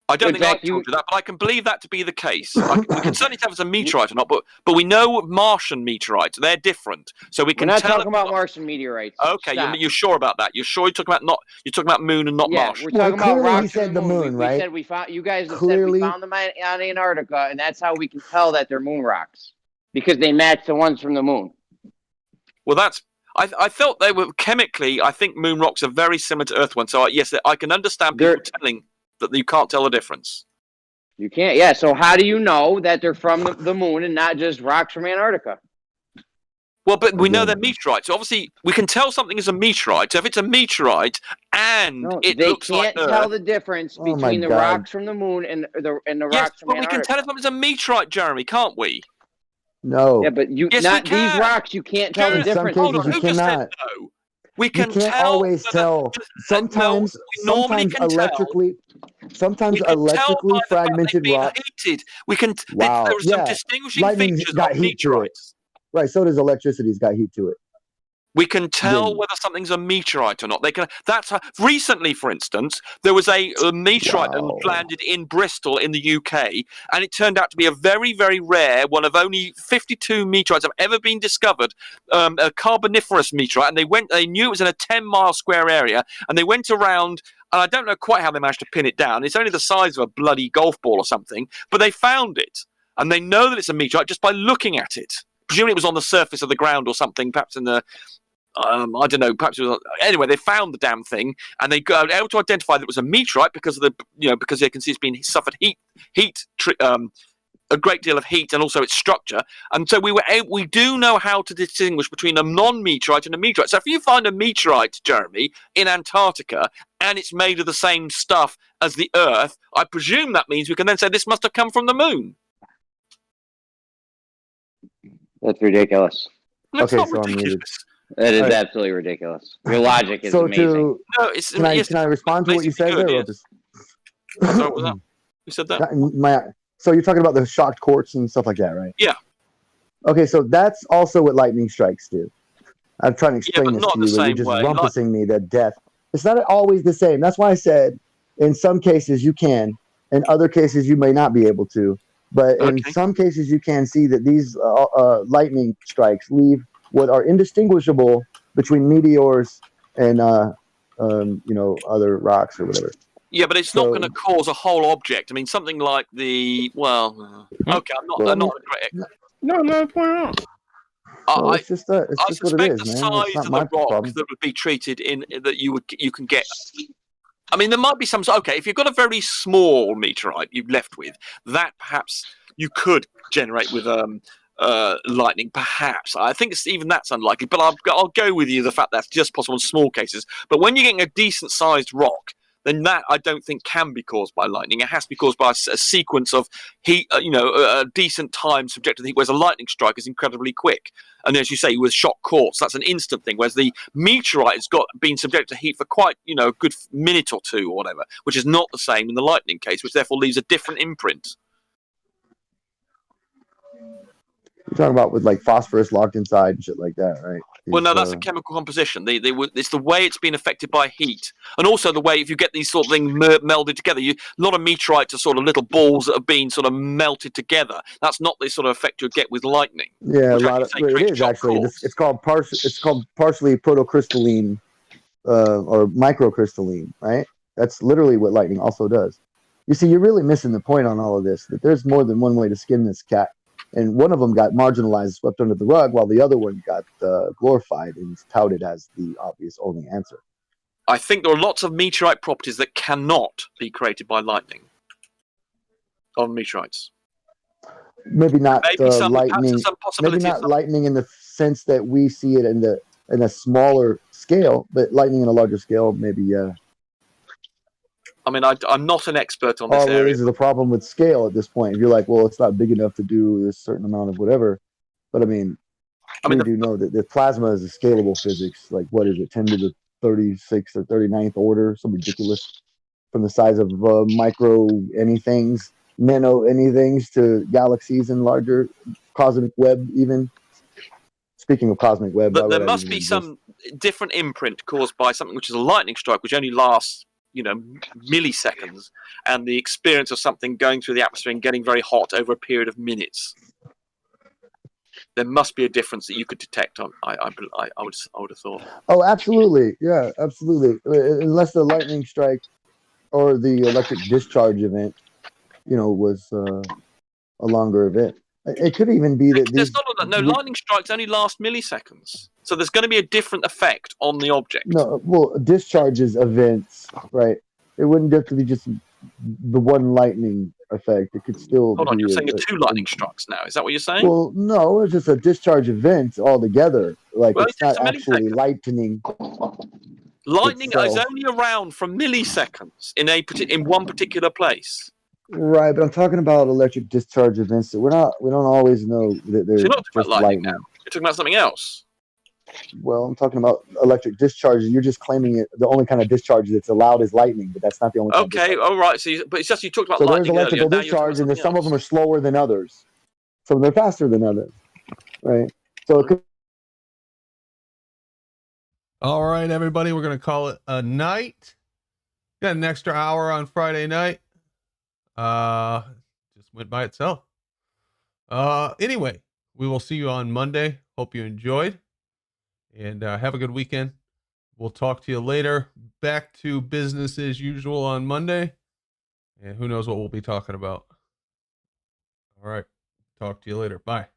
I don't In think I fact, told you that, but I can believe that to be the case. We can certainly tell if it's a meteorite or not, but we know Martian meteorites. They're different. So we We're can not tell. talking about Martian meteorites. Okay, Stop. you're sure about that? You're sure you're talking about moon and not Yeah, Martian? we're talking about clearly rocks he said from the moon, we right? said we found. You guys have Clearly- said we found them on Antarctica, and that's how we can tell that they're moon rocks because they match the ones from the moon. Well, that's. I felt they were chemically. I think moon rocks are very similar to Earth ones. So yes, I can understand people telling that you can't tell the difference. You can't. Yeah. So how do you know that they're from the moon and not just rocks from Antarctica? Well, but we know they're meteorites. So obviously, we can tell something is a meteorite. So if it's a meteorite and it They looks like can't tell Earth, the difference Oh my between the God. rocks from the moon and the yes, rocks from but we can Antarctica. tell if something's a meteorite, Jeremy, can't we? No. Yeah, but Yes, not we these can. rocks. You can't tell the In some difference. cases, Hold on, you who just said cannot. no? We You can can't tell. always tell. Sometimes, we normally can tell. electrically, sometimes We can tell electrically by the fact fragmented they've been rocks. heated. We can. Wow. There are some Yeah. distinguishing Lightning's features got of heat to it. meteorites. Right. So does electricity's got heat to it. We can tell Yeah. whether something's a meteorite or not. They can. That's recently, for instance, there was a meteorite that landed in Bristol in the UK, and it turned out to be a very, very rare one of only 52 meteorites have ever been discovered. A carboniferous meteorite, and they knew it was in a 10-mile square area, and they went around. And I don't know quite how they managed to pin it down. It's only the size of a bloody golf ball or something, but they found it, and they know that it's a meteorite just by looking at it. Presumably, it was on the surface of the ground or something, perhaps in the. I don't know. Perhaps it was. Anyway, they found the damn thing, and they got able to identify that it was a meteorite because of because they can see it's been suffered heat a great deal of heat and also its structure. And so we do know how to distinguish between a non-meteorite and a meteorite. So if you find a meteorite, Jeremy, in Antarctica, and it's made of the same stuff as the Earth, I presume that means we can then say this must have come from the moon. That's ridiculous. That's not ridiculous. It is absolutely ridiculous. Your logic is amazing. No, it's can I respond to what you said there? Or just... Sorry, was that? You said that? So you're talking about the shocked quartz and stuff like that, right? Yeah. Okay, so that's also what lightning strikes do. I'm trying to explain this to you, but you're just rumpusing me to death. It's not always the same. That's why I said in some cases you can, in other cases you may not be able to. But in some cases you can see that these lightning strikes leave what are indistinguishable between meteors and other rocks or whatever. Yeah, but it's not going to cause a whole object. I mean, something like the okay, I'm not great. No, point out. It's just what it is, man. I suspect the size of the rock that would be treated in that you can get. I mean, there might be some. Okay, if you've got a very small meteorite you're left with, that perhaps you could generate with lightning. Perhaps I think even that's unlikely. But I'll go with you the fact that's just possible in small cases. But when you're getting a decent sized rock, then that I don't think can be caused by lightning. It has to be caused by a sequence of heat, a decent time subject to heat, whereas a lightning strike is incredibly quick. And as you say, with shock quartz, that's an instant thing, whereas the meteorite has been subjected to heat for quite, a good minute or two or whatever, which is not the same in the lightning case, which therefore leaves a different imprint. You're talking about with like phosphorus locked inside and shit like that, right? Well, no, that's a chemical composition. It's the way it's been affected by heat, and also the way if you get these sort of things melded together. A lot of meteorites are sort of little balls that have been sort of melted together. That's not the sort of effect you get with lightning. Yeah, a lot of it is actually. It's called partially protocrystalline or microcrystalline, right? That's literally what lightning also does. You see, you're really missing the point on all of this. That there's more than one way to skin this cat. And one of them got marginalized, swept under the rug, while the other one got glorified and touted as the obvious only answer. I think there are lots of meteorite properties that cannot be created by lightning. On meteorites. Maybe not lightning. Maybe not lightning in the sense that we see it in a smaller scale, but lightning in a larger scale, maybe. Yeah. I mean, I'm not an expert on this area. All it is a problem with scale at this point. If you're like, well, it's not big enough to do this certain amount of whatever. But I mean, we do know that the plasma is a scalable physics. Like, what is it, 10 to the 36th or 39th order? Some ridiculous, from the size of micro anythings, nano anythings to galaxies and larger cosmic web even. Speaking of cosmic web. But there must be some different imprint caused by something which is a lightning strike, which only lasts milliseconds, and the experience of something going through the atmosphere and getting very hot over a period of minutes. There must be a difference that you could detect. I would have thought. Oh, absolutely, yeah, absolutely. Unless the lightning strike or the electric discharge event, was a longer event. It could even be that lightning strikes only last milliseconds. So there's going to be a different effect on the object. No, well, discharges events, right? It wouldn't have to be just the one lightning effect. It could still. Hold on, you're saying two lightning strikes now. Is that what you're saying? Well, no, it's just a discharge event altogether. Like, it's not actually lightning. Lightning is only around for milliseconds in one particular place. Right, but I'm talking about electric discharge events. So we don't always know that they're you're not talking just about lightning now. You're talking about something else. Well, I'm talking about electric discharge. You're just claiming it. The only kind of discharge that's allowed is lightning, but that's not the only. Okay, all right. So, but it's just you talked about lightning. So there's electrical discharge, and some of them are slower than others. Some they're faster than others, right? So it could. All right, everybody, we're gonna call it a night. Got an extra hour on Friday night. Just went by itself. Anyway, we will see you on Monday. Hope you enjoyed, and have a good weekend. We'll talk to you later. Back to business as usual on Monday, and who knows what we'll be talking about. All right, talk to you later. Bye.